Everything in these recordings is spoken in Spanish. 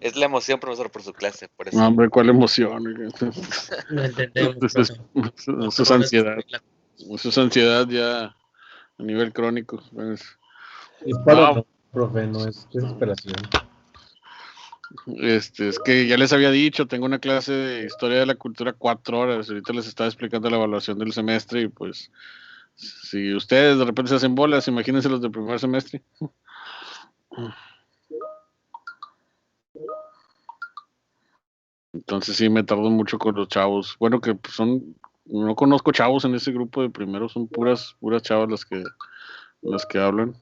Es la emoción, profesor, por su clase, por eso. No, hombre, ¿cuál emoción? Lo entendemos, Eso es ansiedad. Eso es ansiedad ya a nivel crónico. Pues. Disparo no, profe, no es desesperación. Es que ya les había dicho, tengo una clase de historia de la cultura 4 horas. Ahorita les estaba explicando la evaluación del semestre y pues si ustedes de repente se hacen bolas, imagínense los del primer semestre. Entonces sí me tardo mucho con los chavos. Bueno, que pues, no conozco chavos en ese grupo de primero, son puras chavas las que hablan.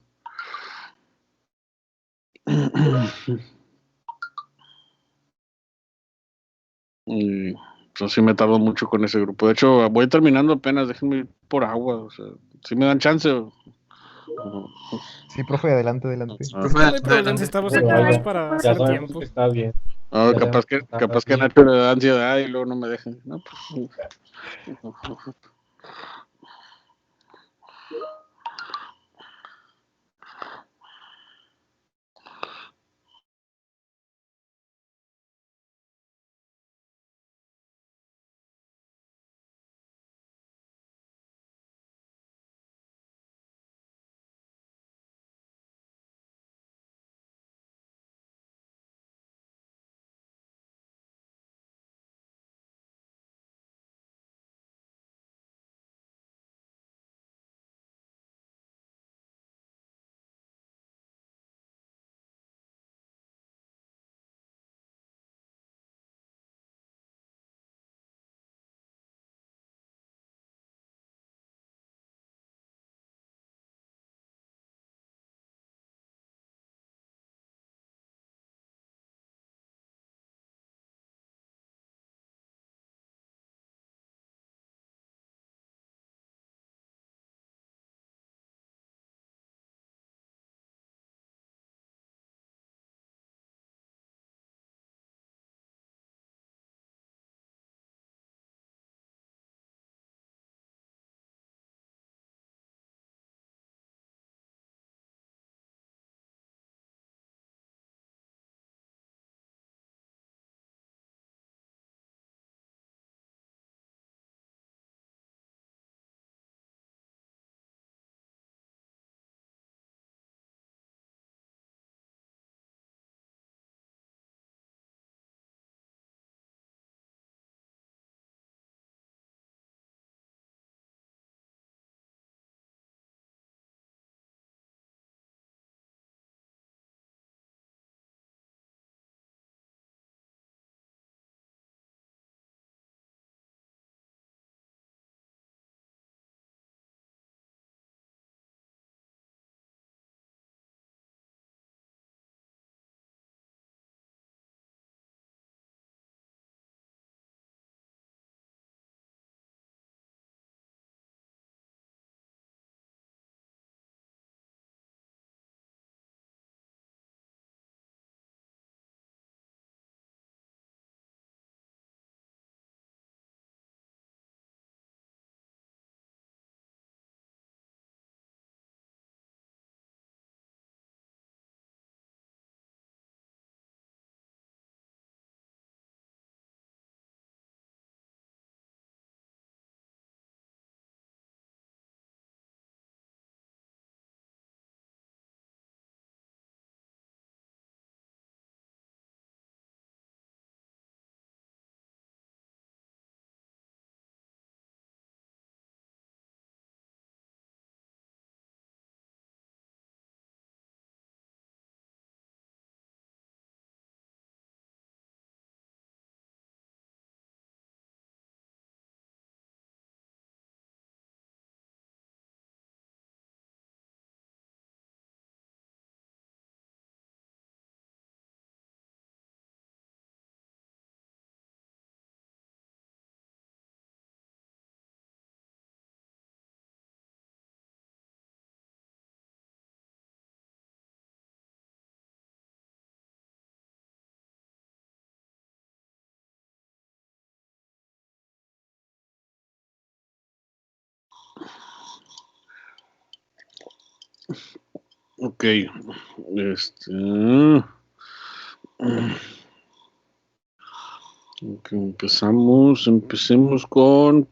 Y entonces sí me tardo mucho con ese grupo. De hecho, voy terminando apenas, déjenme ir por agua. O sea, si me dan chance. Sí, profe, adelante. No hay problema, estamos aquí nomás para Ya hacer sabemos tiempo. que está bien. No, capaz que a Nacho le da ansiedad y luego no me dejan. No, pues. Ok. Ok, empecemos con...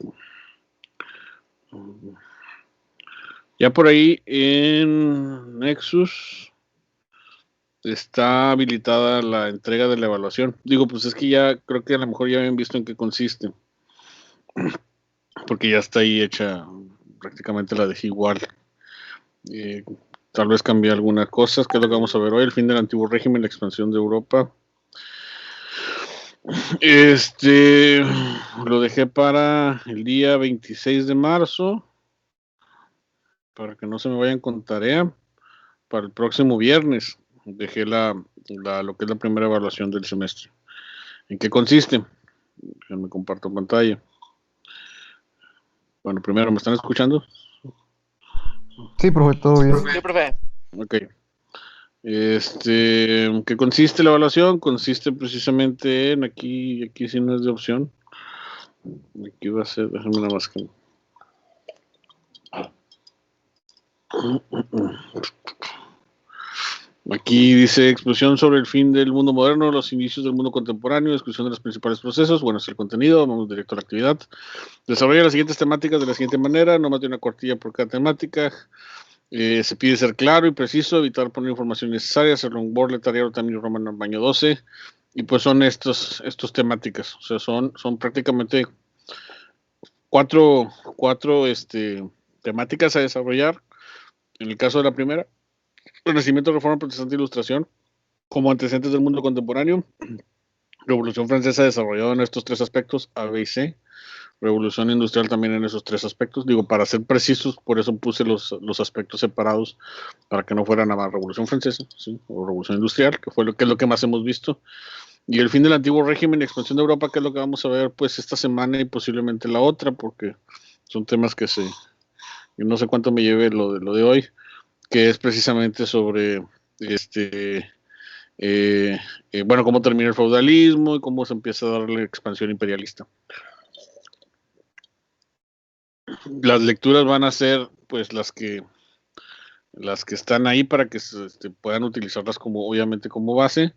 Ya por ahí en Nexus está habilitada la entrega de la evaluación. Digo, pues es que ya creo que a lo mejor ya habían visto en qué consiste, porque ya está ahí hecha, prácticamente la dejé igual. Tal vez cambié algunas cosas, que es lo que vamos a ver hoy, el fin del antiguo régimen, la expansión de Europa. Lo dejé para el día 26 de marzo, para que no se me vayan con tarea. Para el próximo viernes dejé lo que es la primera evaluación del semestre. ¿En qué consiste? Me comparto pantalla. Bueno, primero, ¿me están escuchando? Sí, profe, todo bien. Sí, profe. Ok. ¿Qué consiste la evaluación? Consiste precisamente en aquí sí no es de opción. Aquí va a ser, déjame nada más que. Aquí dice exposición sobre el fin del mundo moderno, los inicios del mundo contemporáneo, descripción de los principales procesos. Bueno, es el contenido, vamos directo a la actividad. Desarrolla las siguientes temáticas de la siguiente manera, no más de una cuartilla por cada temática. Se pide ser claro y preciso, evitar poner información innecesaria, hacerlo un Word, letariado, también Romano baño 12. Y pues son estos temáticas, o sea, son prácticamente cuatro temáticas a desarrollar. En el caso de la primera, Renacimiento, Reforma Protestante e Ilustración, como antecedentes del mundo contemporáneo. Revolución Francesa desarrollado en estos tres aspectos, A, B y C. Revolución Industrial también en esos tres aspectos. Digo, para ser precisos, por eso puse los aspectos separados, para que no fuera nada más Revolución Francesa, ¿sí? O Revolución Industrial, que es lo que más hemos visto. Y el fin del antiguo régimen y expansión de Europa, que es lo que vamos a ver pues esta semana y posiblemente la otra, porque son temas que yo no sé cuánto me lleve lo de hoy, que es precisamente sobre bueno, cómo termina el feudalismo y cómo se empieza a dar la expansión imperialista. Las lecturas van a ser pues las que están ahí para que puedan utilizarlas obviamente como base,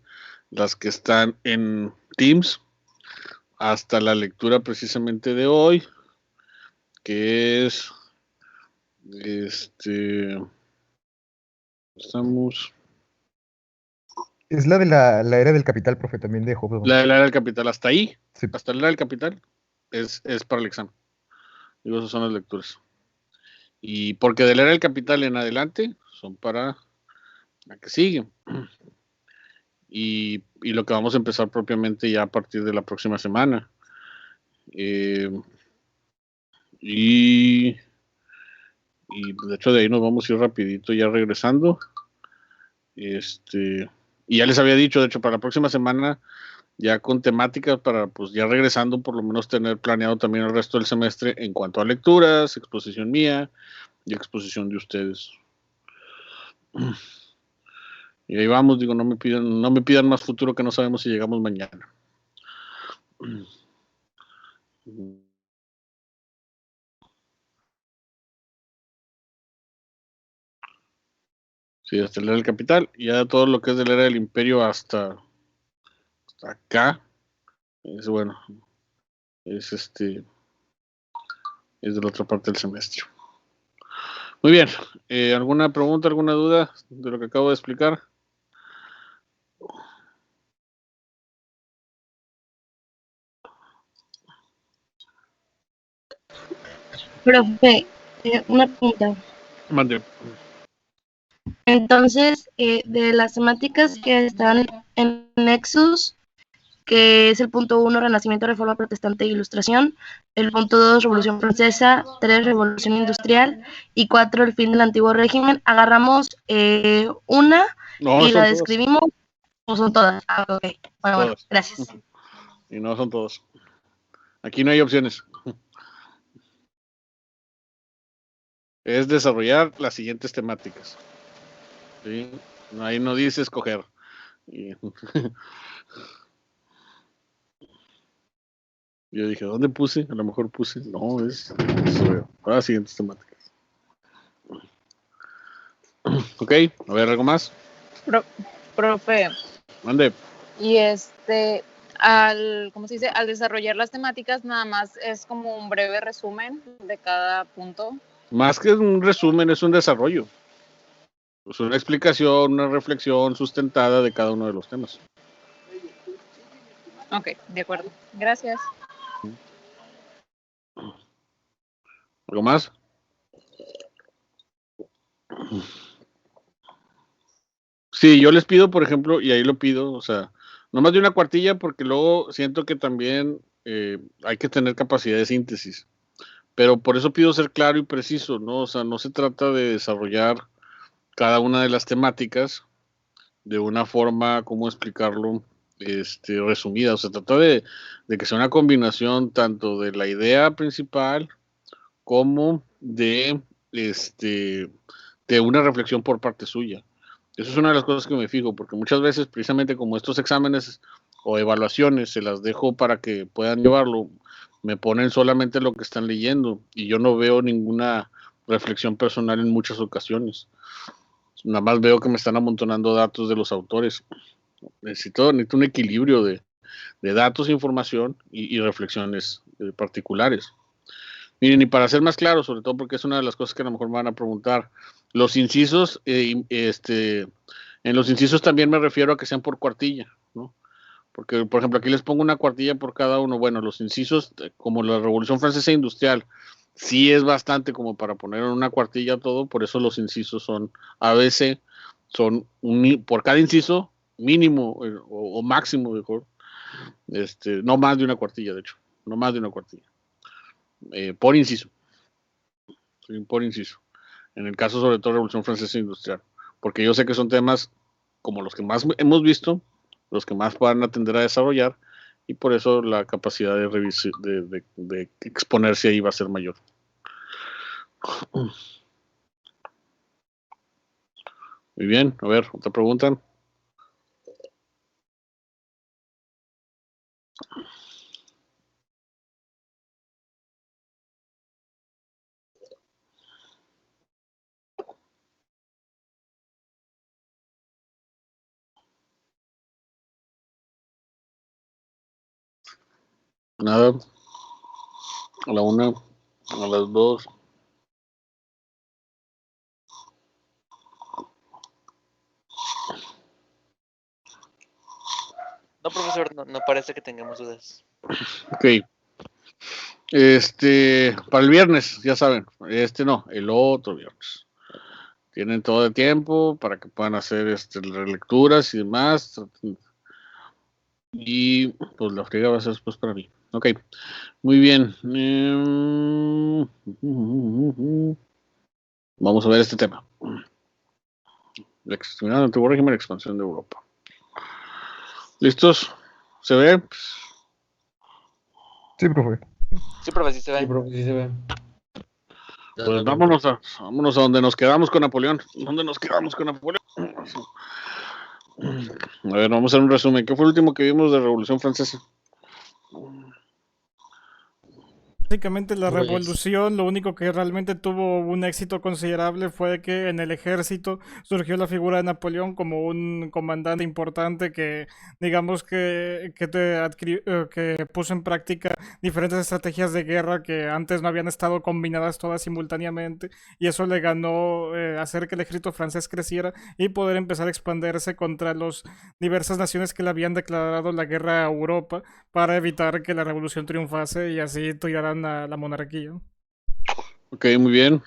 las que están en Teams, hasta la lectura precisamente de hoy, que es estamos... Es la de la era del capital, profe, también de Hobbes. La era del capital, hasta ahí, Sí. hasta la era del capital, es para el examen. Digo, esas son las lecturas. Y porque de la era del capital en adelante, son para la que sigue. Y lo que vamos a empezar propiamente ya a partir de la próxima semana. Y de hecho de ahí nos vamos a ir rapidito ya regresando. Y ya les había dicho, de hecho, para la próxima semana, ya con temáticas para, pues ya regresando, por lo menos tener planeado también el resto del semestre en cuanto a lecturas, exposición mía y exposición de ustedes. Y ahí vamos, digo, no me pidan más futuro que no sabemos si llegamos mañana. Sí, hasta el era del capital, y ya todo lo que es del era del imperio hasta acá, es bueno, es de la otra parte del semestre. Muy bien, ¿alguna pregunta, alguna duda de lo que acabo de explicar? Profe, una pregunta. Mande. Entonces, de las temáticas que están en Nexus, que es el punto 1, Renacimiento, Reforma Protestante e Ilustración, el punto 2, Revolución Francesa, 3, Revolución Industrial y 4, el fin del antiguo régimen, agarramos una No, y la son describimos, o son todas. Ah, ok. Bueno, todas. gracias. Y no son todos. Aquí no hay opciones. Es desarrollar las siguientes temáticas. ¿Sí? Ahí no dice escoger. Yo dije, ¿dónde puse? A lo mejor puse. No, es para las siguientes temáticas. Ok, a ver, ¿algo más? Profe, Mande. y ¿cómo se dice? Al desarrollar las temáticas, nada más es como un breve resumen de cada punto. Más que un resumen, es un desarrollo. Es una explicación, una reflexión sustentada de cada uno de los temas. Ok, de acuerdo. Gracias. ¿Algo más? Sí, yo les pido, por ejemplo, y ahí lo pido, o sea, no más de una cuartilla, porque luego siento que también hay que tener capacidad de síntesis. Pero por eso pido ser claro y preciso, ¿no? O sea, no se trata de desarrollar cada una de las temáticas de una forma, ¿cómo explicarlo? Resumida. O sea, trata de que sea una combinación tanto de la idea principal como de una reflexión por parte suya. Eso es una de las cosas que me fijo, porque muchas veces, precisamente como estos exámenes o evaluaciones se las dejo para que puedan llevarlo, me ponen solamente lo que están leyendo y yo no veo ninguna reflexión personal en muchas ocasiones. Nada más veo que me están amontonando datos de los autores. Necesito un equilibrio de datos, información y reflexiones particulares. Miren, y para ser más claro, sobre todo porque es una de las cosas que a lo mejor me van a preguntar, los incisos, en los incisos también me refiero a que sean por cuartilla, ¿no? Porque, por ejemplo, aquí les pongo una cuartilla por cada uno. Bueno, los incisos, como la Revolución Francesa Industrial, sí es bastante como para poner en una cuartilla todo, por eso los incisos son, a veces, son por cada inciso, mínimo o máximo, mejor, no más de una cuartilla, de hecho, no más de una cuartilla. Por inciso. Sí, por inciso. En el caso sobre todo de Revolución Francesa Industrial. Porque yo sé que son temas como los que más hemos visto, los que más van a tender a desarrollar, y por eso la capacidad de exponerse ahí va a ser mayor. Muy bien, a ver, otra pregunta. Nada. A la una, a las dos. No, profesor, no parece que tengamos dudas. Ok. Para el viernes, ya saben, no, el otro viernes. Tienen todo el tiempo para que puedan hacer relecturas y demás. Y pues la friega va a ser después para mí. Ok, muy bien. Vamos a ver este tema. La exterminada antiguo régimen, la expansión de Europa. ¿Listos? ¿Se ve? Sí, profe. Sí, profe, sí se ve. Sí, profe, sí se ve. Pues vámonos a donde nos quedamos con Napoleón. ¿Dónde nos quedamos con Napoleón? A ver, vamos a hacer un resumen. ¿Qué fue el último que vimos de Revolución Francesa? Básicamente la revolución, lo único que realmente tuvo un éxito considerable fue que en el ejército surgió la figura de Napoleón como un comandante importante que, digamos que puso en práctica diferentes estrategias de guerra que antes no habían estado combinadas todas simultáneamente, y eso le ganó hacer que el ejército francés creciera y poder empezar a expandirse contra las diversas naciones que le habían declarado la guerra a Europa para evitar que la revolución triunfase y así tiraran a la monarquía. Ok, muy bien.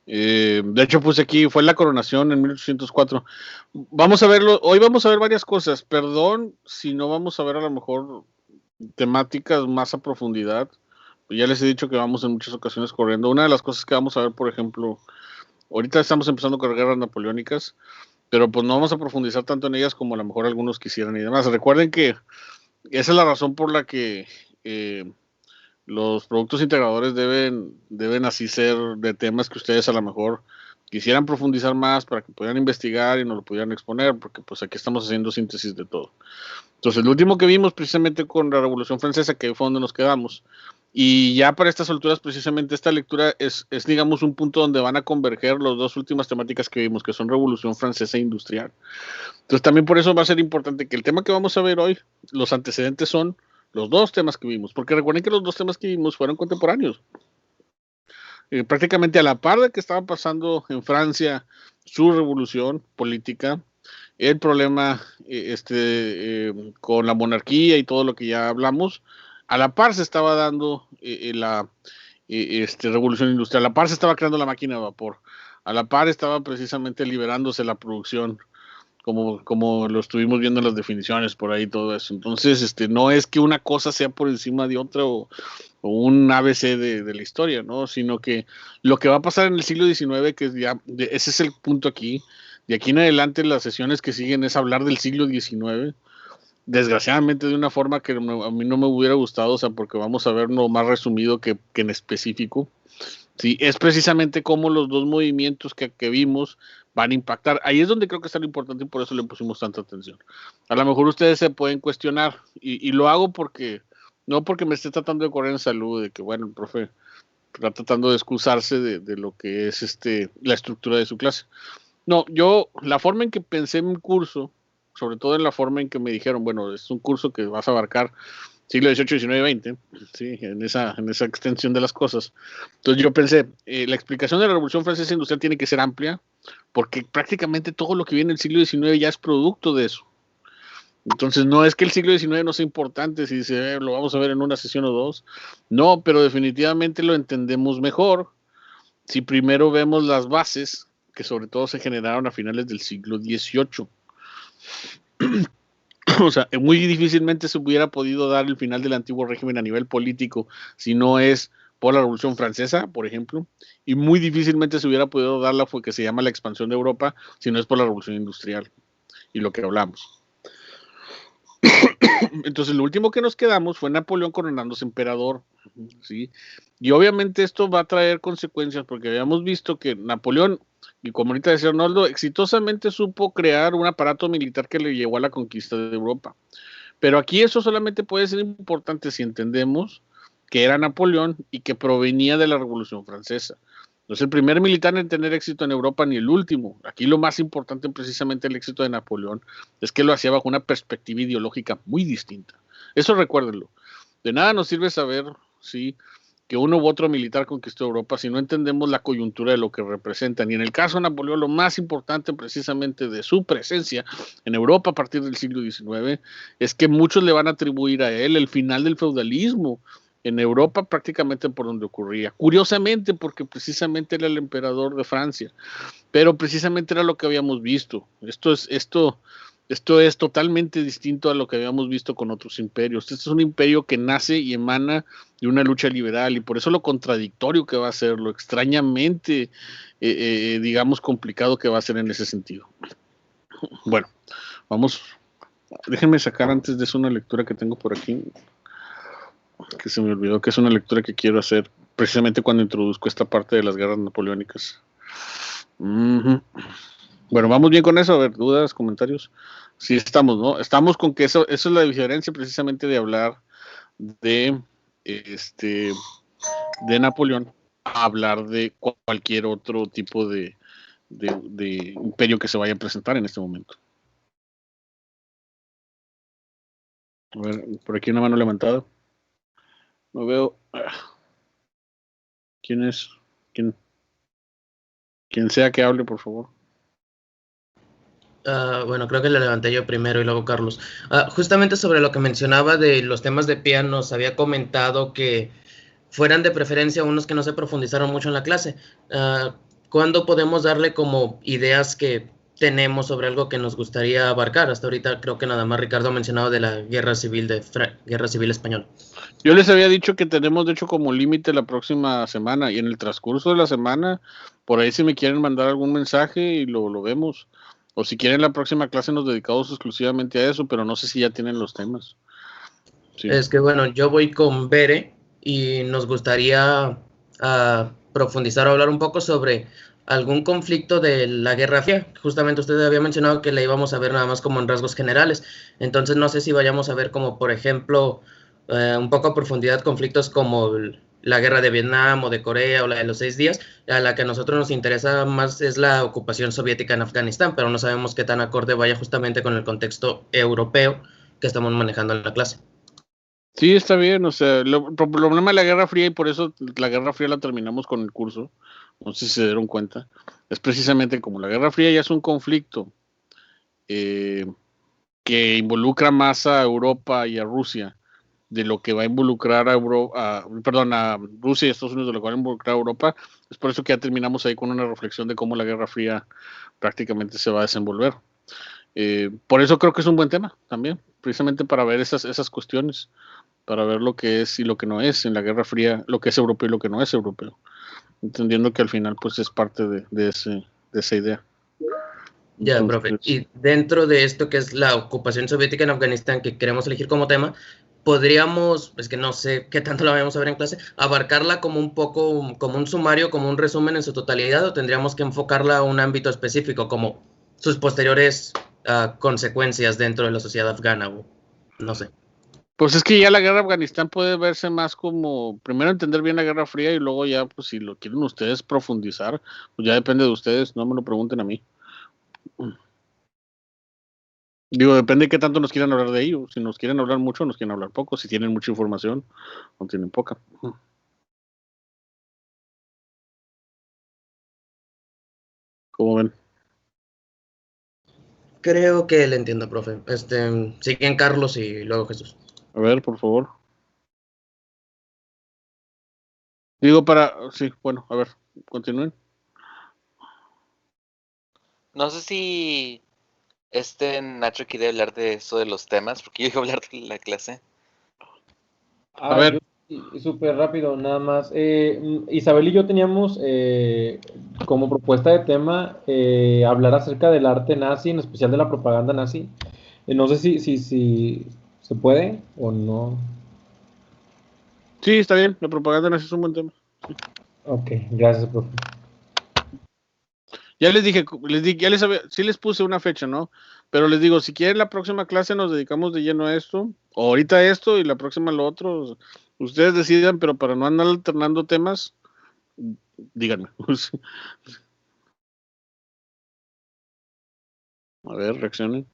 De hecho puse aquí, fue la coronación en 1804. Vamos a verlo, hoy vamos a ver varias cosas. Perdón si no vamos a ver a lo mejor temáticas más a profundidad. Ya les he dicho que vamos en muchas ocasiones corriendo. Una de las cosas que vamos a ver, por ejemplo, ahorita estamos empezando con guerras napoleónicas, pero pues no vamos a profundizar tanto en ellas como a lo mejor algunos quisieran y demás. Recuerden que esa es la razón por la que los productos integradores deben así ser de temas que ustedes a lo mejor quisieran profundizar más, para que pudieran investigar y nos lo pudieran exponer, porque pues aquí estamos haciendo síntesis de todo. Entonces, lo último que vimos precisamente con la Revolución Francesa, que fue donde nos quedamos, y ya para estas alturas precisamente esta lectura es digamos un punto donde van a converger las dos últimas temáticas que vimos, que son Revolución Francesa e Industrial. Entonces también por eso va a ser importante que el tema que vamos a ver hoy, los antecedentes son los dos temas que vimos, porque recuerden que los dos temas que vimos fueron contemporáneos. Prácticamente a la par de que estaba pasando en Francia su revolución política, el problema con la monarquía y todo lo que ya hablamos, a la par se estaba dando la revolución industrial, a la par se estaba creando la máquina de vapor, a la par estaba precisamente liberándose la producción, como lo estuvimos viendo en las definiciones por ahí, todo eso. Entonces, no es que una cosa sea por encima de otra o un ABC de la historia, ¿no? Sino que lo que va a pasar en el siglo XIX, que ese es el punto aquí, de aquí en adelante las sesiones que siguen es hablar del siglo XIX, desgraciadamente de una forma que a mí no me hubiera gustado, o sea, porque vamos a verlo más resumido que en específico. Sí, es precisamente cómo los dos movimientos que vimos van a impactar. Ahí es donde creo que está lo importante y por eso le pusimos tanta atención. A lo mejor ustedes se pueden cuestionar y lo hago no porque me esté tratando de correr en salud, de que bueno, el profe está tratando de excusarse de lo que es la estructura de su clase. No, la forma en que pensé en un curso, sobre todo en la forma en que me dijeron, bueno, es un curso que vas a abarcar siglo XVIII, XIX, XX, ¿sí? en esa extensión de las cosas. Entonces yo pensé, la explicación de la Revolución Francesa Industrial tiene que ser amplia, porque prácticamente todo lo que viene en el siglo XIX ya es producto de eso. Entonces no es que el siglo XIX no sea importante, si lo vamos a ver en una sesión o dos, no, pero definitivamente lo entendemos mejor si primero vemos las bases que sobre todo se generaron a finales del siglo XVIII. O sea, muy difícilmente se hubiera podido dar el final del antiguo régimen a nivel político si no es por la Revolución Francesa, por ejemplo, y muy difícilmente se hubiera podido dar la que se llama la expansión de Europa si no es por la Revolución Industrial y lo que hablamos. Entonces, lo último que nos quedamos fue Napoleón coronándose emperador, ¿sí? Y obviamente esto va a traer consecuencias porque habíamos visto que Napoleón, y como ahorita decía Arnoldo, exitosamente supo crear un aparato militar que le llevó a la conquista de Europa. Pero aquí eso solamente puede ser importante si entendemos que era Napoleón y que provenía de la Revolución Francesa. No es el primer militar en tener éxito en Europa ni el último. Aquí lo más importante precisamente el éxito de Napoleón es que lo hacía bajo una perspectiva ideológica muy distinta. Eso recuérdenlo. De nada nos sirve saber, sí, que uno u otro militar conquistó Europa si no entendemos la coyuntura de lo que representan. Y en el caso de Napoleón, lo más importante precisamente de su presencia en Europa a partir del siglo XIX es que muchos le van a atribuir a él el final del feudalismo en Europa prácticamente por donde ocurría. Curiosamente, porque precisamente era el emperador de Francia, pero precisamente era lo que habíamos visto. Esto es totalmente distinto a lo que habíamos visto con otros imperios. Este es un imperio que nace y emana de una lucha liberal y por eso lo contradictorio que va a ser, lo extrañamente, digamos, complicado que va a ser en ese sentido. Bueno, vamos, déjenme sacar antes de eso una lectura que tengo por aquí, que se me olvidó, que es una lectura que quiero hacer precisamente cuando introduzco esta parte de las guerras napoleónicas. Bueno, vamos bien con eso, a ver, dudas, comentarios. Sí, estamos, ¿no? Estamos con que eso es la diferencia precisamente de hablar de Napoleón a hablar de cualquier otro tipo de imperio que se vaya a presentar en este momento. A ver, por aquí una mano levantada. No veo. ¿Quién es? ¿Quién sea que hable, por favor? Bueno, creo que le levanté yo primero y luego Carlos. Justamente sobre lo que mencionaba de los temas de PIA, nos había comentado que fueran de preferencia unos que no se profundizaron mucho en la clase. ¿Cuándo podemos darle como ideas que tenemos sobre algo que nos gustaría abarcar? Hasta ahorita creo que nada más Ricardo ha mencionado de la Guerra Civil Española. Yo les había dicho que tenemos de hecho como límite la próxima semana y en el transcurso de la semana, por ahí si me quieren mandar algún mensaje y lo vemos. O si quieren la próxima clase nos dedicamos exclusivamente a eso, pero no sé si ya tienen los temas. Sí. Es que bueno, yo voy con Bere y nos gustaría profundizar o hablar un poco sobre algún conflicto de la Guerra Fría. Justamente usted había mencionado que la íbamos a ver nada más como en rasgos generales. Entonces no sé si vayamos a ver como, por ejemplo, un poco a profundidad conflictos como la Guerra de Vietnam o de Corea o la de los 6 días. A la que a nosotros nos interesa más es la ocupación soviética en Afganistán, pero no sabemos qué tan acorde vaya justamente con el contexto europeo que estamos manejando en la clase. Sí, está bien, o sea, el problema de la Guerra Fría, y por eso la Guerra Fría la terminamos con el curso, no sé si se dieron cuenta, es precisamente como la Guerra Fría ya es un conflicto que involucra más a Europa y a Rusia de lo que va a involucrar a Rusia y Estados Unidos de lo que va a involucrar a Europa. Es por eso que ya terminamos ahí con una reflexión de cómo la Guerra Fría prácticamente se va a desenvolver. Por eso creo que es un buen tema también, precisamente para ver esas cuestiones, para ver lo que es y lo que no es en la Guerra Fría, lo que es europeo y lo que no es europeo, entendiendo que al final pues es parte de esa idea. Ya, Entonces, profe. Y dentro de esto que es la ocupación soviética en Afganistán, que queremos elegir como tema, podríamos, es que no sé qué tanto la vamos a ver en clase, abarcarla como un poco, como un sumario, como un resumen en su totalidad, o tendríamos que enfocarla a un ámbito específico, como sus posteriores consecuencias dentro de la sociedad afgana, o no sé. pues es que ya la guerra de Afganistán puede verse más como, primero entender bien la Guerra Fría y luego ya, pues si lo quieren ustedes profundizar, pues ya depende de ustedes, no me lo pregunten a mí. Digo, depende de qué tanto nos quieran hablar de ello. Si nos quieren hablar mucho, nos quieren hablar poco. Si tienen mucha información, o tienen poca. ¿Cómo ven? Creo que le entiendo, profe. Siguen Carlos y luego Jesús. A ver, por favor. Sí, bueno, a ver, continúen. No sé si Nacho quiere hablar de eso de los temas, porque yo iba a hablar de la clase. A ver. Súper rápido, nada más. Isabel y yo teníamos como propuesta de tema hablar acerca del arte nazi, en especial de la propaganda nazi. No sé si se puede o no. Sí, está bien, la propaganda nazi es un buen tema. Sí. Ok, gracias, profe. Ya les dije, sí les puse una fecha, ¿no? Pero les digo, si quieren la próxima clase nos dedicamos de lleno a esto, o ahorita esto y la próxima lo otro. Ustedes decidan, pero para no andar alternando temas, díganme. A ver, reaccionen.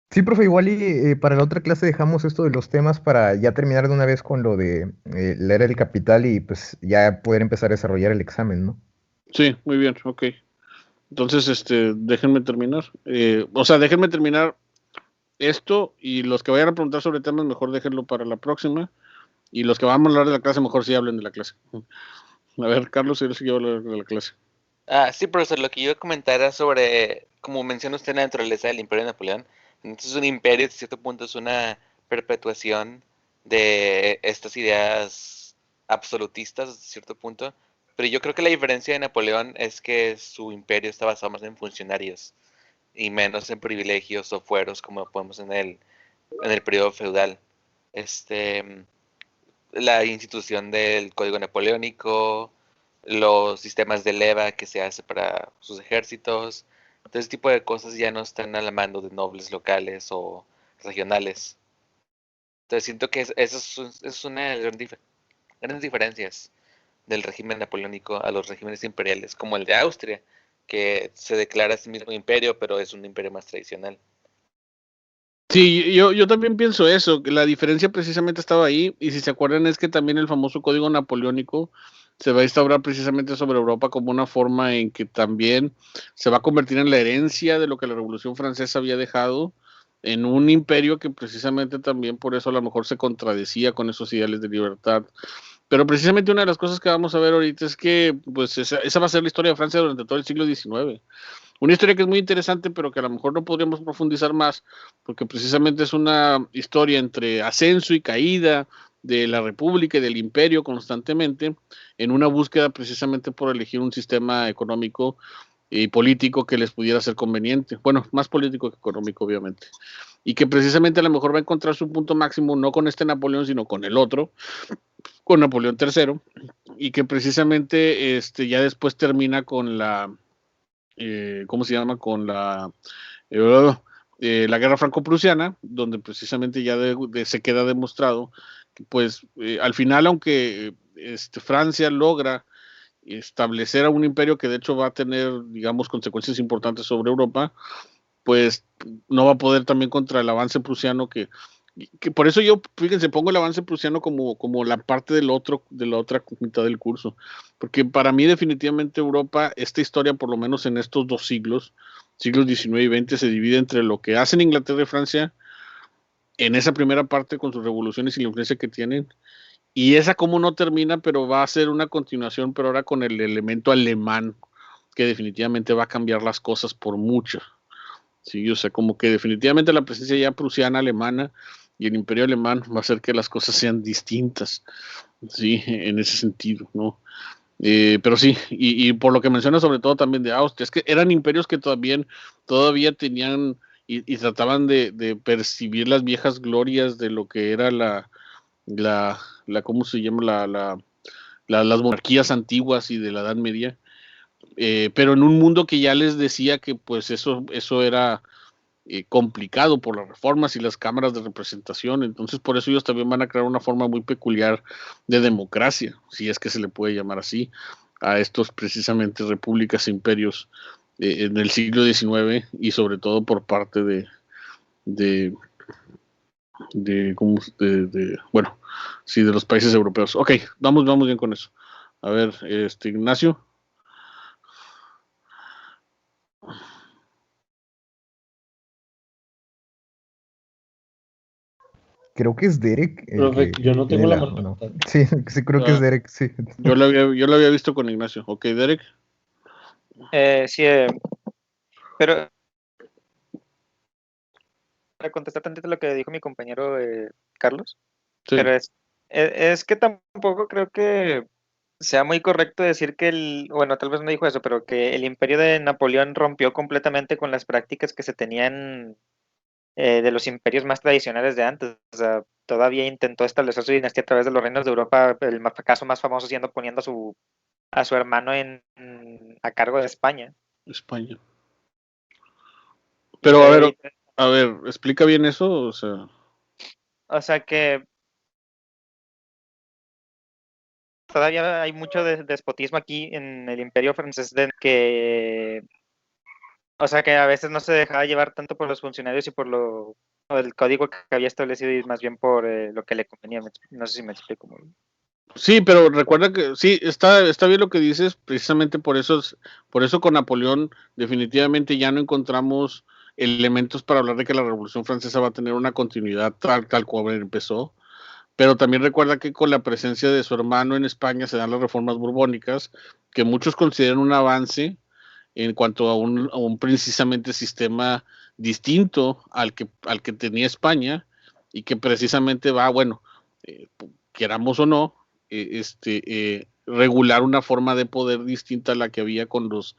Sí, profe, igual y para la otra clase dejamos esto de los temas para ya terminar de una vez con lo de la era del capital y pues ya poder empezar a desarrollar el examen, ¿no? Sí, muy bien, ok. Entonces, déjenme terminar. Déjenme terminar esto y los que vayan a preguntar sobre temas, mejor déjenlo para la próxima. Y los que vamos a hablar de la clase, mejor sí hablen de la clase. A ver, Carlos, si él sí habla de la clase. Sí, profesor, lo que yo iba a comentar era sobre, como menciona usted, la naturaleza del Imperio de Napoleón. Entonces, un imperio, hasta cierto punto, es una perpetuación de estas ideas absolutistas, hasta cierto punto. Pero yo creo que la diferencia de Napoleón es que su imperio está basado más en funcionarios y menos en privilegios o fueros, como podemos en el periodo feudal. La institución del Código Napoleónico, los sistemas de leva que se hace para sus ejércitos, todo ese tipo de cosas ya no están a la mano de nobles locales o regionales. Entonces siento que esa es una de las grandes diferencias del régimen napoleónico a los regímenes imperiales, como el de Austria, que se declara a sí mismo imperio, pero es un imperio más tradicional. Sí, yo también pienso eso, que la diferencia precisamente estaba ahí, y si se acuerdan es que también el famoso Código Napoleónico se va a instaurar precisamente sobre Europa como una forma en que también se va a convertir en la herencia de lo que la Revolución Francesa había dejado, en un imperio que precisamente también por eso a lo mejor se contradecía con esos ideales de libertad. Pero precisamente una de las cosas que vamos a ver ahorita es que pues esa va a ser la historia de Francia durante todo el siglo XIX. Una historia que es muy interesante, pero que a lo mejor no podríamos profundizar más, porque precisamente es una historia entre ascenso y caída de la República y del Imperio constantemente, en una búsqueda precisamente por elegir un sistema económico y político que les pudiera ser conveniente. Bueno, más político que económico, obviamente. y que precisamente a lo mejor va a encontrar su punto máximo no con este Napoleón, sino con el otro, con Napoleón III, y que precisamente ya después termina con la, ¿cómo se llama? Con la guerra franco-prusiana, donde precisamente ya se queda demostrado que pues al final, aunque Francia logra establecer a un imperio que de hecho va a tener, digamos, consecuencias importantes sobre Europa, pues no va a poder también contra el avance prusiano que por eso yo, fíjense, pongo el avance prusiano como la parte de la otra mitad del curso, porque para mí definitivamente Europa, esta historia, por lo menos en estos 2 siglos, siglos XIX y XX, se divide entre lo que hacen Inglaterra y Francia en esa primera parte con sus revoluciones y la influencia que tienen, y esa como no termina, pero va a ser una continuación, pero ahora con el elemento alemán, que definitivamente va a cambiar las cosas por mucho. Sí, o sea, como que definitivamente la presencia ya prusiana, alemana y el imperio alemán va a hacer que las cosas sean distintas, sí, en ese sentido, ¿no? Pero sí, y por lo que menciona sobre todo también de Austria, es que eran imperios que todavía tenían y trataban de percibir las viejas glorias de lo que era ¿cómo se llama? Las monarquías antiguas y de la Edad Media, pero en un mundo que ya les decía que pues eso era complicado por las reformas y las cámaras de representación, entonces por eso ellos también van a crear una forma muy peculiar de democracia, si es que se le puede llamar así, a estos precisamente repúblicas e imperios en el siglo XIX y sobre todo por parte bueno, sí, de los países europeos. Ok, vamos bien con eso. A ver, Ignacio. Creo que es Derek. Profe, yo no tengo la mano. No. Sí, sí, creo que es Derek, sí. Yo lo había visto con Ignacio. Ok, Derek. Sí, pero para contestar tantito lo que dijo mi compañero Carlos, Sí. pero es que tampoco creo que sea muy correcto decir que bueno, tal vez no dijo eso, pero que el imperio de Napoleón rompió completamente con las prácticas que se tenían de los imperios más tradicionales de antes. O sea, todavía intentó establecer su dinastía a través de los reinos de Europa, el caso más famoso siendo poniendo a su hermano a cargo de España. España. Pero a ver, explica bien eso, o sea que todavía hay mucho despotismo aquí en el imperio francés o sea que a veces no se dejaba llevar tanto por los funcionarios y por el código que había establecido y más bien por lo que le convenía. No sé si me explico muy bien. Sí, pero recuerda que sí, está bien lo que dices, precisamente por eso con Napoleón definitivamente ya no encontramos elementos para hablar de que la Revolución Francesa va a tener una continuidad tal cual empezó, pero también recuerda que con la presencia de su hermano en España se dan las reformas borbónicas, que muchos consideran un avance en cuanto a un precisamente sistema distinto al que tenía España, y que precisamente va, bueno, queramos o no, regular una forma de poder distinta a la que había con los,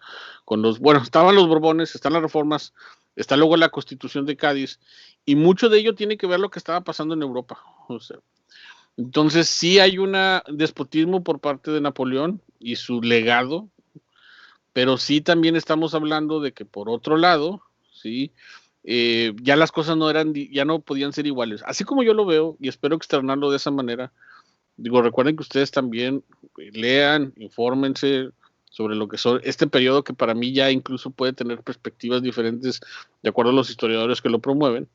bueno, estaban los Borbones, están las reformas, está luego la Constitución de Cádiz, y mucho de ello tiene que ver lo que estaba pasando en Europa. O sea, entonces sí hay un despotismo por parte de Napoleón y su legado, pero sí también estamos hablando de que por otro lado, sí, ya las cosas ya no podían ser iguales. Así como yo lo veo, y espero externarlo de esa manera, digo, recuerden que ustedes también lean, infórmense sobre lo que son este periodo, que para mí ya incluso puede tener perspectivas diferentes de acuerdo a los historiadores que lo promueven.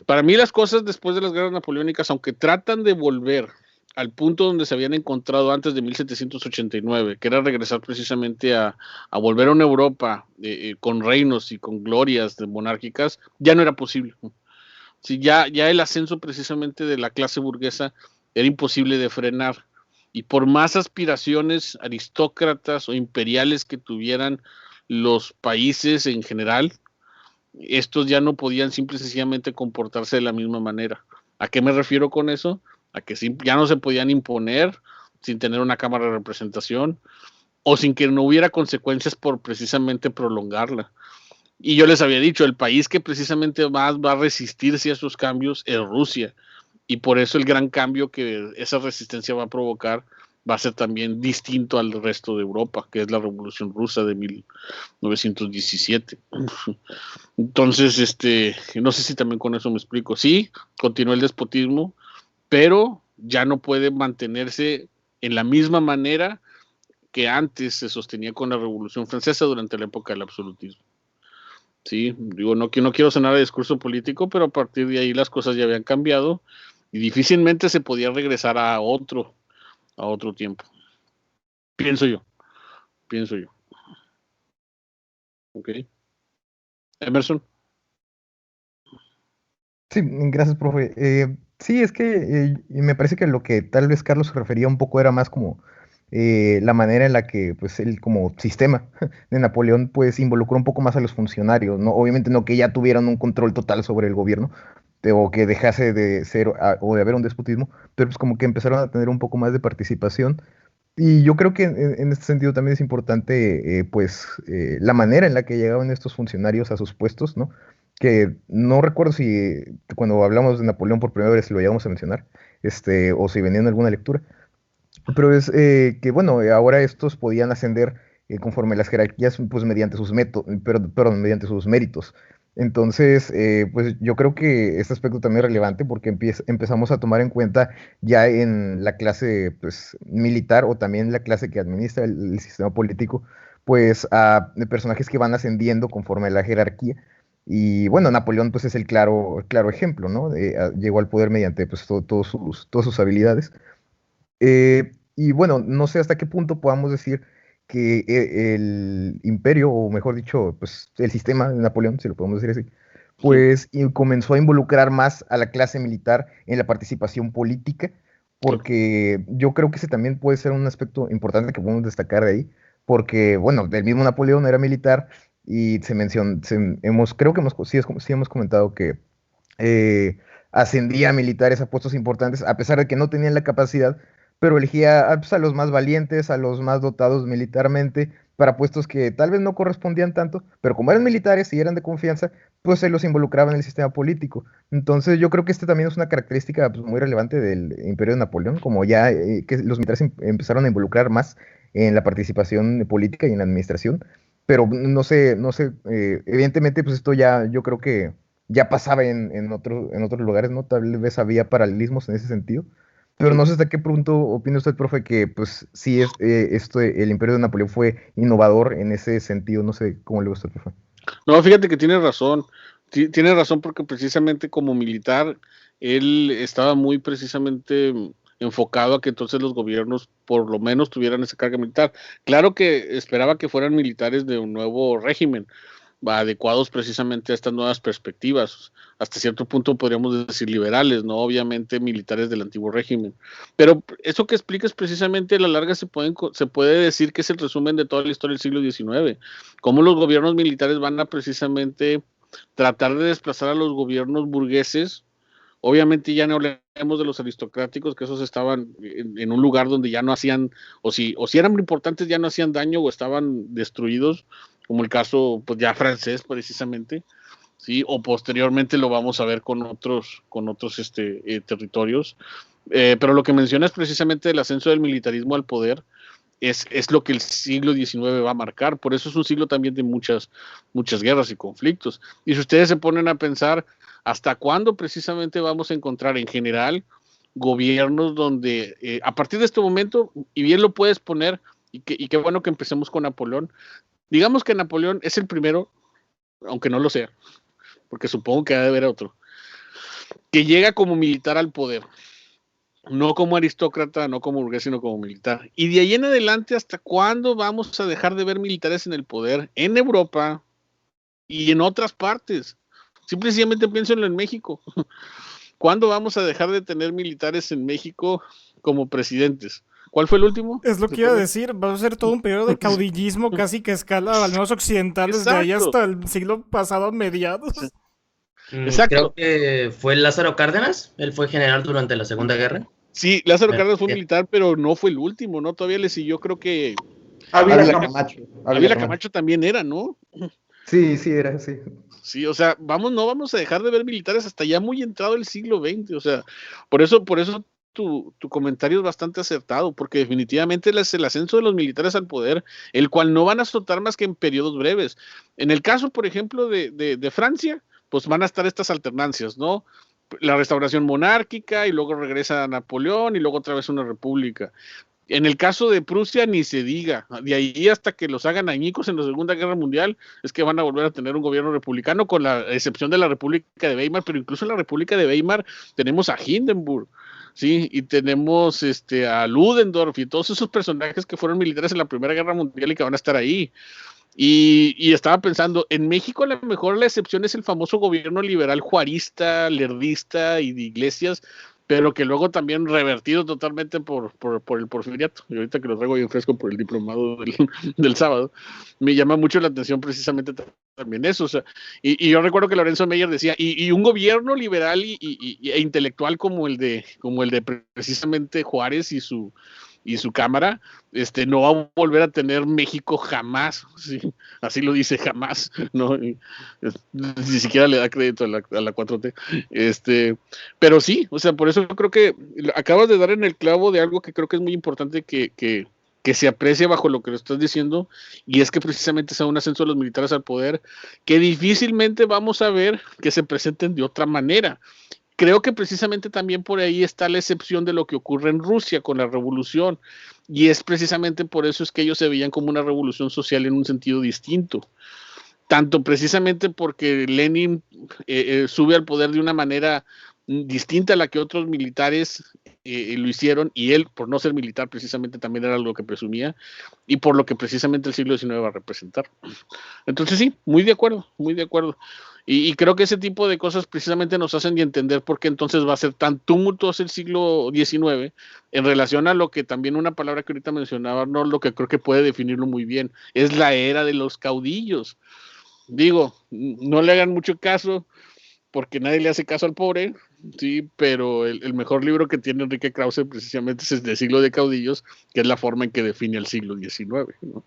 Para mí las cosas después de las guerras napoleónicas, aunque tratan de volver al punto donde se habían encontrado antes de 1789, que era regresar precisamente a volver a una Europa con reinos y con glorias monárquicas, ya no era posible. Sí, ya el ascenso precisamente de la clase burguesa era imposible de frenar, y por más aspiraciones aristócratas o imperiales que tuvieran los países en general, estos ya no podían simple y sencillamente comportarse de la misma manera. ¿A qué me refiero con eso? A que ya no se podían imponer sin tener una cámara de representación, o sin que no hubiera consecuencias por precisamente prolongarla. Y yo les había dicho, el país que precisamente más va a resistirse a esos cambios es Rusia. Y por eso el gran cambio que esa resistencia va a provocar va a ser también distinto al resto de Europa, que es la Revolución Rusa de 1917. Entonces, no sé si también con eso me explico. Sí, continuó el despotismo, pero ya no puede mantenerse en la misma manera que antes se sostenía con la Revolución Francesa durante la época del absolutismo. Sí, digo, no quiero sonar a discurso político, pero a partir de ahí las cosas ya habían cambiado y difícilmente se podía regresar a otro tiempo. Pienso yo. Ok. Emerson. Sí, gracias, profe. Sí, es que me parece que lo que tal vez Carlos se refería un poco era más como la manera en la que, pues, él como sistema de Napoleón, pues, involucró un poco más a los funcionarios, ¿no? Obviamente no que ya tuvieran un control total sobre el gobierno, o que dejase de ser o de haber un despotismo, pero pues como que empezaron a tener un poco más de participación. Y yo creo que en este sentido también es importante, pues, la manera en la que llegaban estos funcionarios a sus puestos, ¿no? Que no recuerdo si cuando hablamos de Napoleón por primera vez si lo llegamos a mencionar, o si venía en alguna lectura, pero es que, bueno, ahora estos podían ascender conforme las jerarquías, pues, mediante sus métodos, perdón, mediante sus méritos. Entonces, pues yo creo que este aspecto también es relevante porque empezamos a tomar en cuenta ya en la clase, pues, militar o también la clase que administra el sistema político, pues a personajes que van ascendiendo conforme a la jerarquía. Y bueno, Napoleón pues es el claro ejemplo, ¿no? Llegó al poder mediante pues todas sus habilidades. Y bueno, no sé hasta qué punto podamos decir que el imperio, o mejor dicho, pues el sistema de Napoleón, si lo podemos decir así, pues comenzó a involucrar más a la clase militar en la participación política, porque yo creo que ese también puede ser un aspecto importante que podemos destacar de ahí, porque bueno, el mismo Napoleón era militar y se menciona, creo que sí hemos comentado que ascendía a militares a puestos importantes, a pesar de que no tenían la capacidad, pero elegía pues, a los más valientes, a los más dotados militarmente, para puestos que tal vez no correspondían tanto, pero como eran militares y eran de confianza, pues se los involucraba en el sistema político. Entonces yo creo que también es una característica pues, muy relevante del Imperio de Napoleón, como ya que los militares empezaron a involucrar más en la participación política y en la administración, pero no sé, evidentemente pues esto ya, yo creo que ya pasaba en otros lugares, ¿no? Tal vez había paralelismos en ese sentido. Pero no sé hasta qué punto opina usted, profe, que pues sí el Imperio de Napoleón fue innovador en ese sentido. No sé cómo le gusta, profe. No, fíjate que tiene razón. Tiene razón porque precisamente como militar, él estaba muy precisamente enfocado a que entonces los gobiernos por lo menos tuvieran esa carga militar. Claro que esperaba que fueran militares de un nuevo régimen, adecuados precisamente a estas nuevas perspectivas, hasta cierto punto podríamos decir liberales, no obviamente militares del antiguo régimen, pero eso que explicas precisamente a la larga se puede decir que es el resumen de toda la historia del siglo XIX, cómo los gobiernos militares van a precisamente tratar de desplazar a los gobiernos burgueses. Obviamente ya no hablemos de los aristocráticos, que esos estaban en un lugar donde ya no hacían, o si eran importantes ya no hacían daño o estaban destruidos, como el caso pues ya francés precisamente, ¿sí? O posteriormente lo vamos a ver con otros territorios. Pero lo que mencionas precisamente del ascenso del militarismo al poder es lo que el siglo XIX va a marcar. Por eso es un siglo también de muchas guerras y conflictos. Y si ustedes se ponen a pensar, ¿hasta cuándo precisamente vamos a encontrar en general gobiernos donde a partir de este momento, y bien lo puedes poner, y qué bueno que empecemos con Napoleón, digamos que Napoleón es el primero, aunque no lo sea, porque supongo que ha de haber otro, que llega como militar al poder, no como aristócrata, no como burgués, sino como militar. Y de ahí en adelante, ¿hasta cuándo vamos a dejar de ver militares en el poder en Europa y en otras partes? Simplemente piénsenlo en México. ¿Cuándo vamos a dejar de tener militares en México como presidentes? ¿Cuál fue el último? Es lo que iba a decir, va a ser todo un periodo de caudillismo casi que escala al menos occidentales. Exacto. De ahí hasta el siglo pasado mediados. Creo que fue Lázaro Cárdenas, él fue general durante la Segunda Guerra. Sí, Lázaro Cárdenas fue militar, pero no fue el último, ¿no? Todavía le siguió, creo que... Ávila Camacho. Ávila Camacho también era, ¿no? Sí, sí, era así. Sí, o sea, no vamos a dejar de ver militares hasta ya muy entrado el siglo XX, o sea, por eso tu comentario es bastante acertado, porque definitivamente es el ascenso de los militares al poder, el cual no van a soltar más que en periodos breves. En el caso, por ejemplo, de Francia, pues van a estar estas alternancias, ¿no? La restauración monárquica y luego regresa Napoleón y luego otra vez una república. En el caso de Prusia, ni se diga. De ahí hasta que los hagan añicos en la Segunda Guerra Mundial, es que van a volver a tener un gobierno republicano, con la excepción de la República de Weimar, pero incluso en la República de Weimar tenemos a Hindenburg, ¿sí? Y tenemos a Ludendorff y todos esos personajes que fueron militares en la Primera Guerra Mundial y que van a estar ahí. Y estaba pensando, en México a lo mejor la excepción es el famoso gobierno liberal juarista, lerdista y de Iglesias, pero que luego también revertido totalmente por el porfiriato. Y ahorita que lo traigo bien fresco por el diplomado del sábado, me llama mucho la atención precisamente también eso. O sea, y yo recuerdo que Lorenzo Meyer decía, y un gobierno liberal e intelectual como el de precisamente Juárez y su cámara, no va a volver a tener México jamás, ¿sí? Así lo dice, jamás, ¿no? Ni siquiera le da crédito a la 4T. Pero sí, o sea, por eso creo que acabas de dar en el clavo de algo que creo que es muy importante que se aprecie bajo lo que lo estás diciendo, y es que precisamente sea un ascenso de los militares al poder, que difícilmente vamos a ver que se presenten de otra manera. Creo que precisamente también por ahí está la excepción de lo que ocurre en Rusia con la revolución, y es precisamente por eso es que ellos se veían como una revolución social en un sentido distinto, tanto precisamente porque Lenin sube al poder de una manera distinta a la que otros militares lo hicieron, y él, por no ser militar, precisamente también era lo que presumía, y por lo que precisamente el siglo XIX va a representar. Entonces sí, muy de acuerdo, muy de acuerdo. Y creo que ese tipo de cosas precisamente nos hacen entender por qué entonces va a ser tan tumultuoso el siglo XIX en relación a lo que también una palabra que ahorita mencionaba, no, lo que creo que puede definirlo muy bien, es la era de los caudillos. Digo, no le hagan mucho caso, porque nadie le hace caso al pobre, sí, pero el mejor libro que tiene Enrique Krause precisamente es el de Siglo de Caudillos, que es la forma en que define el siglo XIX, ¿no?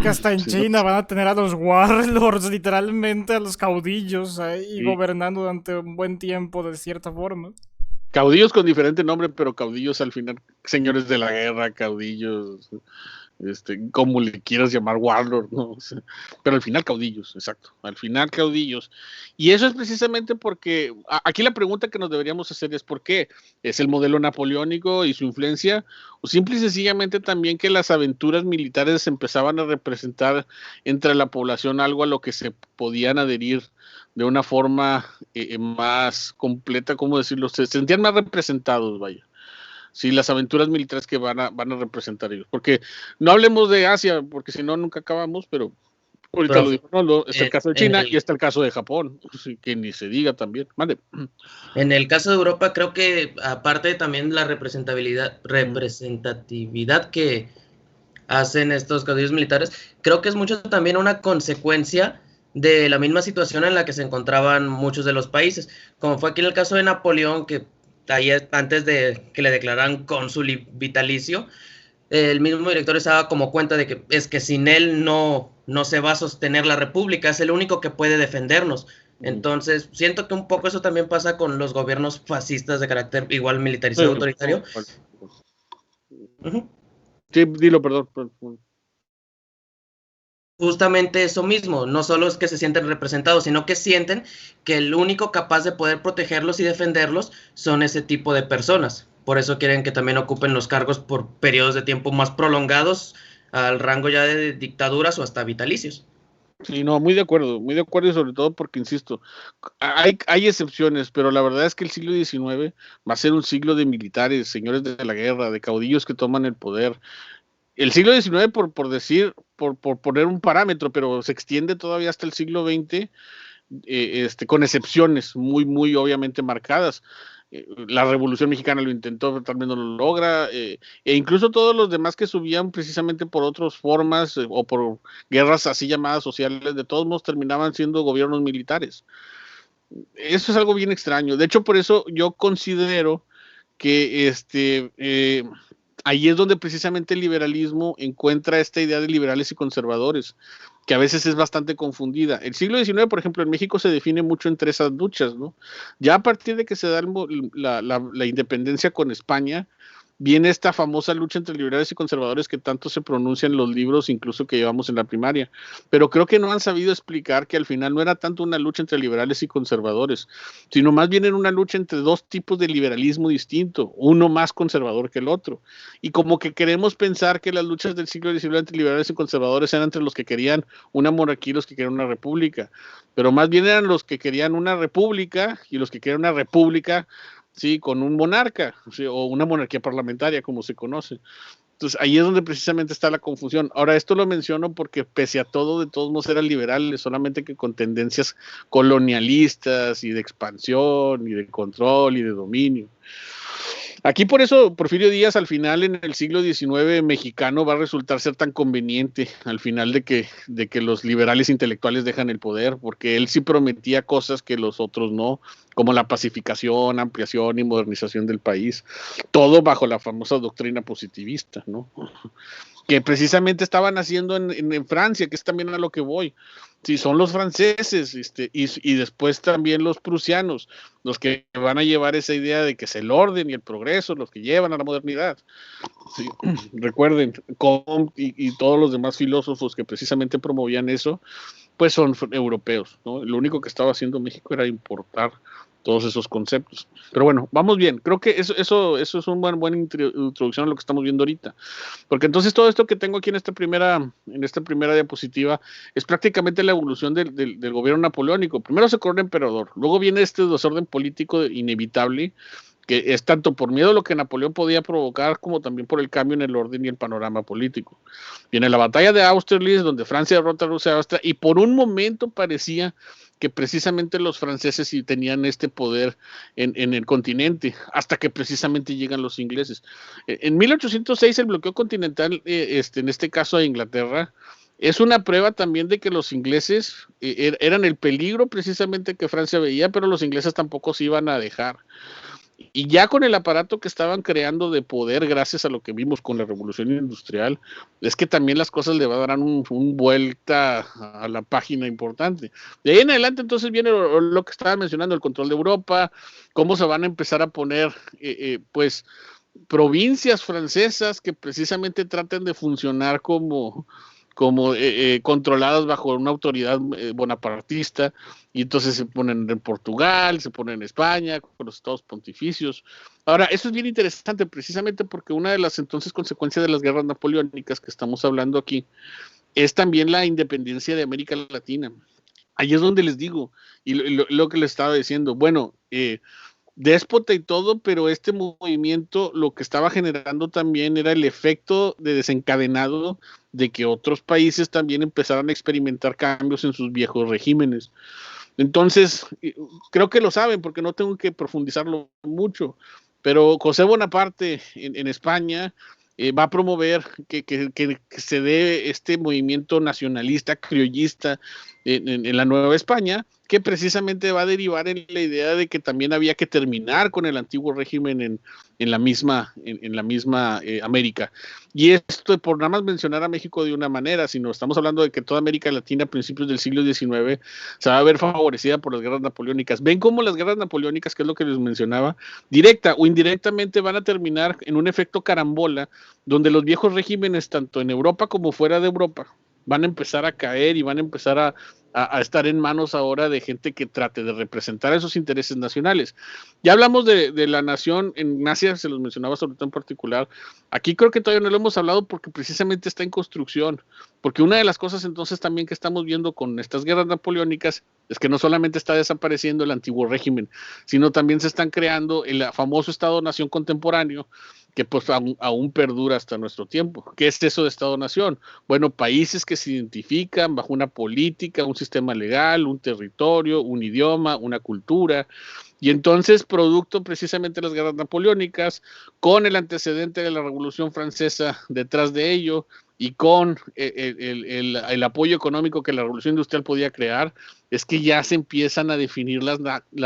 Que hasta en China van a tener a los warlords, literalmente a los caudillos ahí gobernando durante un buen tiempo de cierta forma. Caudillos con diferente nombre, pero caudillos al final, señores de la guerra, caudillos, como le quieras llamar, warlord, ¿no? O sea, pero al final caudillos, exacto, al final caudillos. Y eso es precisamente porque, aquí la pregunta que nos deberíamos hacer es ¿por qué? ¿Es el modelo napoleónico y su influencia? O simple y sencillamente también que las aventuras militares empezaban a representar entre la población algo a lo que se podían adherir de una forma más completa, ¿cómo decirlo? Se sentían más representados, vaya. Sí, las aventuras militares que van a representar ellos. Porque no hablemos de Asia, porque si no, nunca acabamos, pero ahorita lo dijo, no, está el caso de China y está el caso de Japón, que ni se diga también. Mande. En el caso de Europa, creo que aparte también la representatividad que hacen estos caudillos militares, creo que es mucho también una consecuencia de la misma situación en la que se encontraban muchos de los países, como fue aquí en el caso de Napoleón, que ahí antes de que le declararan cónsul vitalicio, el mismo director se daba como cuenta de que es que sin él no se va a sostener la república, es el único que puede defendernos. Entonces, siento que un poco eso también pasa con los gobiernos fascistas de carácter igual militarizado, autoritario. Sí, dilo, perdón. Justamente eso mismo, no solo es que se sienten representados, sino que sienten que el único capaz de poder protegerlos y defenderlos son ese tipo de personas. Por eso quieren que también ocupen los cargos por periodos de tiempo más prolongados, al rango ya de dictaduras o hasta vitalicios. Sí, no, muy de acuerdo y sobre todo porque, insisto, hay excepciones, pero la verdad es que el siglo XIX va a ser un siglo de militares, señores de la guerra, de caudillos que toman el poder. El siglo XIX, por poner un parámetro, pero se extiende todavía hasta el siglo XX, con excepciones muy, muy obviamente marcadas. La Revolución Mexicana lo intentó, pero también no lo logra, e incluso todos los demás que subían precisamente por otras formas o por guerras así llamadas sociales, de todos modos terminaban siendo gobiernos militares. Eso es algo bien extraño. De hecho, por eso yo considero que ahí es donde precisamente el liberalismo encuentra esta idea de liberales y conservadores. que a veces es bastante confundida. El siglo XIX, por ejemplo, en México se define mucho entre esas luchas, ¿no? Ya a partir de que se da la independencia con España, viene esta famosa lucha entre liberales y conservadores que tanto se pronuncia en los libros, incluso que llevamos en la primaria. Pero creo que no han sabido explicar que al final no era tanto una lucha entre liberales y conservadores, sino más bien era una lucha entre dos tipos de liberalismo distinto, uno más conservador que el otro. Y como que queremos pensar que las luchas del siglo XIX entre liberales y conservadores eran entre los que querían una monarquía y los que querían una república, pero más bien eran los que querían una república y los que querían una república, sí, con un monarca, sí, o una monarquía parlamentaria, como se conoce. Entonces, ahí es donde precisamente está la confusión. Ahora, esto lo menciono porque pese a todo, de todos modos eran liberales, solamente que con tendencias colonialistas y de expansión y de control y de dominio. Aquí por eso Porfirio Díaz al final en el siglo XIX mexicano va a resultar ser tan conveniente al final de que los liberales intelectuales dejan el poder, porque él sí prometía cosas que los otros no, como la pacificación, ampliación y modernización del país, todo bajo la famosa doctrina positivista, ¿no? Que precisamente estaban haciendo en Francia, que es también a lo que voy. Sí, son los franceses y después también los prusianos, los que van a llevar esa idea de que es el orden y el progreso, los que llevan a la modernidad. Sí, recuerden, Comte y todos los demás filósofos que precisamente promovían eso, pues son europeos, ¿no? Lo único que estaba haciendo México era importar todos esos conceptos. Pero bueno, vamos bien. Creo que eso es una buena introducción a lo que estamos viendo ahorita. Porque entonces todo esto que tengo aquí en esta primera diapositiva es prácticamente la evolución del gobierno napoleónico. Primero se corona emperador, luego viene este desorden político inevitable, que es tanto por miedo a lo que Napoleón podía provocar, como también por el cambio en el orden y el panorama político. Viene la batalla de Austerlitz, donde Francia derrota a Rusia y Austria, y por un momento parecía que precisamente los franceses sí tenían este poder en el continente, hasta que precisamente llegan los ingleses. En 1806 el bloqueo continental, en este caso a Inglaterra, es una prueba también de que los ingleses eran el peligro precisamente que Francia veía, pero los ingleses tampoco se iban a dejar. Y ya con el aparato que estaban creando de poder, gracias a lo que vimos con la revolución industrial, es que también las cosas le van a dar un vuelta a la página importante. De ahí en adelante entonces viene lo que estaba mencionando, el control de Europa, cómo se van a empezar a poner, pues, provincias francesas que precisamente traten de funcionar como controladas bajo una autoridad bonapartista, y entonces se ponen en Portugal, se ponen en España, con los estados pontificios. Ahora, eso es bien interesante precisamente porque una de las entonces consecuencias de las guerras napoleónicas que estamos hablando aquí es también la independencia de América Latina. Ahí es donde les digo, y lo que les estaba diciendo, bueno, déspota y todo, pero este movimiento lo que estaba generando también era el efecto de desencadenado de que otros países también empezaran a experimentar cambios en sus viejos regímenes. Entonces, creo que lo saben porque no tengo que profundizarlo mucho, pero José Bonaparte en España va a promover que se dé este movimiento nacionalista, criollista en la Nueva España, que precisamente va a derivar en la idea de que también había que terminar con el antiguo régimen en la misma América. Y esto por nada más mencionar a México de una manera, sino estamos hablando de que toda América Latina a principios del siglo XIX se va a ver favorecida por las guerras napoleónicas. Ven cómo las guerras napoleónicas, que es lo que les mencionaba, directa o indirectamente van a terminar en un efecto carambola, donde los viejos regímenes, tanto en Europa como fuera de Europa, van a empezar a caer y van a empezar a estar en manos ahora de gente que trate de representar esos intereses nacionales. Ya hablamos de la nación en Asia, se los mencionaba sobre todo en particular. Aquí creo que todavía no lo hemos hablado porque precisamente está en construcción, porque una de las cosas entonces también que estamos viendo con estas guerras napoleónicas es que no solamente está desapareciendo el antiguo régimen, sino también se están creando el famoso Estado-Nación contemporáneo, que pues aún perdura hasta nuestro tiempo. ¿Qué es eso de Estado-Nación? Bueno, países que se identifican bajo una política, un sistema legal, un territorio, un idioma, una cultura, y entonces producto precisamente de las guerras napoleónicas, con el antecedente de la Revolución Francesa detrás de ello, y con el apoyo económico que la Revolución Industrial podía crear, es que ya se empiezan a definir las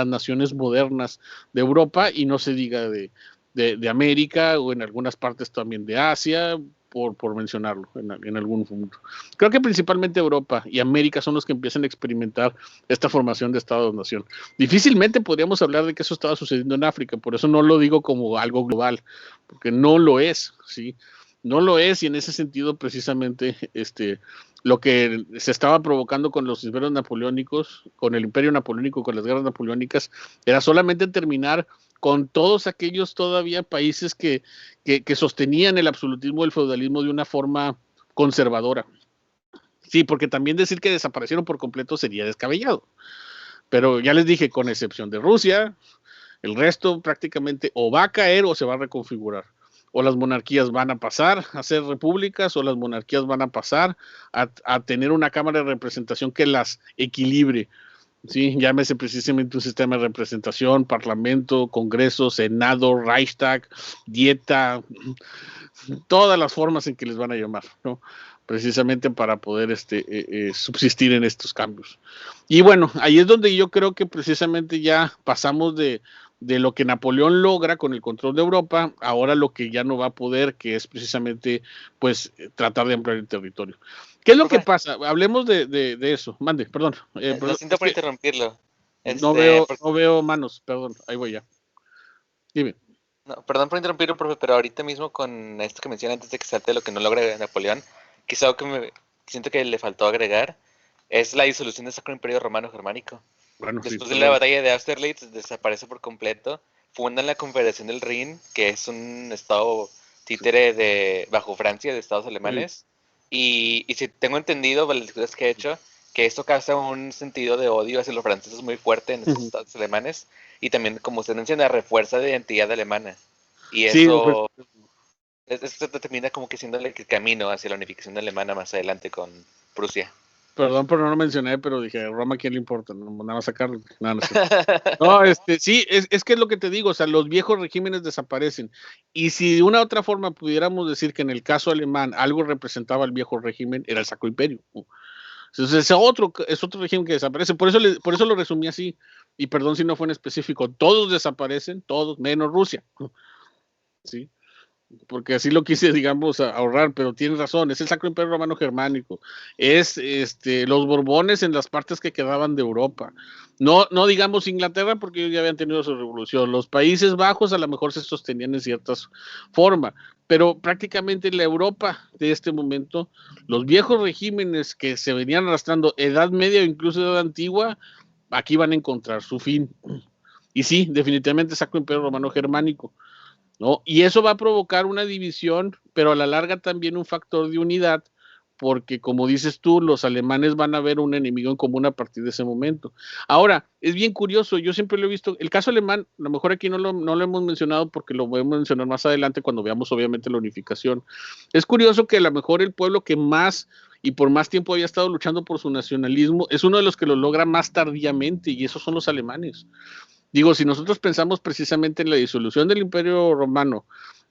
naciones modernas de Europa, y no se diga de América, o en algunas partes también de Asia, por mencionarlo en algún punto. Creo que principalmente Europa y América son los que empiezan a experimentar esta formación de Estados-nación. Difícilmente podríamos hablar de que eso estaba sucediendo en África, por eso no lo digo como algo global, porque no lo es, ¿sí? No lo es, y en ese sentido precisamente lo que se estaba provocando con los imperios napoleónicos, con el imperio napoleónico, con las guerras napoleónicas, era solamente terminar con todos aquellos todavía países que sostenían el absolutismo del feudalismo de una forma conservadora. Sí, porque también decir que desaparecieron por completo sería descabellado. Pero ya les dije, con excepción de Rusia, el resto prácticamente o va a caer o se va a reconfigurar. O las monarquías van a pasar a ser repúblicas, o las monarquías van a pasar a tener una cámara de representación que las equilibre. Sí, llámese precisamente un sistema de representación, parlamento, congreso, senado, Reichstag, dieta, todas las formas en que les van a llamar, ¿no? Precisamente para poder subsistir en estos cambios. Y bueno, ahí es donde yo creo que precisamente ya pasamos de lo que Napoleón logra con el control de Europa, ahora lo que ya no va a poder, que es precisamente pues tratar de ampliar el territorio. ¿Qué es lo que pasa? Hablemos de eso. Mande, perdón. Lo siento por interrumpirlo. No veo manos, perdón, ahí voy ya. Dime. No, perdón por interrumpirlo, profe, pero ahorita mismo con esto que menciona antes de que salte lo que no logra Napoleón, quizá algo que siento que le faltó agregar es la disolución del Sacro Imperio Romano Germánico. Bueno, después de la batalla de Austerlitz desaparece por completo, fundan la Confederación del Rin, que es un estado títere bajo Francia, de estados alemanes, y si tengo entendido, por las discusiones que he hecho, que esto causa un sentido de odio hacia los franceses muy fuerte en estos estados alemanes, y también, como usted menciona, refuerza la identidad alemana, y eso, eso termina como que siendo el camino hacia la unificación alemana más adelante con Prusia. Perdón por no lo mencioné, pero dije, Roma, ¿a quién le importa? No, nada a sacarlo. Nada, no, sí, es que es lo que te digo, o sea, los viejos regímenes desaparecen. Y si de una u otra forma pudiéramos decir que en el caso alemán algo representaba el viejo régimen, era el Sacro Imperio. Entonces, es otro régimen que desaparece. Por eso lo resumí así. Y perdón si no fue en específico. Todos desaparecen, todos, menos Rusia. ¿Sí? Porque así lo quise, digamos, ahorrar, pero tienes razón, es el Sacro Imperio Romano Germánico, es los Borbones en las partes que quedaban de Europa, no digamos Inglaterra porque ellos ya habían tenido su revolución, los Países Bajos a lo mejor se sostenían en cierta forma, pero prácticamente en la Europa de este momento, los viejos regímenes que se venían arrastrando, Edad Media o incluso Edad Antigua, aquí van a encontrar su fin, y sí, definitivamente Sacro Imperio Romano Germánico, ¿no? Y eso va a provocar una división, pero a la larga también un factor de unidad, porque como dices tú, los alemanes van a ver un enemigo en común a partir de ese momento. Ahora, es bien curioso, yo siempre lo he visto, el caso alemán, a lo mejor aquí no lo hemos mencionado porque lo voy a mencionar más adelante cuando veamos obviamente la unificación. Es curioso que a lo mejor el pueblo que más y por más tiempo había estado luchando por su nacionalismo es uno de los que lo logra más tardíamente, y esos son los alemanes. Digo, si nosotros pensamos precisamente en la disolución del Imperio Romano,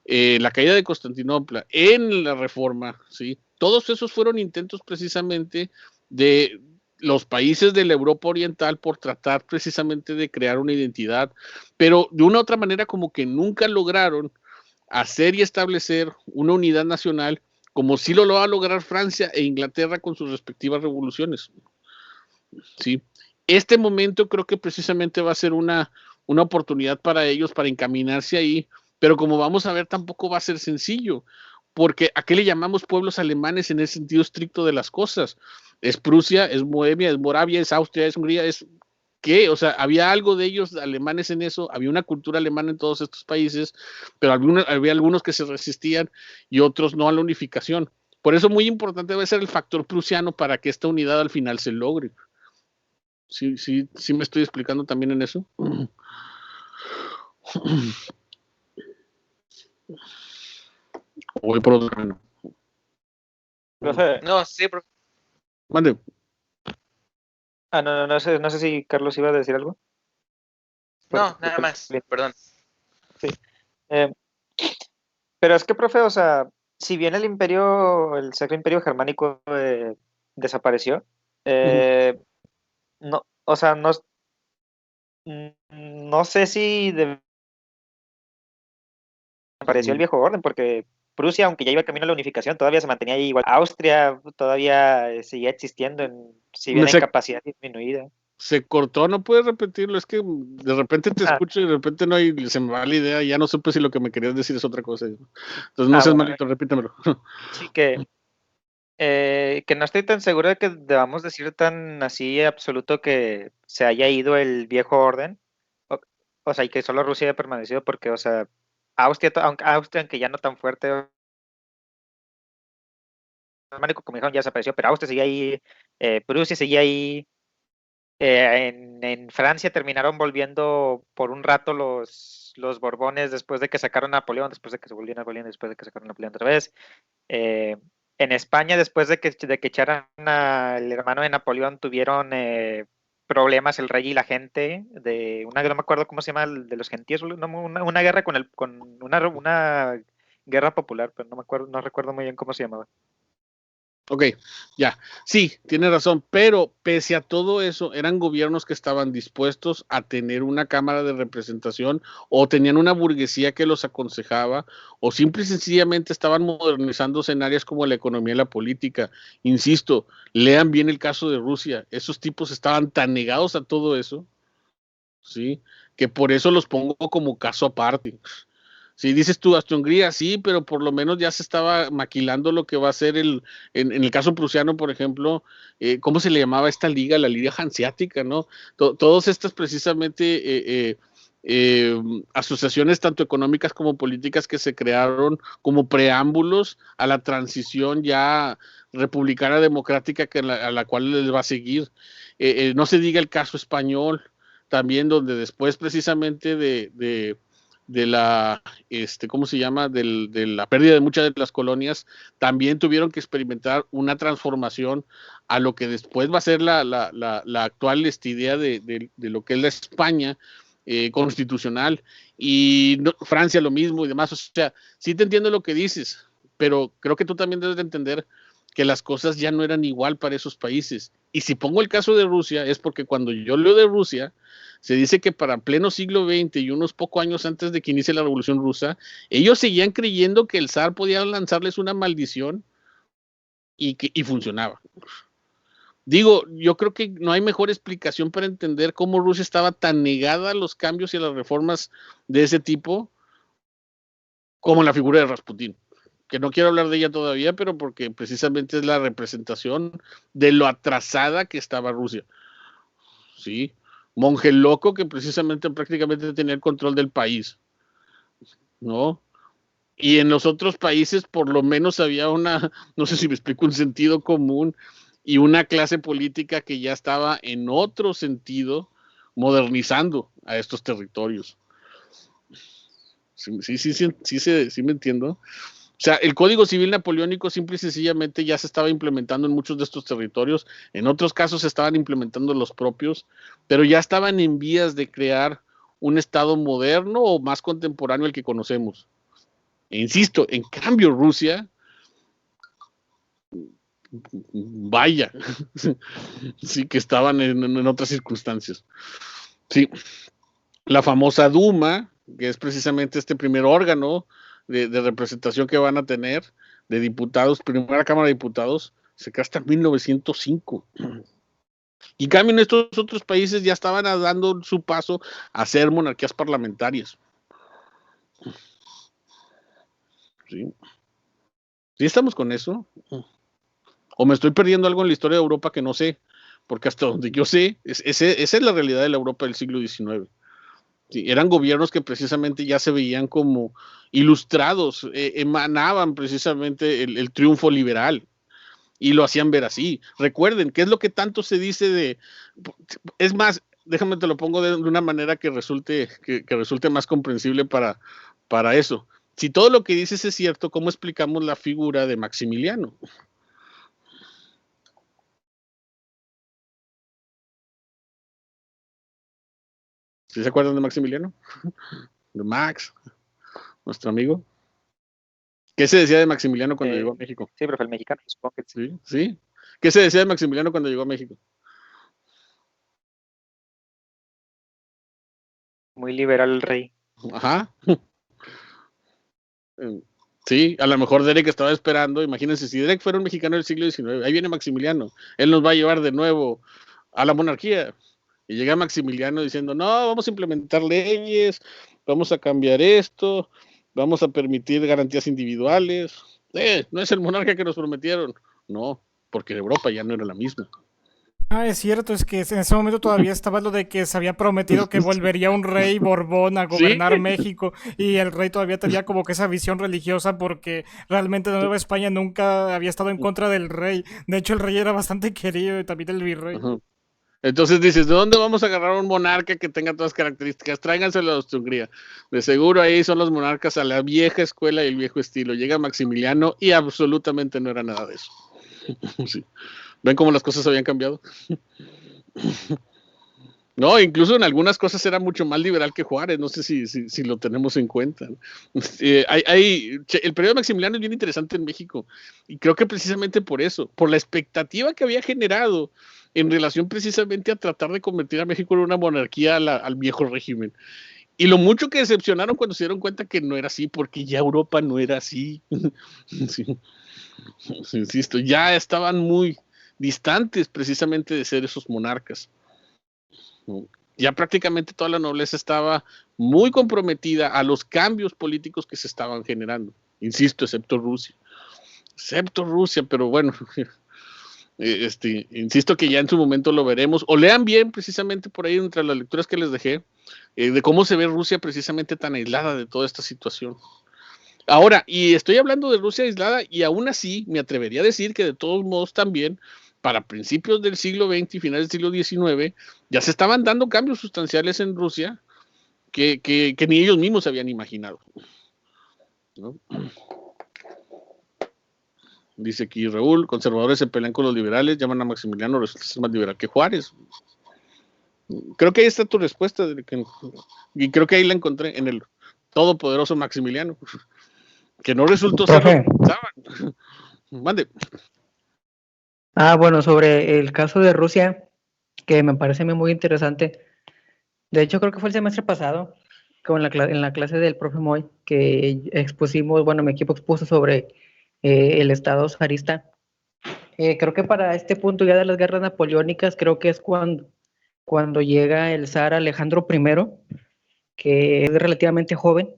la caída de Constantinopla, en la Reforma, ¿sí? Todos esos fueron intentos precisamente de los países de la Europa Oriental por tratar precisamente de crear una identidad, pero de una u otra manera como que nunca lograron hacer y establecer una unidad nacional como sí lo va a lograr Francia e Inglaterra con sus respectivas revoluciones, ¿sí? Este momento creo que precisamente va a ser una oportunidad para ellos para encaminarse ahí, pero como vamos a ver tampoco va a ser sencillo, porque ¿a qué le llamamos pueblos alemanes en el sentido estricto de las cosas? Es Prusia, es Bohemia, es Moravia, es Austria, es Hungría, es ¿qué? O sea, había algo de ellos alemanes en eso, había una cultura alemana en todos estos países, pero había algunos que se resistían y otros no a la unificación. Por eso muy importante va a ser el factor prusiano para que esta unidad al final se logre. Sí, me estoy explicando también en eso. Voy por otro camino. No, sí, profe. Mande. No sé si Carlos iba a decir algo. No, nada más, perdón. Sí. Pero es que, profe, o sea, si bien el Sacro Imperio Germánico desapareció, no, o sea, no sé si desapareció el viejo orden, porque Prusia, aunque ya iba camino a la unificación, todavía se mantenía ahí igual. Austria todavía seguía existiendo, si bien en capacidad disminuida. Se cortó, no puedes repetirlo, es que de repente te escucho y de repente no hay, se me va la idea, ya no supe si lo que me querías decir es otra cosa. Entonces no seas bueno, malito, repítemelo. Sí, que no estoy tan seguro de que debamos decir tan así absoluto que se haya ido el viejo orden, o sea, y que solo Rusia haya permanecido, porque, o sea, Austria, aunque ya no tan fuerte, Germánico, como dijeron, ya desapareció, pero Austria seguía ahí, Prusia seguía ahí, en Francia terminaron volviendo por un rato los Borbones después de que sacaron a Napoleón, después de que se volvió Napoleón, después de que sacaron a Napoleón otra vez. En España, después de que echaran al hermano de Napoleón, tuvieron problemas el rey y la gente de una, no me acuerdo cómo se llama, de los gentíos, una guerra con una guerra popular, pero no me acuerdo, no recuerdo muy bien cómo se llamaba. Ok, ya, sí, tiene razón, pero pese a todo eso, eran gobiernos que estaban dispuestos a tener una cámara de representación o tenían una burguesía que los aconsejaba o simple y sencillamente estaban modernizándose en áreas como la economía y la política. Insisto, lean bien el caso de Rusia, esos tipos estaban tan negados a todo eso, ¿sí? Que por eso los pongo como caso aparte. Si dices tú Austria-Hungría, sí, pero por lo menos ya se estaba maquilando lo que va a ser en el caso prusiano, por ejemplo, ¿cómo se le llamaba esta liga? La liga hanseática, ¿no? Todas estas precisamente asociaciones tanto económicas como políticas que se crearon como preámbulos a la transición ya republicana democrática a la cual les va a seguir. No se diga el caso español, también donde después precisamente de la, ¿cómo se llama? De la pérdida de muchas de las colonias, también tuvieron que experimentar una transformación a lo que después va a ser la actual idea de lo que es la España constitucional, y Francia lo mismo y demás. O sea, sí te entiendo lo que dices, pero creo que tú también debes de entender que las cosas ya no eran igual para esos países. Y si pongo el caso de Rusia, es porque cuando yo leo de Rusia, se dice que para pleno siglo XX y unos pocos años antes de que inicie la Revolución Rusa, ellos seguían creyendo que el zar podía lanzarles una maldición y funcionaba. Digo, yo creo que no hay mejor explicación para entender cómo Rusia estaba tan negada a los cambios y a las reformas de ese tipo como la figura de Rasputín. Que no quiero hablar de ella todavía, pero porque precisamente es la representación de lo atrasada que estaba Rusia. Sí, monje loco que precisamente prácticamente tenía el control del país, ¿no? Y en los otros países por lo menos había una, no sé si me explico, un sentido común y una clase política que ya estaba en otro sentido modernizando a estos territorios. Sí me entiendo. O sea, el Código Civil Napoleónico simple y sencillamente ya se estaba implementando en muchos de estos territorios, en otros casos se estaban implementando los propios, pero ya estaban en vías de crear un Estado moderno o más contemporáneo al que conocemos. E insisto, en cambio Rusia, vaya, sí que estaban en otras circunstancias. Sí, la famosa Duma, que es precisamente este primer órgano de representación que van a tener de diputados, primera Cámara de Diputados, se crea hasta 1905. Y en cambio en estos otros países ya estaban dando su paso a ser monarquías parlamentarias. ¿Sí? ¿Sí estamos con eso? ¿O me estoy perdiendo algo en la historia de Europa que no sé? Porque hasta donde yo sé, esa es la realidad de la Europa del siglo XIX. Sí, eran gobiernos que precisamente ya se veían como ilustrados, emanaban precisamente el triunfo liberal y lo hacían ver así. Recuerden, ¿qué es lo que tanto se dice de... Es más, déjame te lo pongo de una manera que resulte más comprensible para eso. Si todo lo que dices es cierto, ¿cómo explicamos la figura de Maximiliano? ¿Sí se acuerdan de Maximiliano? De Max, nuestro amigo. ¿Qué se decía de Maximiliano cuando llegó a México? Sí, pero fue el mexicano, supongo que sí. Sí. ¿Qué se decía de Maximiliano cuando llegó a México? Muy liberal el rey. Ajá. Sí, a lo mejor Derek estaba esperando, imagínense, si Derek fuera un mexicano del siglo XIX, ahí viene Maximiliano, él nos va a llevar de nuevo a la monarquía. Y llega Maximiliano diciendo, no, vamos a implementar leyes, vamos a cambiar esto, vamos a permitir garantías individuales. No es el monarca que nos prometieron. No, porque Europa ya no era la misma. Es cierto, es que en ese momento todavía estaba lo de que se había prometido que volvería un rey Borbón a gobernar ¿Sí? México, y el rey todavía tenía como que esa visión religiosa porque realmente la Nueva España nunca había estado en contra del rey. De hecho, el rey era bastante querido y también el virrey. Ajá. Entonces dices, ¿de dónde vamos a agarrar un monarca que tenga todas las características? Tráiganselo a Austria-Hungría. De seguro ahí son los monarcas a la vieja escuela y el viejo estilo. Llega Maximiliano y absolutamente no era nada de eso. Sí. ¿Ven cómo las cosas habían cambiado? No, incluso en algunas cosas era mucho más liberal que Juárez, no sé si lo tenemos en cuenta. El periodo de Maximiliano es bien interesante en México, y creo que precisamente por eso, por la expectativa que había generado en relación precisamente a tratar de convertir a México en una monarquía al viejo régimen. Y lo mucho que decepcionaron cuando se dieron cuenta que no era así, porque ya Europa no era así. Sí. Insisto, ya estaban muy distantes precisamente de ser esos monarcas. Ya prácticamente toda la nobleza estaba muy comprometida a los cambios políticos que se estaban generando. Insisto, excepto Rusia, pero bueno, insisto que ya en su momento lo veremos, o lean bien precisamente por ahí entre las lecturas que les dejé, de cómo se ve Rusia precisamente tan aislada de toda esta situación. Ahora, y estoy hablando de Rusia aislada, y aún así me atrevería a decir que de todos modos también, para principios del siglo XX y finales del siglo XIX, ya se estaban dando cambios sustanciales en Rusia que ni ellos mismos se habían imaginado, ¿no? Dice aquí Raúl, conservadores se pelean con los liberales, llaman a Maximiliano, resulta ser más liberal que Juárez. Creo que ahí está tu respuesta, y creo que ahí la encontré en el todopoderoso Maximiliano, que no resultó ser lo que pensaban. Mande. Bueno, sobre el caso de Rusia, que me parece a mí muy interesante. De hecho, creo que fue el semestre pasado, en la clase del profe Moy, que expusimos, bueno, mi equipo expuso sobre el Estado zarista. Creo que para este punto ya de las guerras napoleónicas, creo que es cuando llega el zar Alejandro I, que es relativamente joven.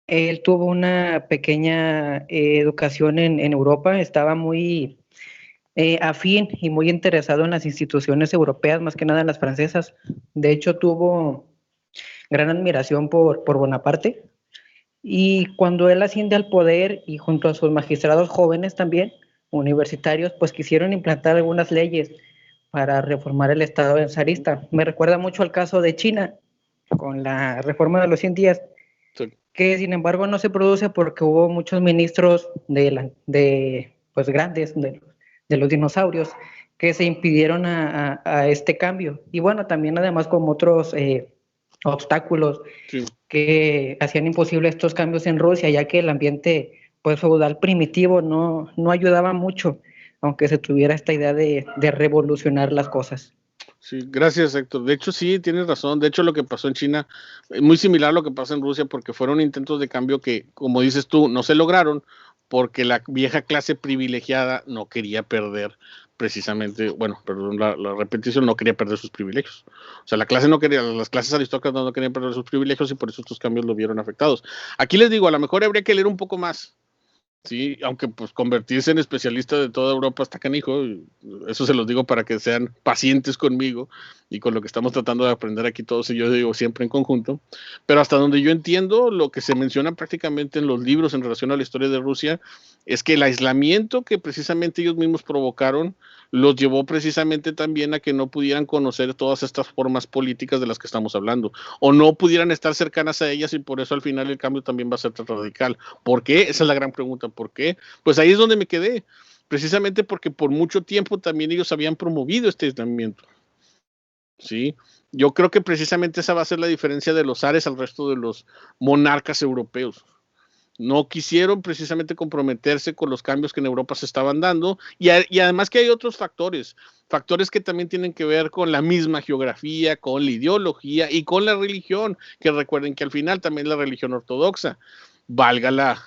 Él tuvo una pequeña educación en Europa, estaba muy afín y muy interesado en las instituciones europeas, más que nada en las francesas. De hecho, tuvo gran admiración por Bonaparte, y cuando él asciende al poder y junto a sus magistrados jóvenes también, universitarios, pues quisieron implantar algunas leyes para reformar el Estado zarista. Me recuerda mucho al caso de China, con la reforma de los 100 días, Sí. que sin embargo no se produce porque hubo muchos ministros pues grandes, de los dinosaurios, que se impidieron a este cambio. Y bueno, también además como otros obstáculos Sí. que hacían imposible estos cambios en Rusia, ya que el ambiente pues feudal primitivo no ayudaba mucho, aunque se tuviera esta idea de revolucionar las cosas. Sí, gracias, Héctor. De hecho, sí, tienes razón. De hecho, lo que pasó en China es muy similar a lo que pasa en Rusia, porque fueron intentos de cambio que, como dices tú, no se lograron porque la vieja clase privilegiada no quería perder precisamente, bueno, perdón, la repetición, no quería perder sus privilegios. O sea, la clase no quería, las clases aristócratas no querían perder sus privilegios, y por eso estos cambios lo vieron afectados. Aquí les digo, a lo mejor habría que leer un poco más. Sí, aunque pues convertirse en especialista de toda Europa está canijo, eso se los digo para que sean pacientes conmigo y con lo que estamos tratando de aprender aquí todos, y yo digo siempre en conjunto, pero hasta donde yo entiendo, lo que se menciona prácticamente en los libros en relación a la historia de Rusia es que el aislamiento que precisamente ellos mismos provocaron los llevó precisamente también a que no pudieran conocer todas estas formas políticas de las que estamos hablando, o no pudieran estar cercanas a ellas, y por eso al final el cambio también va a ser tan radical. ¿Por qué? Esa es la gran pregunta. ¿Por qué? Pues ahí es donde me quedé, precisamente porque por mucho tiempo también ellos habían promovido este aislamiento. ¿Sí? Yo creo que precisamente esa va a ser la diferencia de los zares al resto de los monarcas europeos. No quisieron precisamente comprometerse con los cambios que en Europa se estaban dando, y además que hay otros factores que también tienen que ver con la misma geografía, con la ideología y con la religión, que recuerden que al final también la religión ortodoxa, valga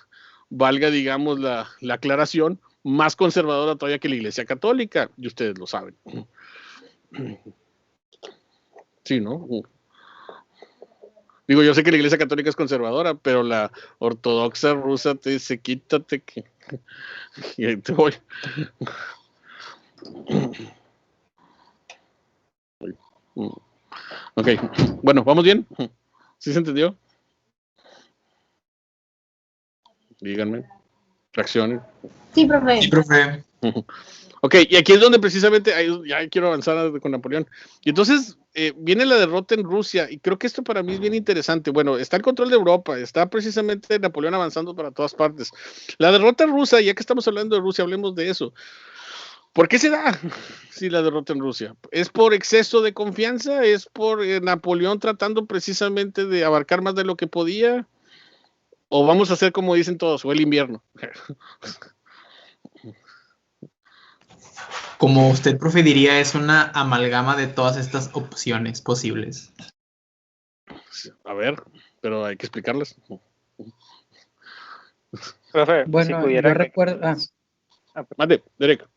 valga, digamos, la aclaración, más conservadora todavía que la Iglesia Católica, y ustedes lo saben. Sí, ¿no? Digo, yo sé que la Iglesia Católica es conservadora, pero la ortodoxa rusa te dice, quítate que... y ahí te voy. Ok, bueno, ¿vamos bien? ¿Sí se entendió? Díganme, reaccionen. Sí, profe. Sí, profe. Ok, y aquí es donde precisamente, ya quiero avanzar con Napoleón. Y entonces viene la derrota en Rusia, y creo que esto para mí es bien interesante. Bueno, está el control de Europa, está precisamente Napoleón avanzando para todas partes. La derrota rusa, ya que estamos hablando de Rusia, hablemos de eso. ¿Por qué se da si la derrota en Rusia? ¿Es por exceso de confianza? ¿Es por Napoleón tratando precisamente de abarcar más de lo que podía? ¿O vamos a hacer como dicen todos, o el invierno? Como usted, profe, diría, es una amalgama de todas estas opciones posibles. A ver, pero hay que explicarlas. Profe, Bueno, si pudiera... yo recuerdo... Mande, Derek.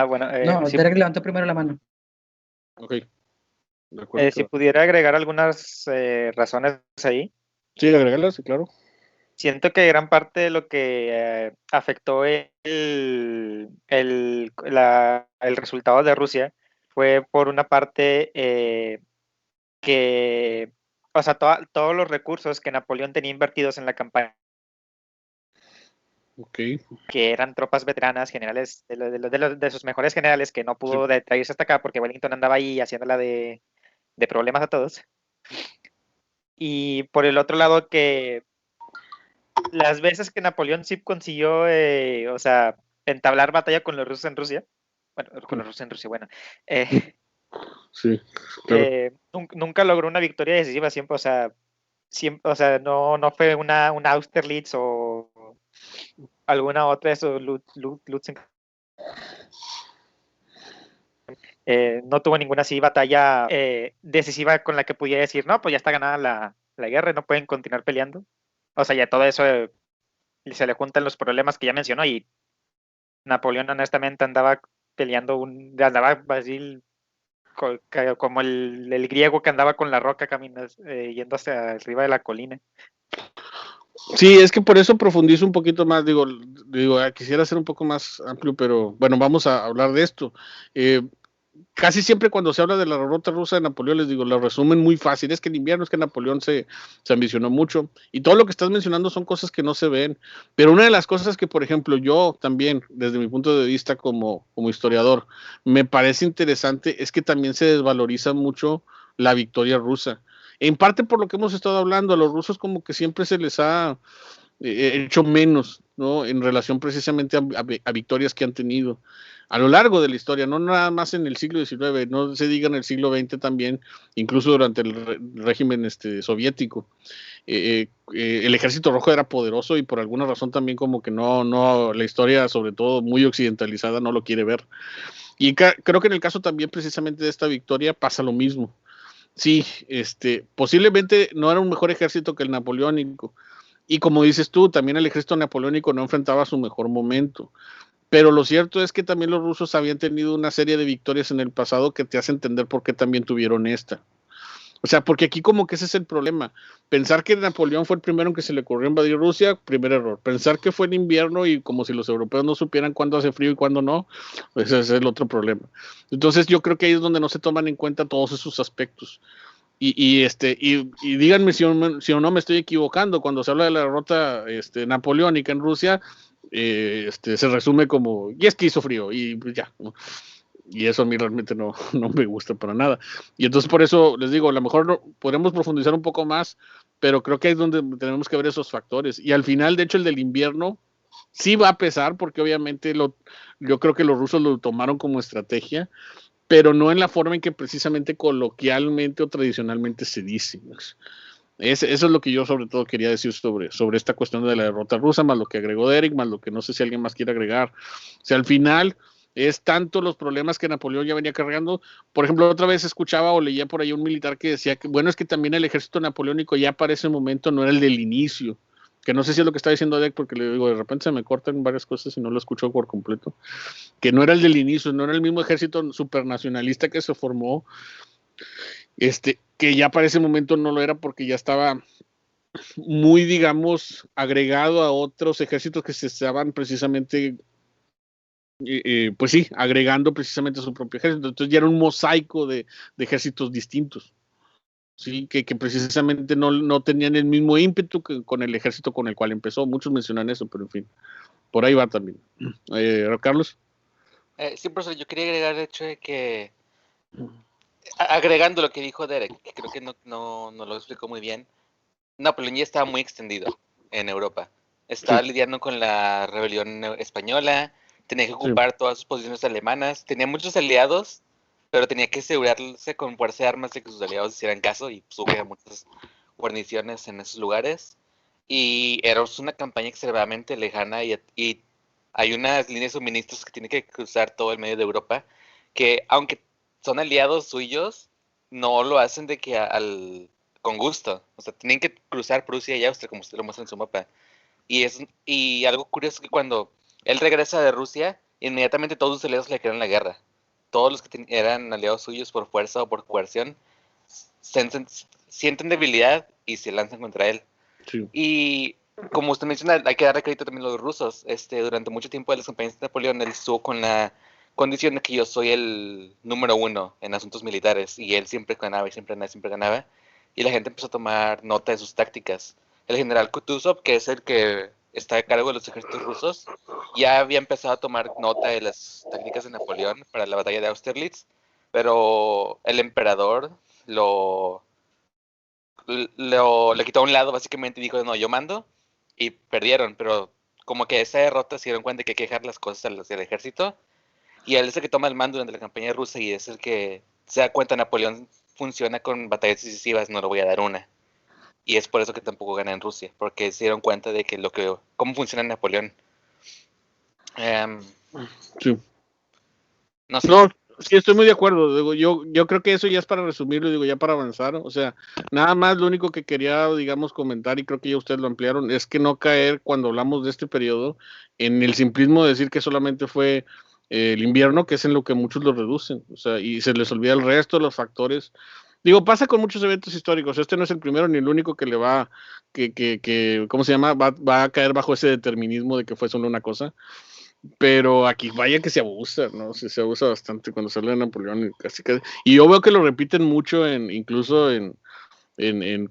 Bueno, no, si, Derek levantó primero la mano. Ok. De acuerdo, si pudiera agregar algunas razones ahí. Sí, agregarlas, sí, claro. Siento que gran parte de lo que afectó el resultado de Rusia fue por una parte que, o sea, todos los recursos que Napoleón tenía invertidos en la campaña, Okay. que eran tropas veteranas, generales, de sus mejores generales, que no pudo traerse hasta acá porque Wellington andaba ahí haciéndola de problemas a todos. Y por el otro lado, que las veces que Napoleón sí consiguió, o sea, entablar batalla con los rusos en Rusia, bueno, con los rusos en Rusia, bueno, sí, claro. Nunca logró una victoria decisiva, siempre, o sea, no fue una Austerlitz o alguna otra de esos Lutzen. No tuvo ninguna así batalla decisiva con la que pudiera decir, no, pues ya está ganada la guerra, no pueden continuar peleando. O sea, ya todo eso se le juntan los problemas que ya mencionó, y Napoleón honestamente andaba peleando, andaba así como el griego que andaba con la roca yendo hacia arriba de la colina. Sí, es que por eso profundizo un poquito más, digo, quisiera ser un poco más amplio, pero bueno, vamos a hablar de esto. Casi siempre cuando se habla de la derrota rusa de Napoleón, les digo, lo resumen muy fácil, es que el invierno, es que Napoleón se ambicionó mucho, y todo lo que estás mencionando son cosas que no se ven, pero una de las cosas que, por ejemplo, yo también, desde mi punto de vista como historiador, me parece interesante, es que también se desvaloriza mucho la victoria rusa, en parte por lo que hemos estado hablando. A los rusos como que siempre se les ha hecho menos, ¿no? En relación precisamente a victorias que han tenido a lo largo de la historia, no nada más en el siglo XIX, no se diga en el siglo XX también, incluso durante el régimen soviético. El Ejército Rojo era poderoso, y por alguna razón también como que no, la historia, sobre todo muy occidentalizada, no lo quiere ver. Y creo que en el caso también precisamente de esta victoria pasa lo mismo. Sí, posiblemente no era un mejor ejército que el napoleónico, y como dices tú, también el ejército napoleónico no enfrentaba su mejor momento. Pero lo cierto es que también los rusos habían tenido una serie de victorias en el pasado que te hace entender por qué también tuvieron esta. O sea, porque aquí como que ese es el problema. Pensar que Napoleón fue el primero en que se le ocurrió invadir Rusia, primer error. Pensar que fue en invierno y como si los europeos no supieran cuándo hace frío y cuándo no, ese es el otro problema. Entonces yo creo que ahí es donde no se toman en cuenta todos esos aspectos. Y díganme si o no me estoy equivocando, cuando se habla de la derrota napoleónica en Rusia, se resume como, y es que hizo frío, y pues ya, ¿no? Y eso a mí realmente no me gusta para nada. Y entonces por eso les digo, a lo mejor podremos profundizar un poco más, pero creo que ahí es donde tenemos que ver esos factores. Y al final, de hecho, el del invierno sí va a pesar, porque obviamente yo creo que los rusos lo tomaron como estrategia, pero no en la forma en que precisamente coloquialmente o tradicionalmente se dice. Eso es lo que yo sobre todo quería decir sobre esta cuestión de la derrota rusa, más lo que agregó Derek, más lo que no sé si alguien más quiere agregar. O sea, al final es tanto los problemas que Napoleón ya venía cargando. Por ejemplo, otra vez escuchaba o leía por ahí un militar que decía que, bueno, es que también el ejército napoleónico ya para ese momento no era el del inicio, que no sé si es lo que está diciendo Deck, porque le digo, de repente se me cortan varias cosas y no lo escucho por completo, que no era el del inicio, no era el mismo ejército supernacionalista que se formó, que ya para ese momento no lo era porque ya estaba muy, digamos, agregado a otros ejércitos que se estaban precisamente, pues sí, agregando precisamente a su propio ejército. Entonces ya era un mosaico de ejércitos distintos, sí, que precisamente no tenían el mismo ímpetu que con el ejército con el cual empezó. Muchos mencionan eso, pero en fin, por ahí va también. Carlos. Sí, profesor, yo quería agregar el hecho de que, agregando lo que dijo Derek, que creo que no lo explicó muy bien, Napoleón ya estaba muy extendido en Europa. Estaba lidiando con la rebelión española, tenía que ocupar todas sus posiciones alemanas, tenía muchos aliados, pero tenía que asegurarse con fuerza de armas de que sus aliados hicieran caso y sube muchas guarniciones en esos lugares. Y era una campaña extremadamente lejana y hay unas líneas de suministros que tiene que cruzar todo el medio de Europa, que aunque son aliados suyos, no lo hacen de que con gusto. O sea, tienen que cruzar Prusia y Austria, como usted lo muestra en su mapa. Y algo curioso es que cuando él regresa de Rusia, inmediatamente todos sus aliados le declaran la guerra. Todos los que eran aliados suyos por fuerza o por coerción sienten debilidad y se lanzan contra él. Sí. Y como usted menciona, hay que darle crédito también a los rusos. Durante mucho tiempo de las campañas de Napoleón, él estuvo con la condición de que yo soy el número uno en asuntos militares, y él siempre ganaba y siempre ganaba. Y la gente empezó a tomar nota de sus tácticas. El general Kutuzov, que es el que está a cargo de los ejércitos rusos, ya había empezado a tomar nota de las tácticas de Napoleón para la batalla de Austerlitz, pero el emperador le quitó a un lado básicamente y dijo, no, yo mando, y perdieron. Pero como que esa derrota se dieron cuenta de que hay que dejar las cosas al ejército, y él es el que toma el mando durante la campaña rusa, y es el que se da cuenta Napoleón funciona con batallas decisivas, no le voy a dar una. Y es por eso que tampoco gana en Rusia, porque se dieron cuenta de que cómo funciona Napoleón. Sí. No sé. No, sí, estoy muy de acuerdo. Digo, yo creo que eso ya es para resumirlo, digo, ya para avanzar. O sea, nada más lo único que quería, digamos, comentar, y creo que ya ustedes lo ampliaron, es que no caer cuando hablamos de este periodo en el simplismo de decir que solamente fue el invierno, que es en lo que muchos lo reducen. O sea, y se les olvida el resto de los factores. Digo, pasa con muchos eventos históricos. Este no es el primero ni el único que le va, ¿cómo se llama? Va a caer bajo ese determinismo de que fue solo una cosa. Pero aquí vaya que se abusa, ¿no? Se abusa bastante cuando se habla de Napoleón. Y yo veo que lo repiten mucho incluso en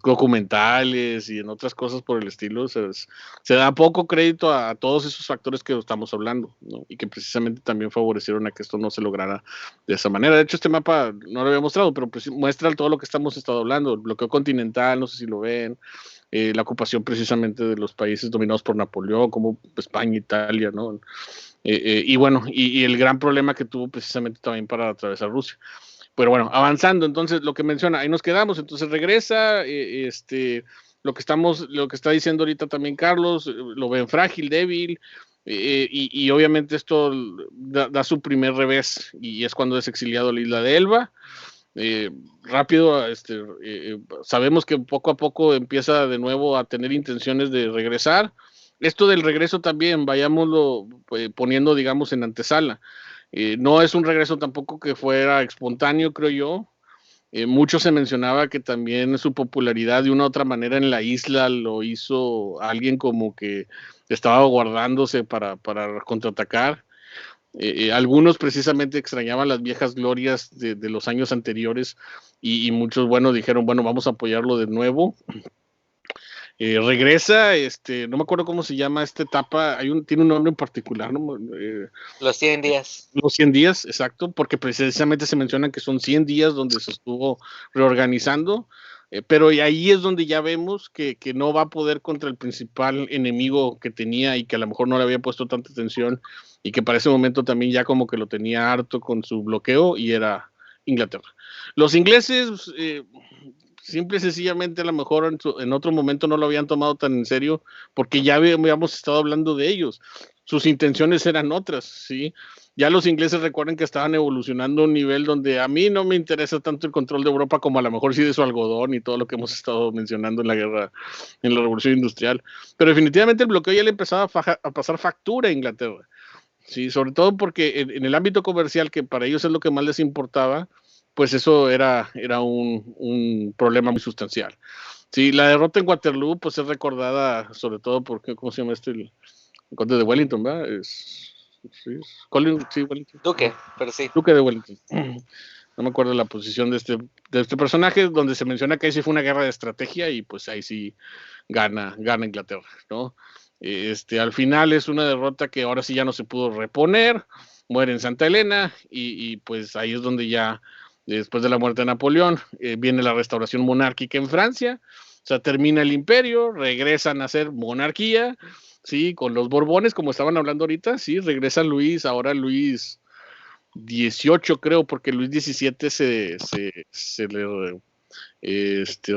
documentales y en otras cosas por el estilo. Se da poco crédito a todos esos factores que estamos hablando, ¿no? Y que precisamente también favorecieron a que esto no se lograra de esa manera. De hecho, este mapa no lo había mostrado, pero muestra todo lo que estamos estado hablando. El bloqueo continental, no sé si lo ven. La ocupación precisamente de los países dominados por Napoleón, como España, Italia, ¿no? Y bueno, y el gran problema que tuvo precisamente también para atravesar Rusia. Pero bueno, avanzando, entonces lo que menciona, ahí nos quedamos, entonces regresa, lo que está diciendo ahorita también Carlos, lo ven frágil, débil, y obviamente esto da su primer revés, y es cuando es exiliado a la isla de Elba. Rápido, sabemos que poco a poco empieza de nuevo a tener intenciones de regresar. Esto del regreso también, vayámoslo poniendo, digamos, en antesala. No es un regreso tampoco que fuera espontáneo, creo yo. Mucho se mencionaba que también su popularidad de una u otra manera en la isla lo hizo alguien como que estaba guardándose para contraatacar. Algunos precisamente extrañaban las viejas glorias de los años anteriores, y muchos, bueno, dijeron, bueno, vamos a apoyarlo de nuevo. Regresa, no me acuerdo cómo se llama esta etapa, tiene un nombre en particular, ¿no? Los 100 días. Los 100 días, exacto, porque precisamente se mencionan que son 100 días donde se estuvo reorganizando, pero ahí es donde ya vemos que no va a poder contra el principal enemigo que tenía y que a lo mejor no le había puesto tanta atención, y que para ese momento también ya como que lo tenía harto con su bloqueo, y era Inglaterra. Los ingleses, simple y sencillamente, a lo mejor en otro momento no lo habían tomado tan en serio, porque ya habíamos estado hablando de ellos. sus intenciones eran otras, ¿sí? Ya los ingleses recuerden que estaban evolucionando a un nivel donde a mí no me interesa tanto el control de Europa como a lo mejor sí de su algodón y todo lo que hemos estado mencionando en la guerra, en la revolución industrial. Pero definitivamente el bloqueo ya le empezaba a pasar factura a Inglaterra, ¿sí? Sobre todo porque en el ámbito comercial, que para ellos es lo que más les importaba, pues eso era un problema muy sustancial. Sí, la derrota en Waterloo pues es recordada sobre todo porque, ¿cómo se llama el conde de Wellington, ¿verdad? Wellington. Duque, pero sí. Duque de Wellington. No me acuerdo la posición de este personaje, donde se menciona que ahí sí fue una guerra de estrategia y pues ahí sí gana Inglaterra, ¿no? Al final es una derrota que ahora sí ya no se pudo reponer, muere en Santa Elena y pues ahí es donde ya, después de la muerte de Napoleón, viene la restauración monárquica en Francia, o sea, termina el imperio, regresan a ser monarquía, sí, con los Borbones, como estaban hablando ahorita, sí, regresa Luis, ahora Luis XVIII creo, porque Luis XVII se le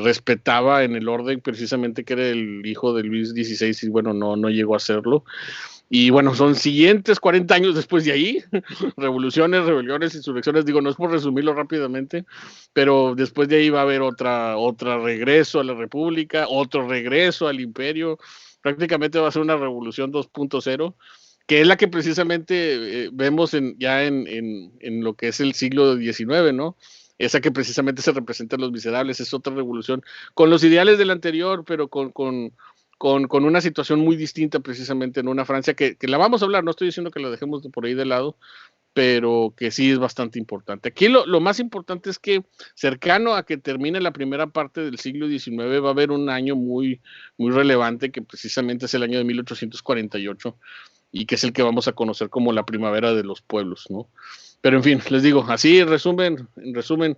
respetaba en el orden precisamente que era el hijo de Luis XVI y bueno, no llegó a serlo. Y bueno, son siguientes 40 años después de ahí, revoluciones, rebeliones, insurrecciones, digo, no es por resumirlo rápidamente, pero después de ahí va a haber otra regreso a la República, otro regreso al Imperio, prácticamente va a ser una revolución 2.0, que es la que precisamente vemos ya en lo que es el siglo XIX, ¿no? Esa que precisamente se representa en Los Miserables, es otra revolución, con los ideales del anterior, pero con una situación muy distinta precisamente en una Francia que la vamos a hablar, no estoy diciendo que la dejemos por ahí de lado, pero que sí es bastante importante. Aquí lo más importante es que cercano a que termine la primera parte del siglo XIX va a haber un año muy, muy relevante que precisamente es el año de 1848 y que es el que vamos a conocer como la primavera de los pueblos, ¿no? Pero en fin, les digo, así en resumen,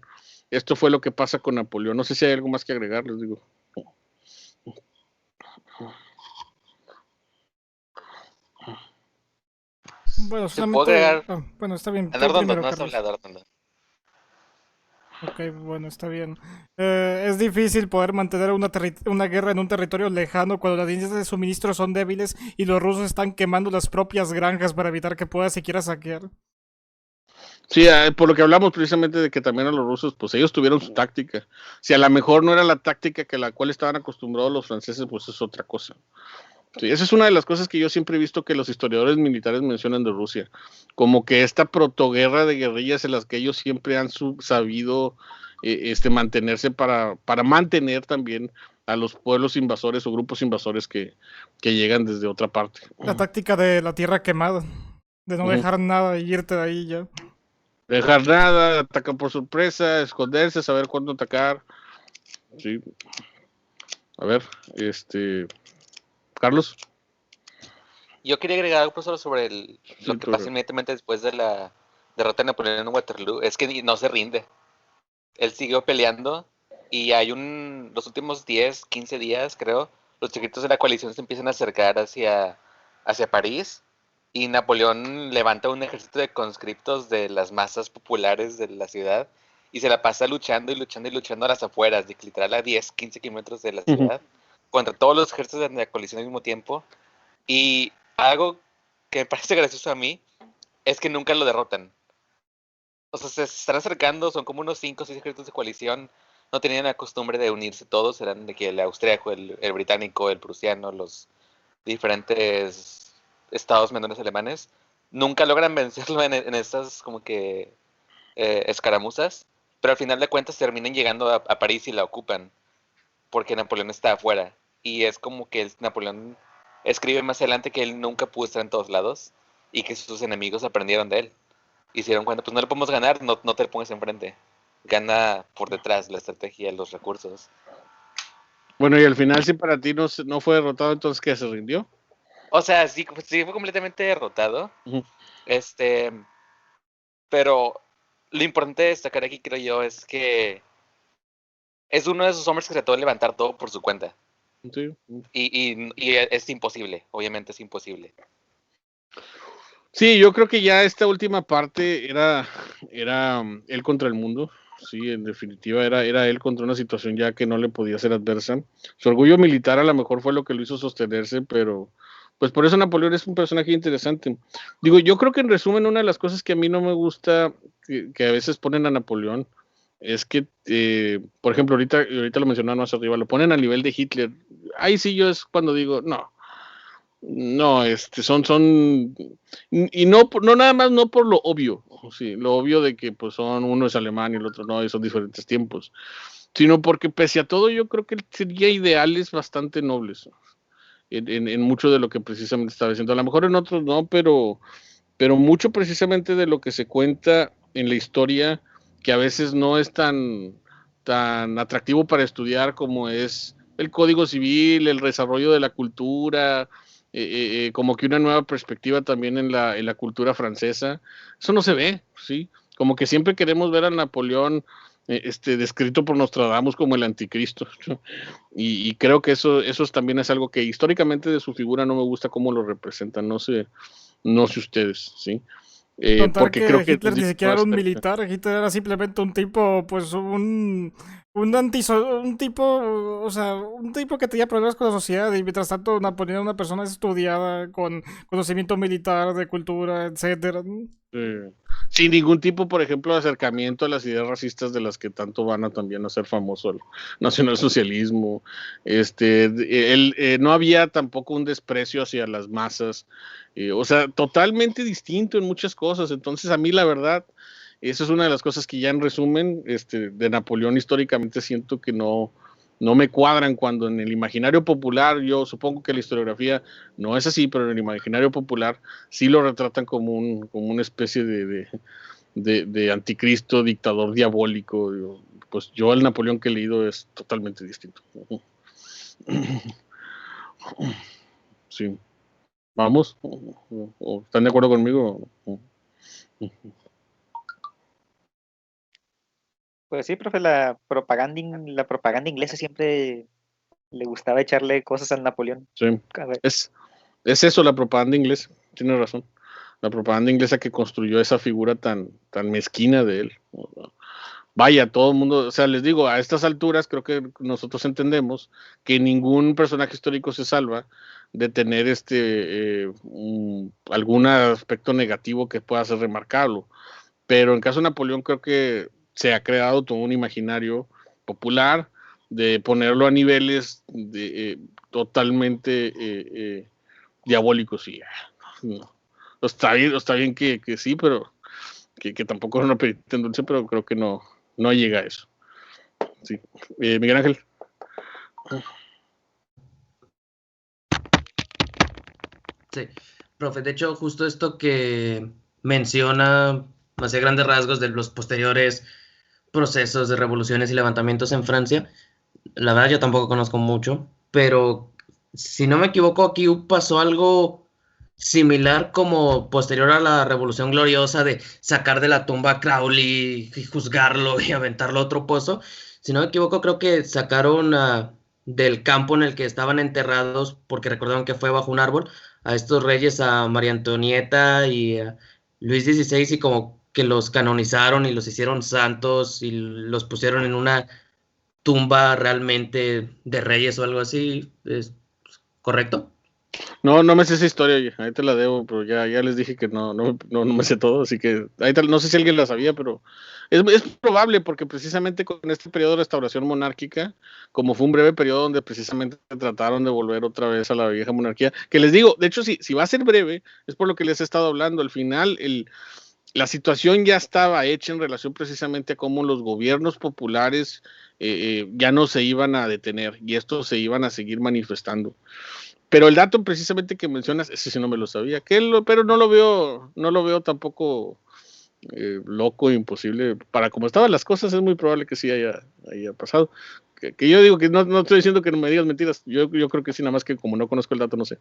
esto fue lo que pasa con Napoleón. No sé si hay algo más que agregar, les digo. Bueno, ¿Se puede agregar? bueno, está bien. Arnoldo, no has hablado, Arnoldo. Ok, bueno, está bien. Es difícil poder mantener una guerra en un territorio lejano cuando las líneas de suministro son débiles y los rusos están quemando las propias granjas para evitar que pueda siquiera saquear. Sí, por lo que hablamos precisamente de que también a los rusos, pues ellos tuvieron su táctica. Si a lo mejor no era la táctica que la cual estaban acostumbrados los franceses, pues es otra cosa. Sí, esa es una de las cosas que yo siempre he visto que los historiadores militares mencionan de Rusia, como que esta protoguerra de guerrillas en las que ellos siempre han sabido mantenerse para mantener también a los pueblos invasores o grupos invasores que llegan desde otra parte. La táctica de la tierra quemada, de no dejar nada y irte de ahí ya. Dejar nada, atacar por sorpresa, esconderse, saber cuándo atacar. Sí. A ver, Carlos. Yo quería agregar algo solo sobre lo que pasa inmediatamente después de la derrota de Napoleón en Waterloo. Es que no se rinde. Él siguió peleando y hay los últimos 10, 15 días, creo, los chiquitos de la coalición se empiezan a acercar hacia París y Napoleón levanta un ejército de conscriptos de las masas populares de la ciudad y se la pasa luchando y luchando y luchando a las afueras, de literal a 10, 15 kilómetros de la ciudad, contra todos los ejércitos de la coalición al mismo tiempo. Y algo que me parece gracioso a mí es que nunca lo derrotan. O sea, se están acercando, son como unos 5 o 6 ejércitos de coalición. No tenían la costumbre de unirse todos, eran de que el austríaco, el británico, el prusiano, los diferentes estados menores alemanes. Nunca logran vencerlo en estas como que escaramuzas, pero al final de cuentas terminan llegando a París y la ocupan, porque Napoleón está afuera. Y es como que Napoleón escribe más adelante que él nunca pudo estar en todos lados y que sus enemigos aprendieron de él. Y se dieron cuenta, pues no le podemos ganar, no te pongas enfrente. Gana por detrás la estrategia, los recursos. Bueno, y al final, si para ti no fue derrotado, entonces ¿qué? ¿Se rindió? O sea, sí fue completamente derrotado. Pero lo importante de destacar aquí, creo yo, es que es uno de esos hombres que trató de levantar todo por su cuenta. Sí. Y es imposible, obviamente es imposible. Sí, yo creo que ya esta última parte era él contra el mundo. Sí, en definitiva era él contra una situación ya que no le podía ser adversa. Su orgullo militar a lo mejor fue lo que lo hizo sostenerse, pero pues por eso Napoleón es un personaje interesante. Digo, yo creo que en resumen una de las cosas que a mí no me gusta que a veces ponen a Napoleón es que, por ejemplo, ahorita lo mencionaron más arriba, lo ponen a nivel de Hitler. Ahí sí yo es cuando digo, no, y no nada más no por lo obvio, sí, lo obvio de que pues uno es alemán y el otro no, y son diferentes tiempos, sino porque pese a todo yo creo que él tenía ideales bastante nobles en mucho de lo que precisamente estaba diciendo. A lo mejor en otros no, pero mucho precisamente de lo que se cuenta en la historia, que a veces no es tan atractivo para estudiar como es el Código Civil, el desarrollo de la cultura, como que una nueva perspectiva también en la cultura francesa. Eso no se ve, ¿sí? Como que siempre queremos ver a Napoleón descrito por Nostradamus como el anticristo, ¿no? Y creo que eso también es algo que históricamente de su figura no me gusta cómo lo representan, no sé ustedes, ¿sí? Porque que creo que Hitler ni siquiera era un militar, Hitler era simplemente un tipo, pues un tipo que tenía problemas con la sociedad, y mientras tanto Napoleón era una persona estudiada, con conocimiento militar, de cultura, etcétera. Sin ningún tipo, por ejemplo, de acercamiento a las ideas racistas de las que tanto van a también hacer famoso el nacionalsocialismo. No había tampoco un desprecio hacia las masas, o sea, totalmente distinto en muchas cosas. Entonces, a mí la verdad, esa es una de las cosas que ya en resumen, de Napoleón históricamente siento que no me cuadran, cuando en el imaginario popular, yo supongo que la historiografía no es así, pero en el imaginario popular sí lo retratan como una especie de anticristo, dictador diabólico. Pues yo el Napoleón que he leído es totalmente distinto. Sí. ¿Vamos? ¿O están de acuerdo conmigo? Pues sí, profe, la propaganda inglesa siempre le gustaba echarle cosas al Napoleón. Sí, es eso, la propaganda inglesa, tiene razón. La propaganda inglesa que construyó esa figura tan mezquina de él. Vaya, todo el mundo, o sea, les digo, a estas alturas creo que nosotros entendemos que ningún personaje histórico se salva de tener algún aspecto negativo que pueda ser remarcable. Pero en caso de Napoleón creo que se ha creado todo un imaginario popular de ponerlo a niveles totalmente diabólicos. Y no. Está bien que sí, pero que tampoco es una perita en dulce, pero creo que no llega a eso. Sí. Miguel Ángel. Sí, profe, de hecho, justo esto que menciona, hacia grandes rasgos, de los posteriores procesos de revoluciones y levantamientos en Francia, la verdad yo tampoco conozco mucho, pero si no me equivoco, aquí pasó algo similar como posterior a la Revolución Gloriosa, de sacar de la tumba a Crowley y juzgarlo y aventarlo a otro pozo. Si no me equivoco, creo que sacaron del campo en el que estaban enterrados, porque recordaron que fue bajo un árbol, a estos reyes, a María Antonieta y a Luis XVI, y como que los canonizaron y los hicieron santos y los pusieron en una tumba realmente de reyes o algo así. ¿Es correcto? No me sé esa historia, ahí te la debo, pero ya les dije que no me sé todo, así que no sé si alguien la sabía, pero es probable, porque precisamente con este periodo de restauración monárquica, como fue un breve periodo donde precisamente trataron de volver otra vez a la vieja monarquía, que les digo, de hecho, si va a ser breve, es por lo que les he estado hablando, al final la situación ya estaba hecha en relación precisamente a cómo los gobiernos populares ya no se iban a detener, y estos se iban a seguir manifestando. Pero el dato precisamente que mencionas, ese sí no me lo sabía, pero no lo veo tampoco loco, imposible. Para como estaban las cosas, es muy probable que sí haya pasado. Que yo digo que no estoy diciendo que no me digas mentiras, yo creo que sí, nada más que como no conozco el dato, no sé.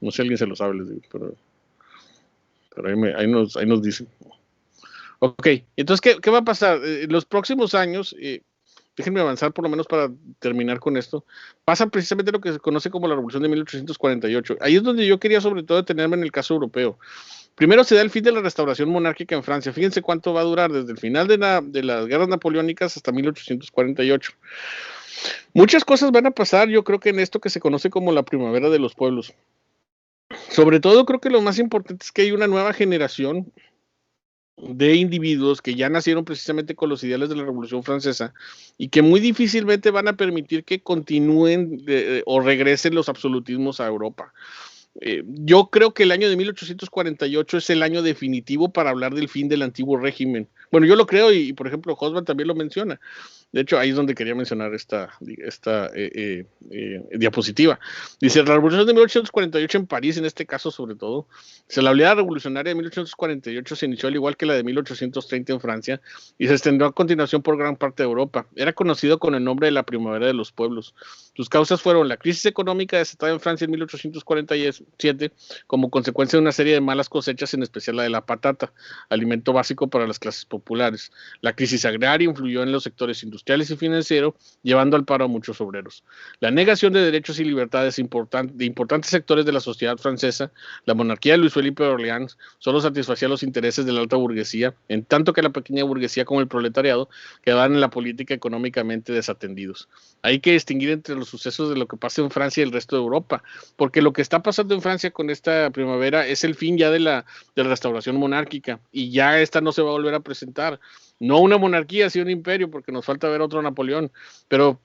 No sé si alguien se lo sabe, les digo, pero ahí nos dicen. Ok, entonces, ¿qué va a pasar? En los próximos años, déjenme avanzar por lo menos para terminar con esto, pasa precisamente lo que se conoce como la Revolución de 1848. Ahí es donde yo quería sobre todo detenerme en el caso europeo. Primero se da el fin de la restauración monárquica en Francia. Fíjense cuánto va a durar, desde el final de las guerras napoleónicas hasta 1848. Muchas cosas van a pasar, yo creo que en esto que se conoce como la primavera de los pueblos. Sobre todo creo que lo más importante es que hay una nueva generación de individuos que ya nacieron precisamente con los ideales de la Revolución Francesa y que muy difícilmente van a permitir que continúen o regresen los absolutismos a Europa. Yo creo que el año de 1848 es el año definitivo para hablar del fin del antiguo régimen. Bueno, yo lo creo y por ejemplo, Hosban también lo menciona. De hecho, ahí es donde quería mencionar esta diapositiva. Dice, la revolución de 1848 en París, en este caso sobre todo, la oleada revolucionaria de 1848 se inició al igual que la de 1830 en Francia y se extendió a continuación por gran parte de Europa. Era conocido con el nombre de la primavera de los pueblos. Sus causas fueron la crisis económica desatada en Francia en 1847 como consecuencia de una serie de malas cosechas, en especial la de la patata, alimento básico para las clases populares. La crisis agraria influyó en los sectores industriales y financieros, llevando al paro a muchos obreros. La negación de derechos y libertades de importantes sectores de la sociedad francesa, la monarquía de Luis Felipe de Orleans, solo satisfacía los intereses de la alta burguesía, en tanto que la pequeña burguesía como el proletariado quedaban en la política económicamente desatendidos. Hay que distinguir entre los sucesos de lo que pasa en Francia y el resto de Europa, porque lo que está pasando en Francia con esta primavera es el fin ya de la restauración monárquica, y ya esta no se va a volver a presentar. No una monarquía, sino un imperio, porque nos falta ver otro Napoleón, pero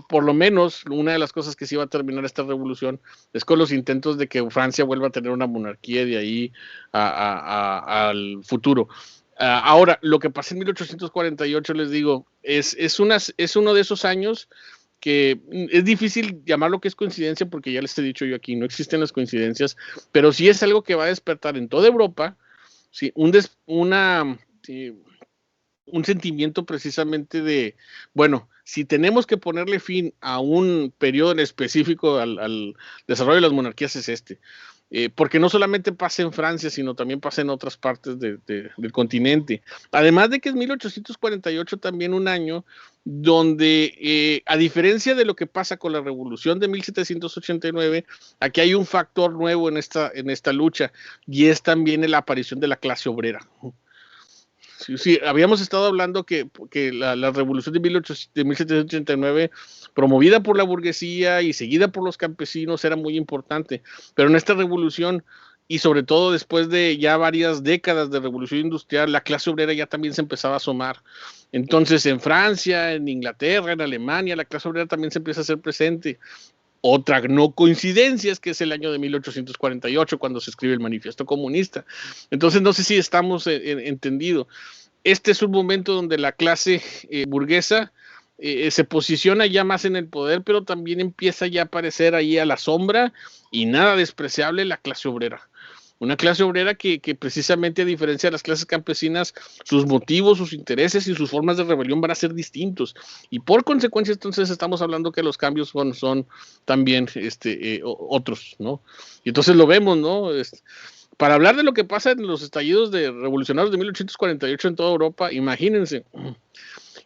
por lo menos una de las cosas que sí va a terminar esta revolución es con los intentos de que Francia vuelva a tener una monarquía de ahí al futuro. Ahora, lo que pasa en 1848, les digo, es uno de esos años que es difícil llamarlo que es coincidencia, porque ya les he dicho yo aquí, no existen las coincidencias, pero sí es algo que va a despertar en toda Europa, ¿sí? Un sentimiento precisamente de, bueno, si tenemos que ponerle fin a un periodo en específico al desarrollo de las monarquías es este. Porque no solamente pasa en Francia, sino también pasa en otras partes del continente. Además de que es 1848 también un año donde, a diferencia de lo que pasa con la revolución de 1789, aquí hay un factor nuevo en esta lucha, y es también la aparición de la clase obrera. Sí, habíamos estado hablando que la revolución de 1789, promovida por la burguesía y seguida por los campesinos, era muy importante, pero en esta revolución, y sobre todo después de ya varias décadas de revolución industrial, la clase obrera ya también se empezaba a asomar. Entonces, en Francia, en Inglaterra, en Alemania, la clase obrera también se empieza a hacer presente. Otra no coincidencia es que es el año de 1848 cuando se escribe el Manifiesto Comunista. Entonces no sé si estamos entendido. Este es un momento donde la clase burguesa se posiciona ya más en el poder, pero también empieza ya a aparecer ahí a la sombra, y nada despreciable, la clase obrera. Una clase obrera que precisamente, a diferencia de las clases campesinas, sus motivos, sus intereses y sus formas de rebelión van a ser distintos. Y por consecuencia, entonces, estamos hablando que los cambios son también otros, ¿no? Y entonces lo vemos, ¿no? Para hablar de lo que pasa en los estallidos revolucionarios de 1848 en toda Europa, imagínense.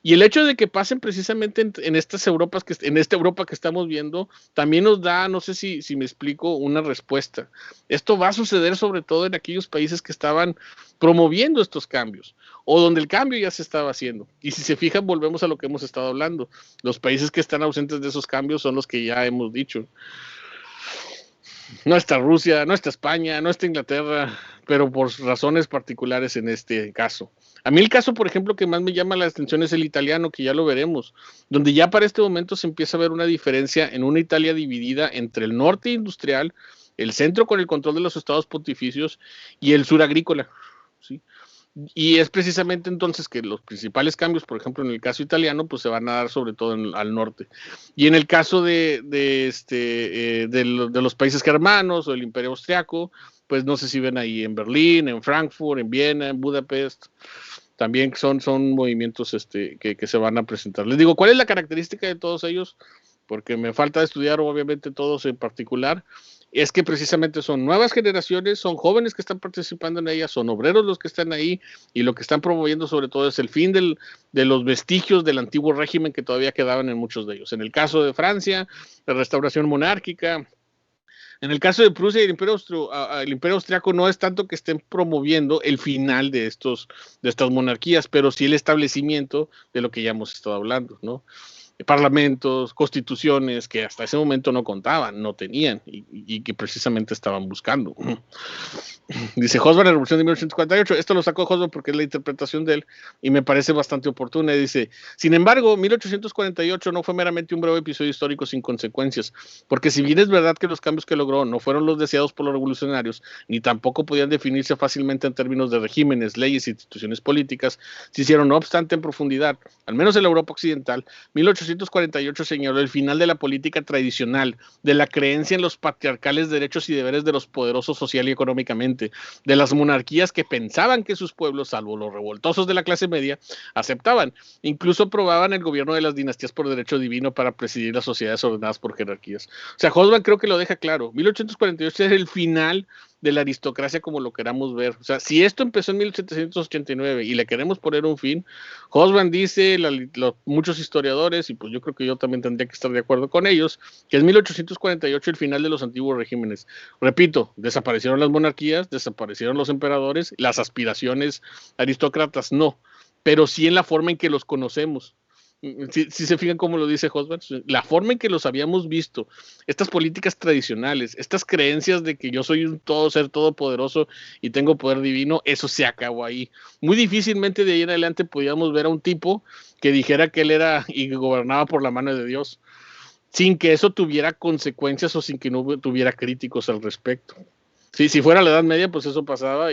Y el hecho de que pasen precisamente en esta Europa que estamos viendo, también nos da, no sé si me explico, una respuesta. Esto va a suceder sobre todo en aquellos países que estaban promoviendo estos cambios, o donde el cambio ya se estaba haciendo. Y si se fijan, volvemos a lo que hemos estado hablando. Los países que están ausentes de esos cambios son los que ya hemos dicho. No está Rusia, no está España, no está Inglaterra, pero por razones particulares en este caso. A mí el caso, por ejemplo, que más me llama la atención es el italiano, que ya lo veremos, donde ya para este momento se empieza a ver una diferencia en una Italia dividida entre el norte industrial, el centro con el control de los estados pontificios y el sur agrícola, ¿sí? Y es precisamente entonces que los principales cambios, por ejemplo, en el caso italiano, pues se van a dar sobre todo al norte. Y en el caso de los países germanos o el Imperio Austriaco, pues no sé si ven ahí en Berlín, en Frankfurt, en Viena, en Budapest. También son movimientos que se van a presentar. Les digo, ¿cuál es la característica de todos ellos? Porque me falta estudiar, obviamente, todos en particular. Es que precisamente son nuevas generaciones, son jóvenes que están participando en ellas, son obreros los que están ahí, y lo que están promoviendo sobre todo es el fin de los vestigios del antiguo régimen que todavía quedaban en muchos de ellos. En el caso de Francia, la restauración monárquica. En el caso de Prusia y el Imperio Austriaco, no es tanto que estén promoviendo el final de estas monarquías, pero sí el establecimiento de lo que ya hemos estado hablando, ¿no? parlamentos, constituciones que hasta ese momento no contaban, no tenían y que precisamente estaban buscando. Dice Hobsbawm, la Revolución de 1848, esto lo sacó Hobsbawm porque es la interpretación de él y me parece bastante oportuna. Dice, sin embargo, 1848 no fue meramente un breve episodio histórico sin consecuencias, porque si bien es verdad que los cambios que logró no fueron los deseados por los revolucionarios, ni tampoco podían definirse fácilmente en términos de regímenes, leyes e instituciones políticas, se hicieron no obstante en profundidad, al menos en la Europa occidental. 1848 señaló el final de la política tradicional, de la creencia en los patriarcales derechos y deberes de los poderosos social y económicamente, de las monarquías que pensaban que sus pueblos, salvo los revoltosos de la clase media, aceptaban. Incluso aprobaban el gobierno de las dinastías por derecho divino para presidir las sociedades ordenadas por jerarquías. O sea, Hobsbawm creo que lo deja claro. 1848 es el final de la aristocracia como lo queramos ver. O sea, si esto empezó en 1789 y le queremos poner un fin, Hobsbawm dice, muchos historiadores, y pues yo creo que yo también tendría que estar de acuerdo con ellos, que es 1848 el final de los antiguos regímenes. Repito, desaparecieron las monarquías, desaparecieron los emperadores, las aspiraciones aristócratas no, pero sí en la forma en que los conocemos. Si se fijan cómo lo dice Hobsbawm, la forma en que los habíamos visto, estas políticas tradicionales, estas creencias de que yo soy un ser todopoderoso y tengo poder divino, eso se acabó ahí. Muy difícilmente de ahí en adelante podíamos ver a un tipo que dijera que él era y gobernaba por la mano de Dios, sin que eso tuviera consecuencias o sin que no tuviera críticos al respecto. Sí, si fuera la Edad Media, pues eso pasaba,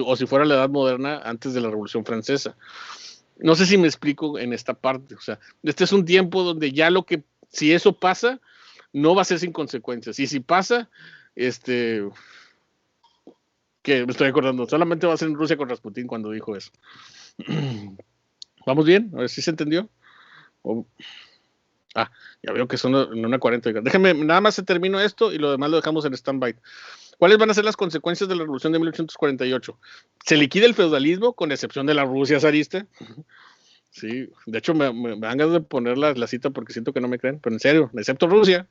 o si fuera la Edad Moderna antes de la Revolución Francesa. No sé si me explico en esta parte. O sea, este es un tiempo donde ya si eso pasa, no va a ser sin consecuencias. Y si pasa, que me estoy acordando, solamente va a ser en Rusia con Rasputín cuando dijo eso. ¿Vamos bien? A ver si se entendió. Ya veo que son en una 40. Déjenme, nada más se termino esto y lo demás lo dejamos en stand-by. ¿Cuáles van a ser las consecuencias de la Revolución de 1848? Se liquida el feudalismo, con excepción de la Rusia zarista. Sí, de hecho me dan ganas de poner la cita porque siento que no me creen, pero en serio, excepto Rusia,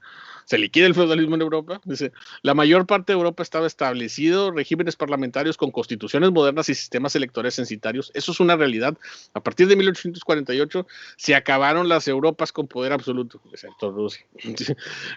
se liquida el feudalismo en Europa. Dice, la mayor parte de Europa estaba establecido, regímenes parlamentarios con constituciones modernas y sistemas electorales censitarios. Eso es una realidad. A partir de 1848 se acabaron las Europas con poder absoluto, excepto Rusia.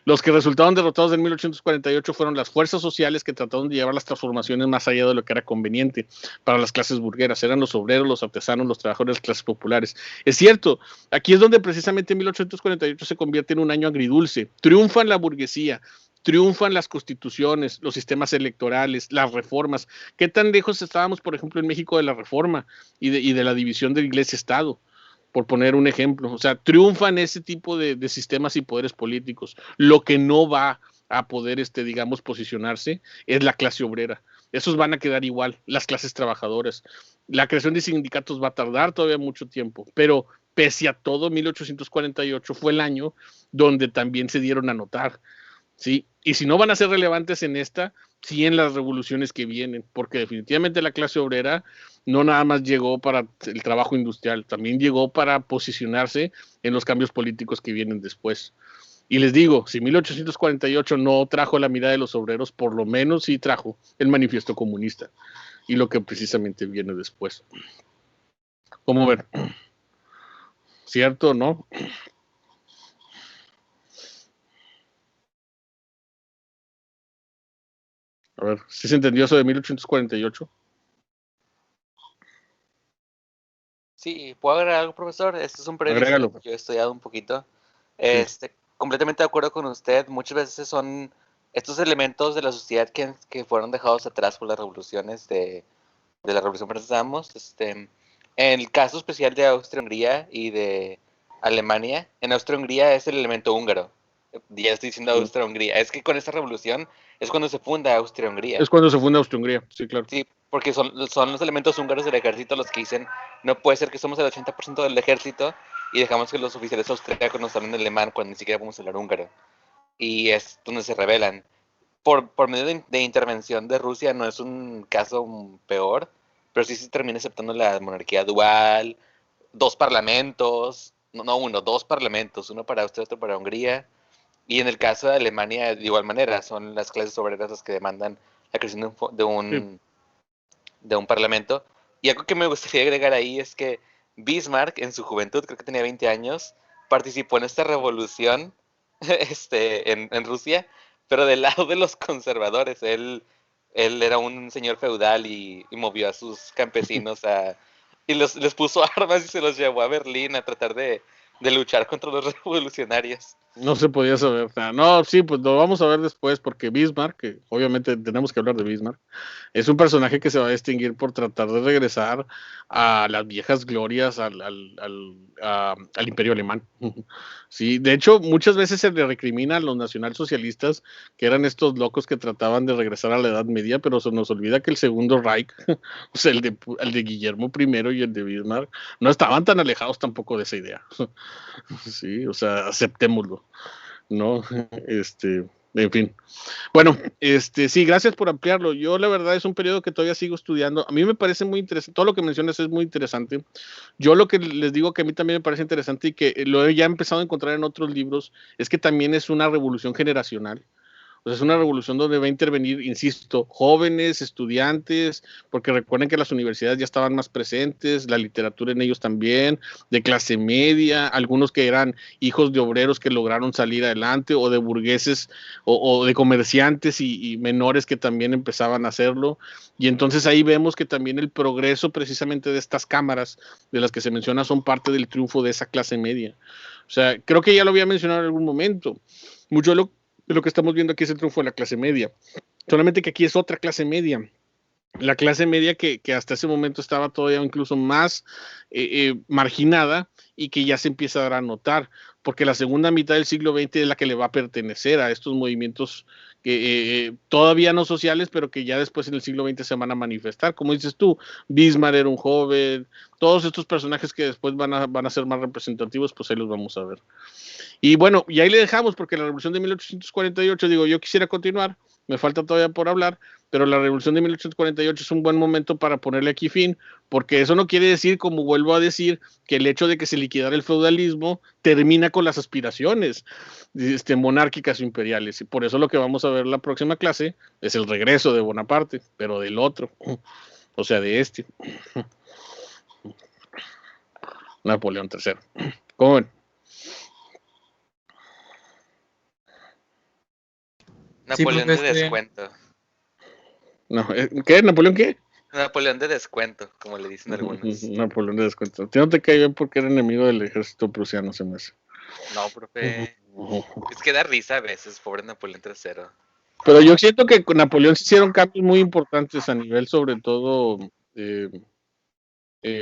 Los que resultaron derrotados en 1848 fueron las fuerzas sociales que trataron de llevar las transformaciones más allá de lo que era conveniente para las clases burgueras. Eran los obreros, los artesanos, los trabajadores de las clases populares. Es cierto, aquí es donde precisamente 1848 se convierte en un año agridulce. Triunfan la burguesía, triunfan las constituciones, los sistemas electorales, las reformas. ¿Qué tan lejos estábamos, por ejemplo, en México de la reforma y de la división de Iglesia-Estado? Por poner un ejemplo. O sea, triunfan ese tipo de sistemas y poderes políticos. Lo que no va a poder, digamos, posicionarse es la clase obrera. Esos van a quedar igual, las clases trabajadoras. La creación de sindicatos va a tardar todavía mucho tiempo, pero pese a todo, 1848 fue el año donde también se dieron a notar, ¿sí? Y si no van a ser relevantes en esta, sí en las revoluciones que vienen, porque definitivamente la clase obrera no nada más llegó para el trabajo industrial, también llegó para posicionarse en los cambios políticos que vienen después. Y les digo, si 1848 no trajo la mirada de los obreros, por lo menos sí trajo el manifiesto comunista y lo que precisamente viene después. ¿Cómo ver? ¿Cierto o no? A ver, ¿sí se entendió eso de 1848? Sí, ¿puedo agregar algo, profesor? Este es un Agrégalo. que yo he estudiado un poquito. Completamente de acuerdo con usted. Muchas veces son estos elementos de la sociedad que fueron dejados atrás por las revoluciones de la Revolución Francesa, en el caso especial de Austria-Hungría y de Alemania, en Austria-Hungría es el elemento húngaro. Ya estoy diciendo Austria-Hungría. Es que con esta revolución es cuando se funda Austria-Hungría. Es cuando se funda Austria-Hungría, sí, claro. Sí, porque son los elementos húngaros del ejército los que dicen, no puede ser que somos el 80% del ejército y dejamos que los oficiales austríacos nos hablen alemán cuando ni siquiera podemos hablar húngaro. Y es donde se rebelan. Por medio de intervención de Rusia no es un caso peor, pero sí se termina aceptando la monarquía dual, 2 parlamentos, no uno, 2 parlamentos, uno para Austria, otro para Hungría. Y en el caso de Alemania, de igual manera, son las clases obreras las que demandan la creación de un parlamento. Y algo que me gustaría agregar ahí es que Bismarck, en su juventud, creo que tenía 20 años, participó en esta revolución en Rusia, pero del lado de los conservadores. Él era un señor feudal y movió a sus campesinos y les puso armas y se los llevó a Berlín a tratar de luchar contra los revolucionarios. No se podía saber nada. No, sí, pues lo vamos a ver después, porque Bismarck, que obviamente tenemos que hablar de Bismarck, es un personaje que se va a distinguir por tratar de regresar a las viejas glorias al imperio alemán. Sí, de hecho, muchas veces se le recrimina a los nacionalsocialistas que eran estos locos que trataban de regresar a la Edad Media, pero se nos olvida que el Segundo Reich, o sea, el de Guillermo I y el de Bismarck, no estaban tan alejados tampoco de esa idea. Sí, o sea, aceptémoslo, ¿no? En fin. Bueno, sí, gracias por ampliarlo. Yo, la verdad, es un periodo que todavía sigo estudiando. A mí me parece muy interesante, todo lo que mencionas es muy interesante. Yo lo que les digo que a mí también me parece interesante y que lo he ya empezado a encontrar en otros libros, es que también es una revolución generacional. O sea, es una revolución donde va a intervenir, insisto, jóvenes, estudiantes, porque recuerden que las universidades ya estaban más presentes, la literatura en ellos también, de clase media, algunos que eran hijos de obreros que lograron salir adelante, o de burgueses, o de comerciantes y menores que también empezaban a hacerlo. Y entonces ahí vemos que también el progreso precisamente de estas cámaras, de las que se menciona, son parte del triunfo de esa clase media. O sea, creo que ya lo había mencionado en algún momento. Mucho de lo que estamos viendo aquí es el triunfo de la clase media. Solamente que aquí es otra clase media. La clase media que hasta ese momento estaba todavía incluso más marginada y que ya se empieza a dar a notar, porque la segunda mitad del siglo XX es la que le va a pertenecer a estos movimientos que todavía no sociales, pero que ya después en el siglo XX se van a manifestar. Como dices tú, Bismarck era un joven, todos estos personajes que después van a ser más representativos, pues ahí los vamos a ver. Y bueno, y ahí le dejamos, porque la revolución de 1848, digo, yo quisiera continuar, me falta todavía por hablar, pero la revolución de 1848 es un buen momento para ponerle aquí fin, porque eso no quiere decir, como vuelvo a decir, que el hecho de que se liquidara el feudalismo termina con las aspiraciones monárquicas o imperiales, y por eso lo que vamos a ver en la próxima clase es el regreso de Bonaparte, pero del otro, o sea, de Napoleón III. ¿Cómo ven? Napoleón de descuento. No, ¿qué? ¿Napoleón qué? Napoleón de descuento, como le dicen algunos. Napoleón de descuento. ¿Te no te cae bien porque era enemigo del ejército prusiano, se me hace? No, profe. Es que da risa a veces, pobre Napoleón III. Pero yo siento que con Napoleón se hicieron cambios muy importantes a nivel, sobre todo,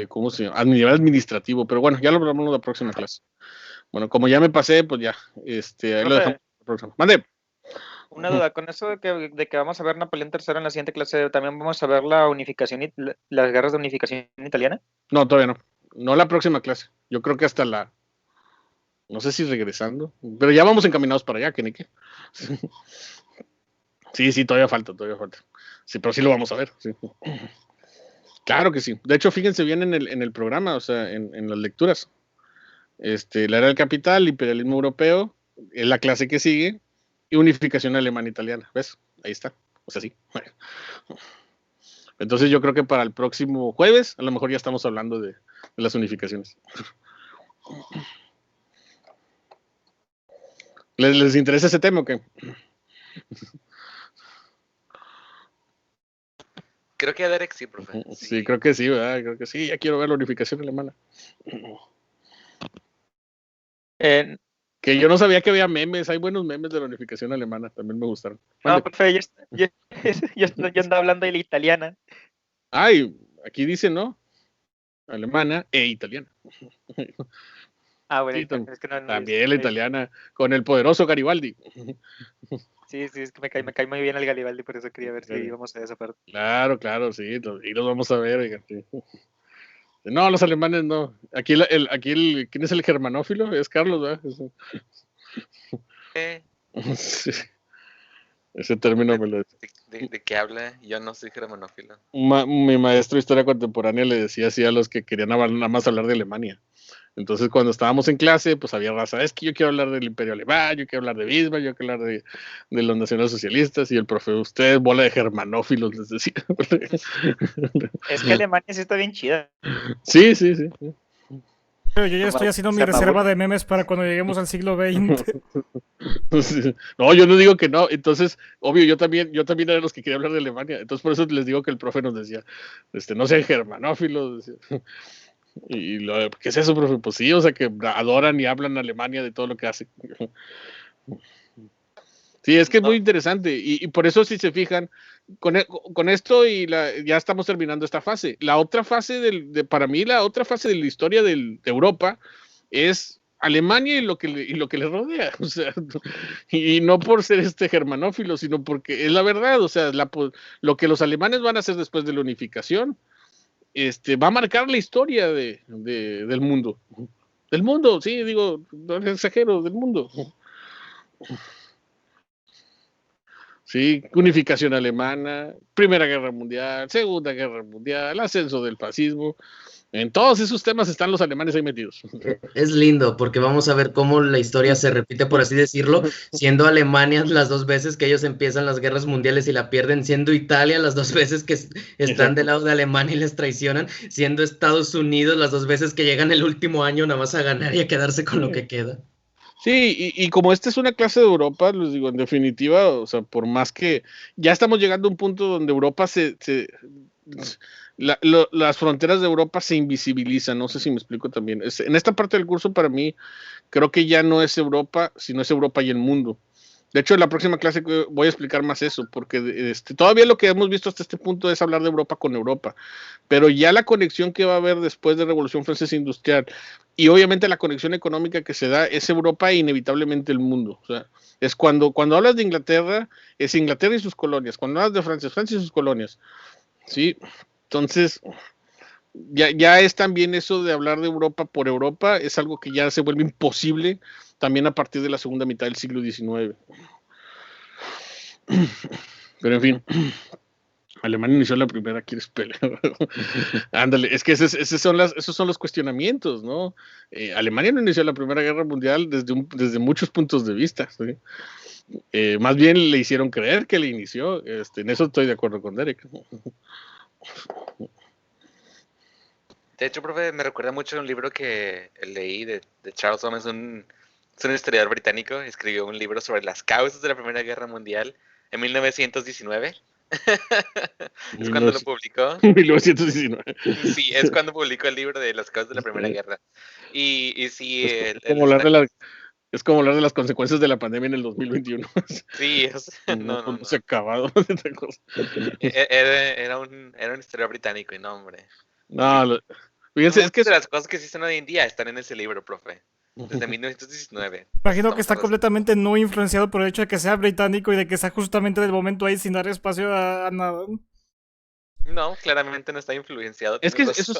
¿cómo se llama? A nivel administrativo. Pero bueno, ya lo hablamos en la próxima clase. Bueno, como ya me pasé, pues ya. Ahí lo dejamos la próxima. Mande. Una duda, con eso de que vamos a ver Napoleón III en la siguiente clase, ¿también vamos a ver la unificación, las guerras de unificación italiana? No, todavía no. No la próxima clase. Yo creo que hasta no sé si regresando, pero ya vamos encaminados para allá, que Sí, todavía falta. Sí, pero sí lo vamos a ver. Sí. Claro que sí. De hecho, fíjense bien en el programa, o sea, en las lecturas. La era del capital, imperialismo europeo, es la clase que sigue, y unificación alemana-italiana. ¿Ves? Ahí está. O sea, sí. Entonces yo creo que para el próximo jueves, a lo mejor ya estamos hablando de las unificaciones. ¿Les interesa ese tema o qué? Creo que a Derek sí, profe. Sí, creo que sí, ¿verdad? Creo que sí. Ya quiero ver la unificación alemana. Que yo no sabía que había memes. Hay buenos memes de la unificación alemana. También me gustaron. No, profe, yo ando hablando de la italiana. Ay, aquí dice, ¿no? Alemana e italiana. Bueno, sí, es que no, también la italiana, con el poderoso Garibaldi. Sí, es que me cae muy bien el Garibaldi, por eso quería ver si íbamos a esa parte. Claro, sí, y los vamos a ver, oigan, sí. No, los alemanes no. Aquí ¿quién es el germanófilo? Es Carlos, ¿verdad? Sí. Ese término me lo ¿De qué habla? Yo no soy germanófilo. Mi maestro de historia contemporánea le decía así a los que querían nada más hablar de Alemania. Entonces, cuando estábamos en clase, pues había raza, es que yo quiero hablar del Imperio Alemán, yo quiero hablar de Bismarck, yo quiero hablar de los nacionalsocialistas, y el profe, ustedes, bola de germanófilos, les decía. Es que Alemania sí está bien chida. Sí. Pero yo ya estoy haciendo mi reserva de memes para cuando lleguemos al siglo XX. No, yo no digo que no. Entonces, obvio, yo también era de los que quería hablar de Alemania. Entonces, por eso les digo que el profe nos decía, no sean germanófilos. ¿Qué es eso, profe? Pues sí, o sea, que adoran y hablan Alemania de todo lo que hace. Sí, es que es muy interesante. Y por eso, si se fijan, con esto ya estamos terminando esta fase. La otra fase, para mí, la otra fase de la historia de Europa es Alemania y lo que le rodea. O sea, y no por ser germanófilo, sino porque es la verdad. O sea, lo que los alemanes van a hacer después de la unificación va a marcar la historia del mundo. Del mundo, sí, digo, no exagero, del mundo. Sí, unificación alemana, Primera Guerra Mundial, Segunda Guerra Mundial, ascenso del fascismo. En todos esos temas están los alemanes ahí metidos. Es lindo porque vamos a ver cómo la historia se repite, por así decirlo, siendo Alemania las 2 veces que ellos empiezan las guerras mundiales y la pierden, siendo Italia las 2 veces que están del lado de Alemania y les traicionan, siendo Estados Unidos las 2 veces que llegan el último año nada más a ganar y a quedarse con lo que queda. Sí, y como esta es una clase de Europa, les digo, en definitiva, o sea, por más que ya estamos llegando a un punto donde Europa las fronteras de Europa se invisibilizan, no sé si me explico también. En esta parte del curso, para mí, creo que ya no es Europa, sino es Europa y el mundo. De hecho, en la próxima clase voy a explicar más eso, porque todavía lo que hemos visto hasta este punto es hablar de Europa con Europa, pero ya la conexión que va a haber después de Revolución Francesa Industrial y obviamente la conexión económica que se da es Europa e inevitablemente el mundo. O sea, es cuando hablas de Inglaterra, es Inglaterra y sus colonias. Cuando hablas de Francia, es Francia y sus colonias. ¿Sí? Entonces, ya es también eso de hablar de Europa por Europa, es algo que ya se vuelve imposible también a partir de la segunda mitad del siglo XIX. Pero en fin, Alemania inició la primera, ¿quieres pelear? Ándale, es que esos son los cuestionamientos, ¿no? Alemania no inició la Primera Guerra Mundial desde muchos puntos de vista, ¿sí? Más bien le hicieron creer que le inició, en eso estoy de acuerdo con Derek. De hecho, profe, me recuerda mucho un libro que leí de Charles Holmes, es un historiador británico, escribió un libro sobre las causas de la Primera Guerra Mundial en 1919. Es cuando lo publicó. 1919. Sí, es cuando publicó el libro de las causas de la Primera Guerra. Y sí, es como hablar de las consecuencias de la pandemia en el 2021. Sí, no se ha acabado. Era un historiador británico y no, hombre. No, fíjense, es que de las cosas que existen hoy en día están en ese libro, profe. Desde 1919. Imagino que está completamente no influenciado por el hecho de que sea británico y de que sea justamente del momento ahí sin dar espacio a nada. No, claramente no está influenciado. Es que eso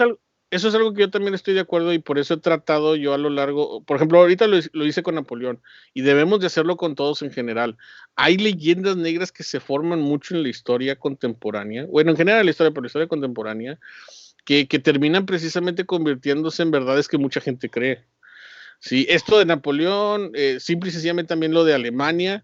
es algo que yo también estoy de acuerdo y por eso he tratado yo a lo largo, por ejemplo, ahorita lo hice con Napoleón y debemos de hacerlo con todos en general. Hay leyendas negras que se forman mucho en la historia contemporánea, bueno, en general la historia, pero la historia contemporánea, que terminan precisamente convirtiéndose en verdades que mucha gente cree. Sí, esto de Napoleón, simple y sencillamente también lo de Alemania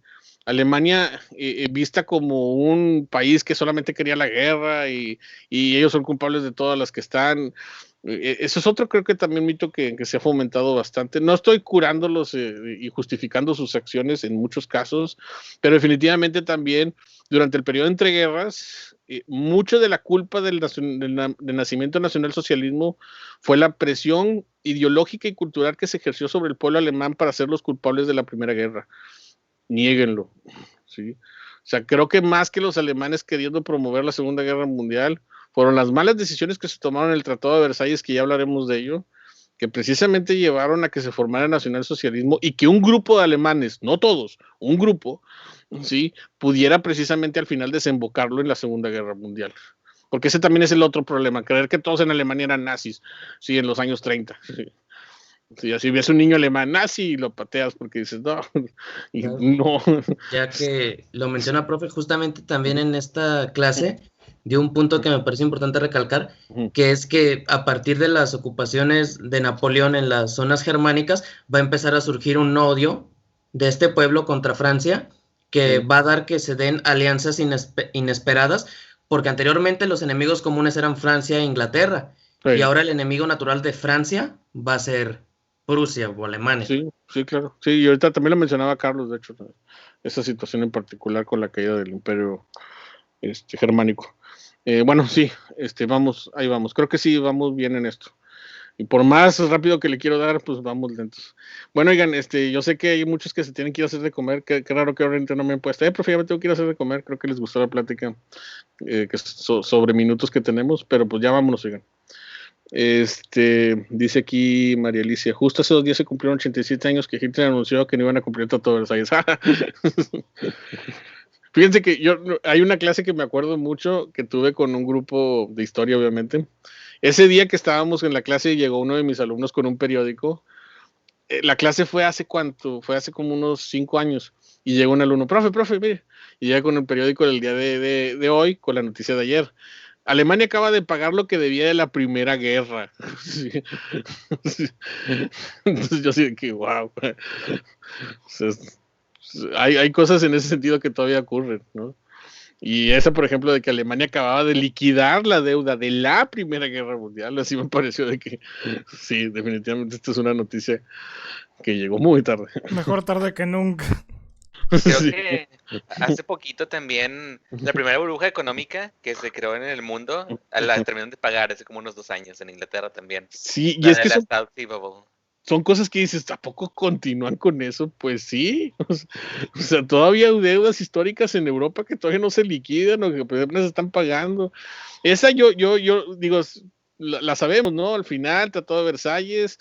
vista como un país que solamente quería la guerra y ellos son culpables de todas las que están. Eso es otro, creo que también mito que se ha fomentado bastante. No estoy curándolos y justificando sus acciones en muchos casos, pero definitivamente también durante el periodo entre guerras, mucho de la culpa del nacimiento del nacionalsocialismo fue la presión ideológica y cultural que se ejerció sobre el pueblo alemán para ser los culpables de la Primera Guerra. Niéguenlo, ¿sí? O sea, creo que más que los alemanes queriendo promover la Segunda Guerra Mundial, fueron las malas decisiones que se tomaron en el Tratado de Versalles, que ya hablaremos de ello, que precisamente llevaron a que se formara el nacionalsocialismo y que un grupo de alemanes, no todos, un grupo, ¿sí?, pudiera precisamente al final desembocarlo en la Segunda Guerra Mundial. Porque ese también es el otro problema, creer que todos en Alemania eran nazis, sí, en los años 30. Sí. Si así ves un niño alemán nazi y lo pateas porque dices, no, y no. Ya que lo menciona, profe, justamente también en esta clase, dio un punto que me parece importante recalcar, que es que a partir de las ocupaciones de Napoleón en las zonas germánicas, va a empezar a surgir un odio de este pueblo contra Francia, que va a dar que se den alianzas inesperadas, porque anteriormente los enemigos comunes eran Francia e Inglaterra, Y Sí. ahora el enemigo natural de Francia va a ser Prusia o Alemania. Sí, sí, claro. Sí, y ahorita también lo mencionaba Carlos, de hecho, esa situación en particular con la caída del imperio germánico. Bueno, sí, vamos, ahí vamos. Creo que sí, vamos bien en esto. Y por más rápido que le quiero dar, pues vamos lentos. Bueno, oigan, yo sé que hay muchos que se tienen que ir a hacer de comer. Qué raro que ahorita no me han puesto. Profe, ya me tengo que ir a hacer de comer. Creo que les gustó la plática que es sobre minutos que tenemos, pero pues ya vámonos, oigan. Dice aquí María Alicia, justo hace 2 días se cumplieron 87 años que Hitler anunció que no iban a cumplir el Tratado de Versalles. Fíjense que hay una clase que me acuerdo mucho que tuve con un grupo de historia, obviamente. Ese día que estábamos en la clase llegó uno de mis alumnos con un periódico. La clase fue hace como unos 5 años. Y llegó un alumno, profe, mire. Y llega con el periódico del día de hoy, con la noticia de ayer. Alemania acaba de pagar lo que debía de la Primera Guerra. Sí. Entonces yo sí que wow. O sea, hay cosas en ese sentido que todavía ocurren, ¿no? Y esa, por ejemplo, de que Alemania acababa de liquidar la deuda de la Primera Guerra Mundial, así me pareció de que sí, definitivamente esta es una noticia que llegó muy tarde. Mejor tarde que nunca. Creo Sí. que hace poquito también la primera burbuja económica que se creó en el mundo la terminaron de pagar hace como unos 2 años en Inglaterra también. Sí, y La es de que la son, South Sea Bubble. son cosas que dices, ¿a poco continúan con eso? Pues sí. O sea, todavía hay deudas históricas en Europa que todavía no se liquidan o que apenas se están pagando. Esa yo digo, la sabemos, ¿no? Al final, Tratado de Versalles,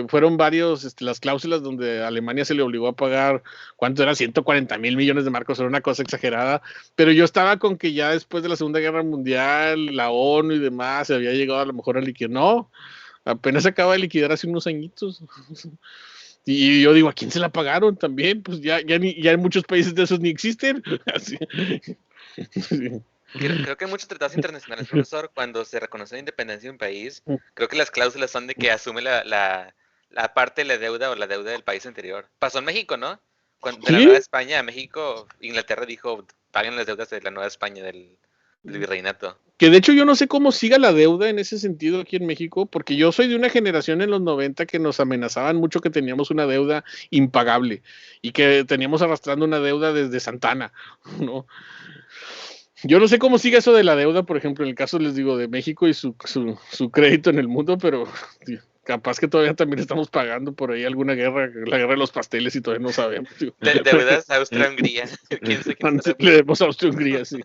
fueron varios, las cláusulas donde a Alemania se le obligó a pagar, ¿cuánto era? 140,000 millones de marcos, era una cosa exagerada, pero yo estaba con que ya después de la Segunda Guerra Mundial, la ONU y demás, se había llegado a lo mejor a liquidar, no, apenas se acaba de liquidar hace unos añitos. Y yo digo, ¿a quién se la pagaron también? Pues ya en muchos países de esos ni existen. Así. Creo que en muchos tratados internacionales, profesor, cuando se reconoce la independencia de un país, creo que las cláusulas son de que asume la parte de la deuda o la deuda del país anterior. Pasó en México, ¿no? De la ¿Sí? Nueva España a México, Inglaterra dijo, paguen las deudas de la Nueva España, del virreinato. Que de hecho yo no sé cómo siga la deuda en ese sentido aquí en México, porque yo soy de una generación en los 90 que nos amenazaban mucho que teníamos una deuda impagable y que teníamos arrastrando una deuda desde Santana, ¿no? Yo no sé cómo sigue eso de la deuda, por ejemplo, en el caso, les digo, de México y su crédito en el mundo, pero tío, capaz que todavía también estamos pagando por ahí alguna guerra, la guerra de los pasteles y todavía no sabemos. Tío. Deudas a Austria-Hungría. Le debemos a Austria-Hungría, sí.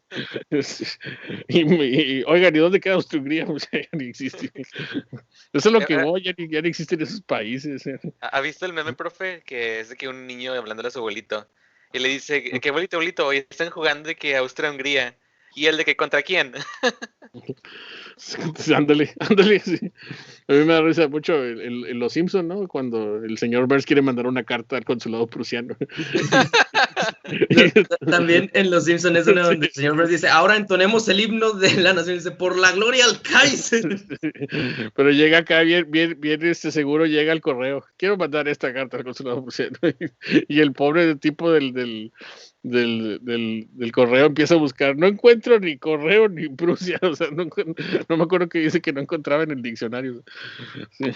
Oigan, ¿y dónde queda Austria-Hungría? Pues ya ni existe. Eso es lo que voy, ya ni existen esos países. ¿Ha visto el meme, profe? Que es de que un niño hablándole a su abuelito y le dice, ¿qué abuelito, hoy están jugando de que Austria-Hungría? ¿Y el de que contra quién? Ándale, sí. A mí me da risa mucho en Los Simpson, ¿no? Cuando el señor Burns quiere mandar una carta al consulado prusiano. También en Los Simpsons es donde el señor Burns dice, ahora entonemos el himno de la nación, dice, por la gloria al Kaiser. Pero llega acá bien seguro, llega el correo. Quiero mandar esta carta al consulado prusiano. Y el pobre tipo del correo empieza a buscar, no encuentro ni correo ni Prusia, o sea, no me acuerdo que dice que no encontraba en el diccionario. Sí.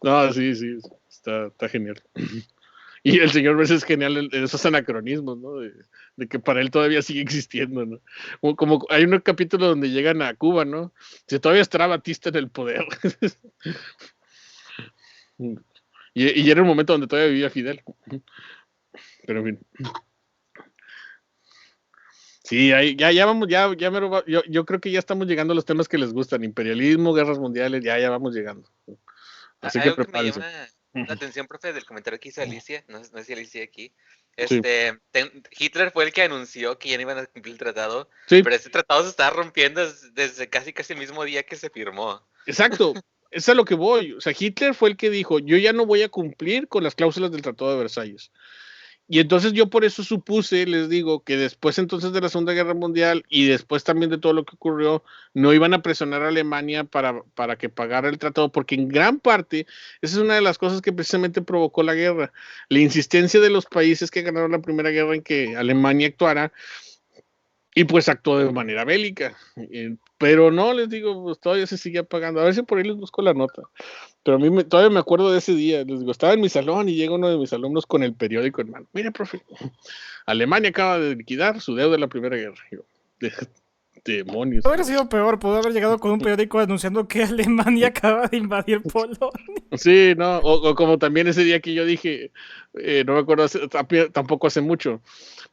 No, sí, está genial. Y el señor Burns es genial en esos anacronismos, ¿no? De que para él todavía sigue existiendo, ¿no? Como hay un capítulo donde llegan a Cuba, ¿no? Si todavía estará Batista en el poder. Y era un momento donde todavía vivía Fidel. Pero en fin. Sí, ya vamos, yo creo que ya estamos llegando a los temas que les gustan, imperialismo, guerras mundiales, ya vamos llegando. Así que algo que me prepárense. llama la atención, profe, del comentario que hizo Alicia, no sé si Alicia aquí, Sí. Hitler fue el que anunció que ya no iban a cumplir el tratado, Sí. pero ese tratado se estaba rompiendo desde casi el mismo día que se firmó. Exacto, es a lo que voy. O sea, Hitler fue el que dijo, yo ya no voy a cumplir con las cláusulas del Tratado de Versalles. Y entonces yo por eso supuse, les digo, que después entonces de la Segunda Guerra Mundial y después también de todo lo que ocurrió, no iban a presionar a Alemania para que pagara el tratado, porque en gran parte, esa es una de las cosas que precisamente provocó la guerra, la insistencia de los países que ganaron la Primera Guerra en que Alemania actuara, Y pues actuó de manera bélica. Pero no, les digo, pues todavía se sigue apagando. A ver si por ahí les busco la nota. Pero a mí todavía me acuerdo de ese día. Les digo, estaba en mi salón y llega uno de mis alumnos con el periódico en mano. Mire, profe, Alemania acaba de liquidar su deuda de la Primera Guerra. Y yo, demonios. Hubiera sido peor, pudo haber llegado con un periódico anunciando que Alemania acaba de invadir Polonia. Sí, no, o como también ese día que yo dije, no me acuerdo, tampoco hace mucho.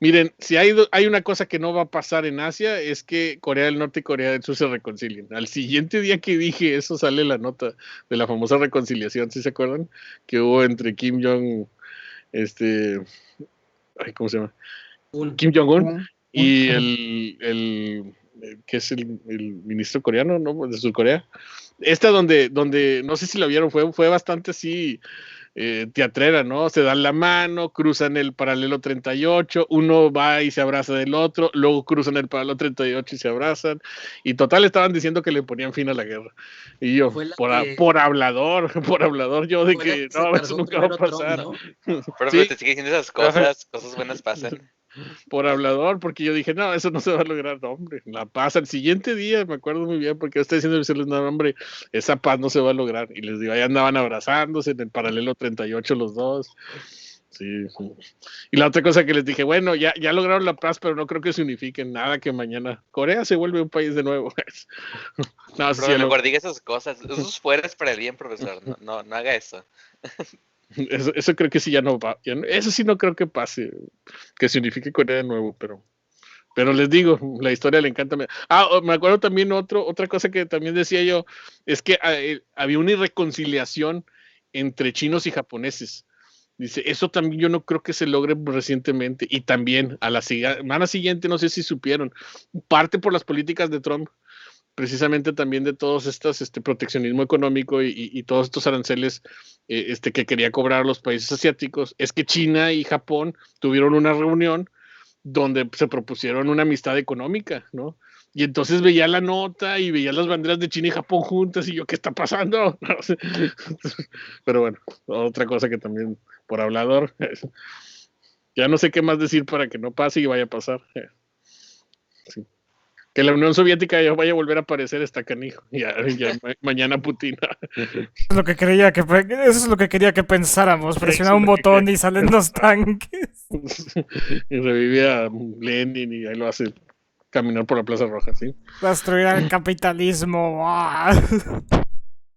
Miren, si hay una cosa que no va a pasar en Asia, es que Corea del Norte y Corea del Sur se reconcilien. Al siguiente día que dije eso sale la nota de la famosa reconciliación, ¿sí se acuerdan? Que hubo entre Kim Jong, ¿cómo se llama? Kim Jong-un y el que es el ministro coreano, ¿no? De Surcorea. Esta donde no sé si la vieron, fue bastante así teatrera, ¿no? Se dan la mano, cruzan el paralelo 38, uno va y se abraza del otro, luego cruzan el paralelo 38 y se abrazan, y total estaban diciendo que le ponían fin a la guerra. Y yo, por hablador, yo de que no, eso nunca va a pasar. Trump, ¿no? Pero ¿sí? Te sigue diciendo esas cosas buenas pasan. Por hablador, porque yo dije, no, eso no se va a lograr, no, hombre, la paz al siguiente día, me acuerdo muy bien, porque yo estoy diciendo, no, hombre, esa paz no se va a lograr, y les digo, ahí andaban abrazándose en el paralelo 38 los dos, sí. Y la otra cosa que les dije, bueno, ya lograron la paz, pero no creo que se unifiquen, nada que mañana Corea se vuelve un país de nuevo. No, pero mejor diga esas cosas, esos fueras para el bien, profesor, no haga eso. Eso creo que sí ya no va. Eso sí no creo que pase, que se unifique Corea de nuevo, pero les digo, la historia le encanta. Me acuerdo también otra cosa que también decía yo, es que había una irreconciliación entre chinos y japoneses. Dice, eso también yo no creo que se logre recientemente. Y también a la semana siguiente, no sé si supieron, parte por las políticas de Trump, precisamente también de todos estos proteccionismo económico y todos estos aranceles que quería cobrar los países asiáticos, es que China y Japón tuvieron una reunión donde se propusieron una amistad económica, ¿no? Y entonces veía la nota y veía las banderas de China y Japón juntas y yo, ¿qué está pasando? No sé. Pero bueno, otra cosa que también por hablador, ya no sé qué más decir para que no pase y vaya a pasar. Sí. Que la Unión Soviética ya vaya a volver a aparecer está canijo. Ya mañana Putin. Eso es lo que quería que pensáramos. Presiona un botón y salen los tanques. Y revive a Lenin y ahí lo hace caminar por la Plaza Roja, ¿sí? Destruir el capitalismo.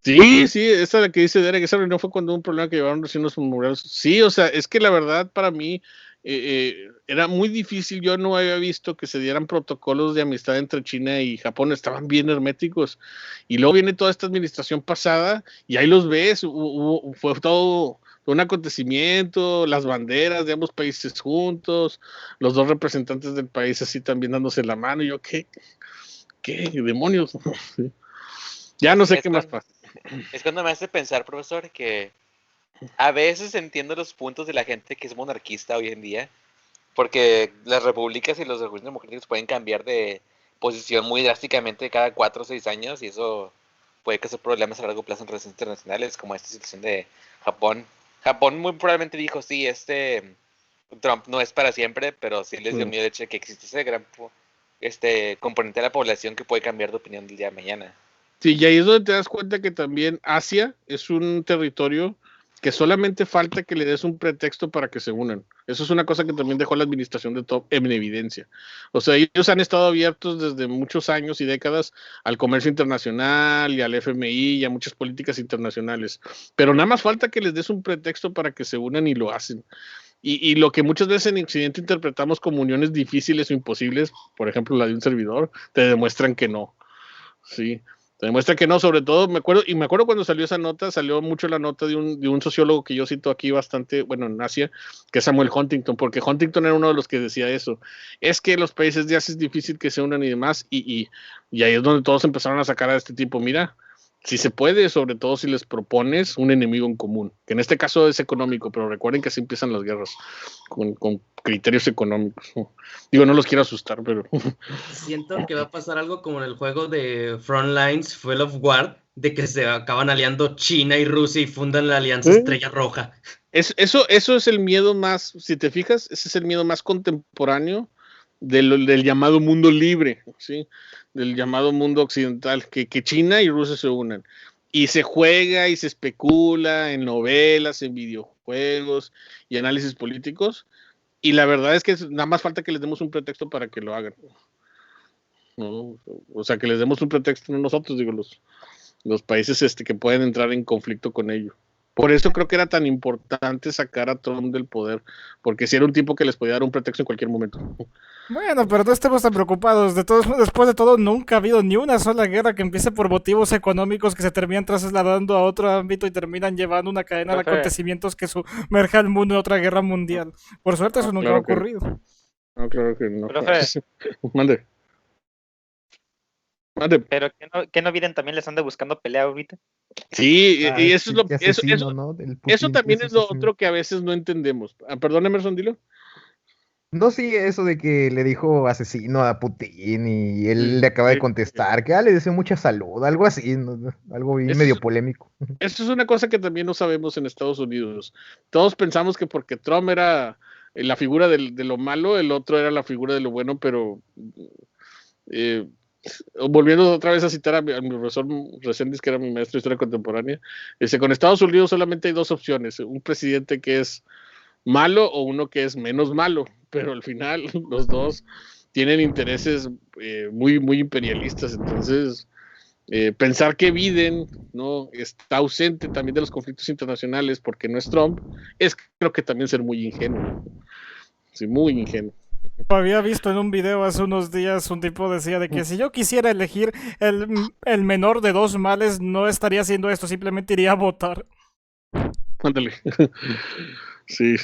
Sí, esa es la que dice Derek. Esa reunión fue cuando hubo un problema que llevaron recién los murales. Sí, o sea, es que la verdad para mí era muy difícil. Yo no había visto que se dieran protocolos de amistad entre China y Japón, estaban bien herméticos, y luego viene toda esta administración pasada y ahí los ves, fue todo un acontecimiento, las banderas de ambos países juntos, los dos representantes del país así también dándose la mano, y yo, ¿qué demonios? Ya no sé qué más pasa. Es cuando me hace pensar, profesor, que a veces entiendo los puntos de la gente que es monarquista hoy en día, porque las repúblicas y los regímenes democráticos pueden cambiar de posición muy drásticamente cada 4 o 6 años, y eso puede causar problemas a largo plazo en relaciones internacionales, como esta situación de Japón. Japón muy probablemente dijo, sí, Trump no es para siempre, pero sí les dio miedo el hecho de que existe ese gran componente de la población que puede cambiar de opinión del día de mañana. Sí, y ahí es donde te das cuenta que también Asia es un territorio que solamente falta que le des un pretexto para que se unan. Eso es una cosa que también dejó la administración de Trump en evidencia. O sea, ellos han estado abiertos desde muchos años y décadas al comercio internacional y al FMI y a muchas políticas internacionales. Pero nada más falta que les des un pretexto para que se unan y lo hacen. Y lo que muchas veces en Occidente interpretamos como uniones difíciles o imposibles, por ejemplo la de un servidor, te demuestran que no. Sí. Te demuestra que no, sobre todo, me acuerdo cuando salió esa nota, salió mucho la nota de un sociólogo que yo cito aquí bastante, bueno, en Asia, que es Samuel Huntington, porque Huntington era uno de los que decía eso. Es que los países de Asia es difícil que se unan y demás, y ahí es donde todos empezaron a sacar a este tipo, mira, si se puede, sobre todo si les propones un enemigo en común, que en este caso es económico, pero recuerden que así empiezan las guerras, con criterios económicos. Digo, no los quiero asustar, pero... Siento que va a pasar algo como en el juego de Frontlines, Full of War, de que se acaban aliando China y Rusia y fundan la Alianza Estrella Roja. Eso es el miedo más, si te fijas, ese es el miedo más contemporáneo del llamado mundo libre, ¿sí? Del llamado mundo occidental, que China y Rusia se unan. Y se juega y se especula en novelas, en videojuegos y análisis políticos. Y la verdad es que nada más falta que les demos un pretexto para que lo hagan, ¿no? O sea, que les demos un pretexto, no nosotros, digo, los países que pueden entrar en conflicto con ello. Por eso creo que era tan importante sacar a Trump del poder, porque si era un tipo que les podía dar un pretexto en cualquier momento. Bueno, pero no estemos tan preocupados. Después de todo, nunca ha habido ni una sola guerra que empiece por motivos económicos que se terminan trasladando a otro ámbito y terminan llevando una cadena de acontecimientos que sumerja al mundo en otra guerra mundial. Por suerte eso nunca ha ocurrido. No, claro que no. Profe. Mande. Pero que no vienen también les anda buscando pelea ahorita. Sí, y eso sí, es asesino, ¿no? eso también es lo asesino. otro que a veces no entendemos. Perdón, Emerson, dilo. No, sí, eso de que le dijo asesino a Putin y él le acaba de contestar que le deseo mucha salud, algo así, ¿no? Algo medio polémico. Eso es una cosa que también no sabemos en Estados Unidos. Todos pensamos que porque Trump era la figura de lo malo, el otro era la figura de lo bueno, pero volviendo otra vez a citar a mi profesor Reséndiz, que era mi maestro de historia contemporánea, con Estados Unidos solamente hay dos opciones, un presidente que es malo o uno que es menos malo, pero al final los dos tienen intereses muy, muy imperialistas. Entonces pensar que Biden no está ausente también de los conflictos internacionales porque no es Trump, es creo que también ser muy ingenuo. Sí, muy ingenuo. Había visto en un video hace unos días un tipo decía de que si yo quisiera elegir el menor de dos males no estaría haciendo esto, simplemente iría a votar. Ándale. Sí.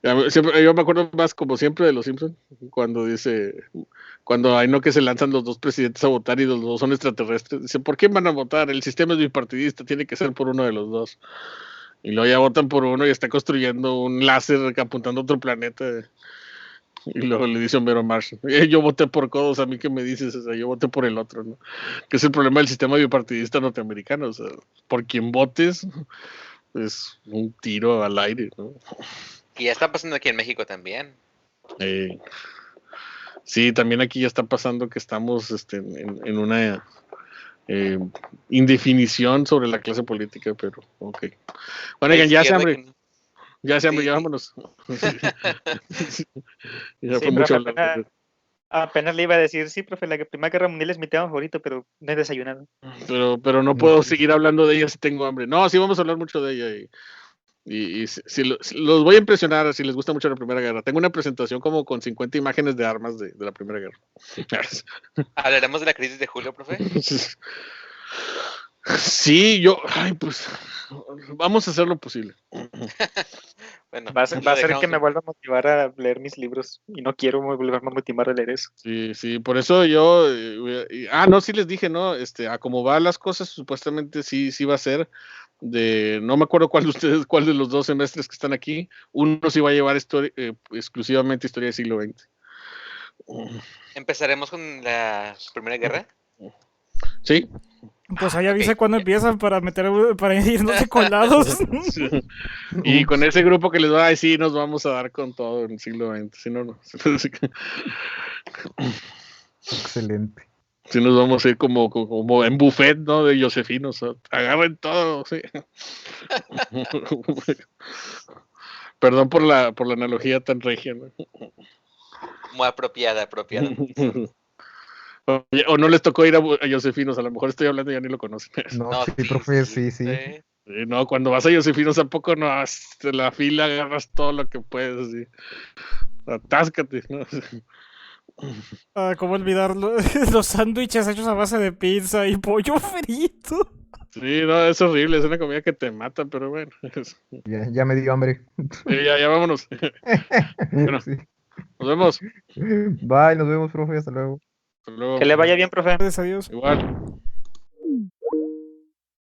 Yo me acuerdo más como siempre de los Simpsons, cuando hay que se lanzan los dos presidentes a votar y los dos son extraterrestres. Dice, ¿por quién van a votar? El sistema es bipartidista, tiene que ser por uno de los dos. Y luego ya votan por uno y está construyendo un láser apuntando a otro planeta. Y luego le dice Homero Marsh, yo voté por codos, a mí qué me dices, o sea, yo voté por el otro, ¿no? Que es el problema del sistema bipartidista norteamericano, o sea, por quien votes es un tiro al aire, ¿no? Y ya está pasando aquí en México también. Sí, también aquí ya está pasando que estamos en una indefinición sobre la clase política, pero ok. Bueno, ya se hambre. Ya se hambre, ya vámonos. Ya fue mucho hablar. Apenas le iba a decir, sí, profe, la Primera Guerra Mundial es mi tema favorito, pero no he desayunado. Pero no puedo seguir hablando de ella si tengo hambre. No, sí vamos a hablar mucho de ella y si los voy a impresionar si les gusta mucho la Primera Guerra. Tengo una presentación como con 50 imágenes de armas de la Primera Guerra. ¿Hablaremos de la crisis de julio, profe? Sí, pues vamos a hacer lo posible. Bueno, va a ser que me vuelva a motivar a leer mis libros y no quiero volverme a motivar a leer eso. Sí, por eso yo no, sí les dije, ¿no? A cómo van las cosas, supuestamente sí va a ser no me acuerdo cuál de los dos semestres que están aquí, uno sí va a llevar exclusivamente historia del siglo XX. ¿Empezaremos con la Primera Guerra? Sí. Pues ahí avise cuando empiezan para irnos de colados. Sí. Y con ese grupo que les va a decir, nos vamos a dar con todo en el siglo XX. Si no. Excelente. Si nos vamos a ir como en buffet, ¿no? De Josefinos. Agarren todo, sí. Perdón por la analogía tan regia, ¿no? Muy apropiada. O no les tocó ir a Josefinos, a lo mejor estoy hablando y ya ni lo conocen. No, sí, profe, sí. No, cuando vas a Josefinos, ¿a poco no? De la fila agarras todo lo que puedes, así. Atáscate, ¿no? ¿Cómo olvidar los sándwiches hechos a base de pizza y pollo frito? Sí, no, es horrible, es una comida que te mata, pero bueno. Ya me dio hambre. Ya vámonos. Bueno, sí. Nos vemos. Bye, nos vemos, profe, hasta luego. Que le vaya bien, profe. Adiós. Igual.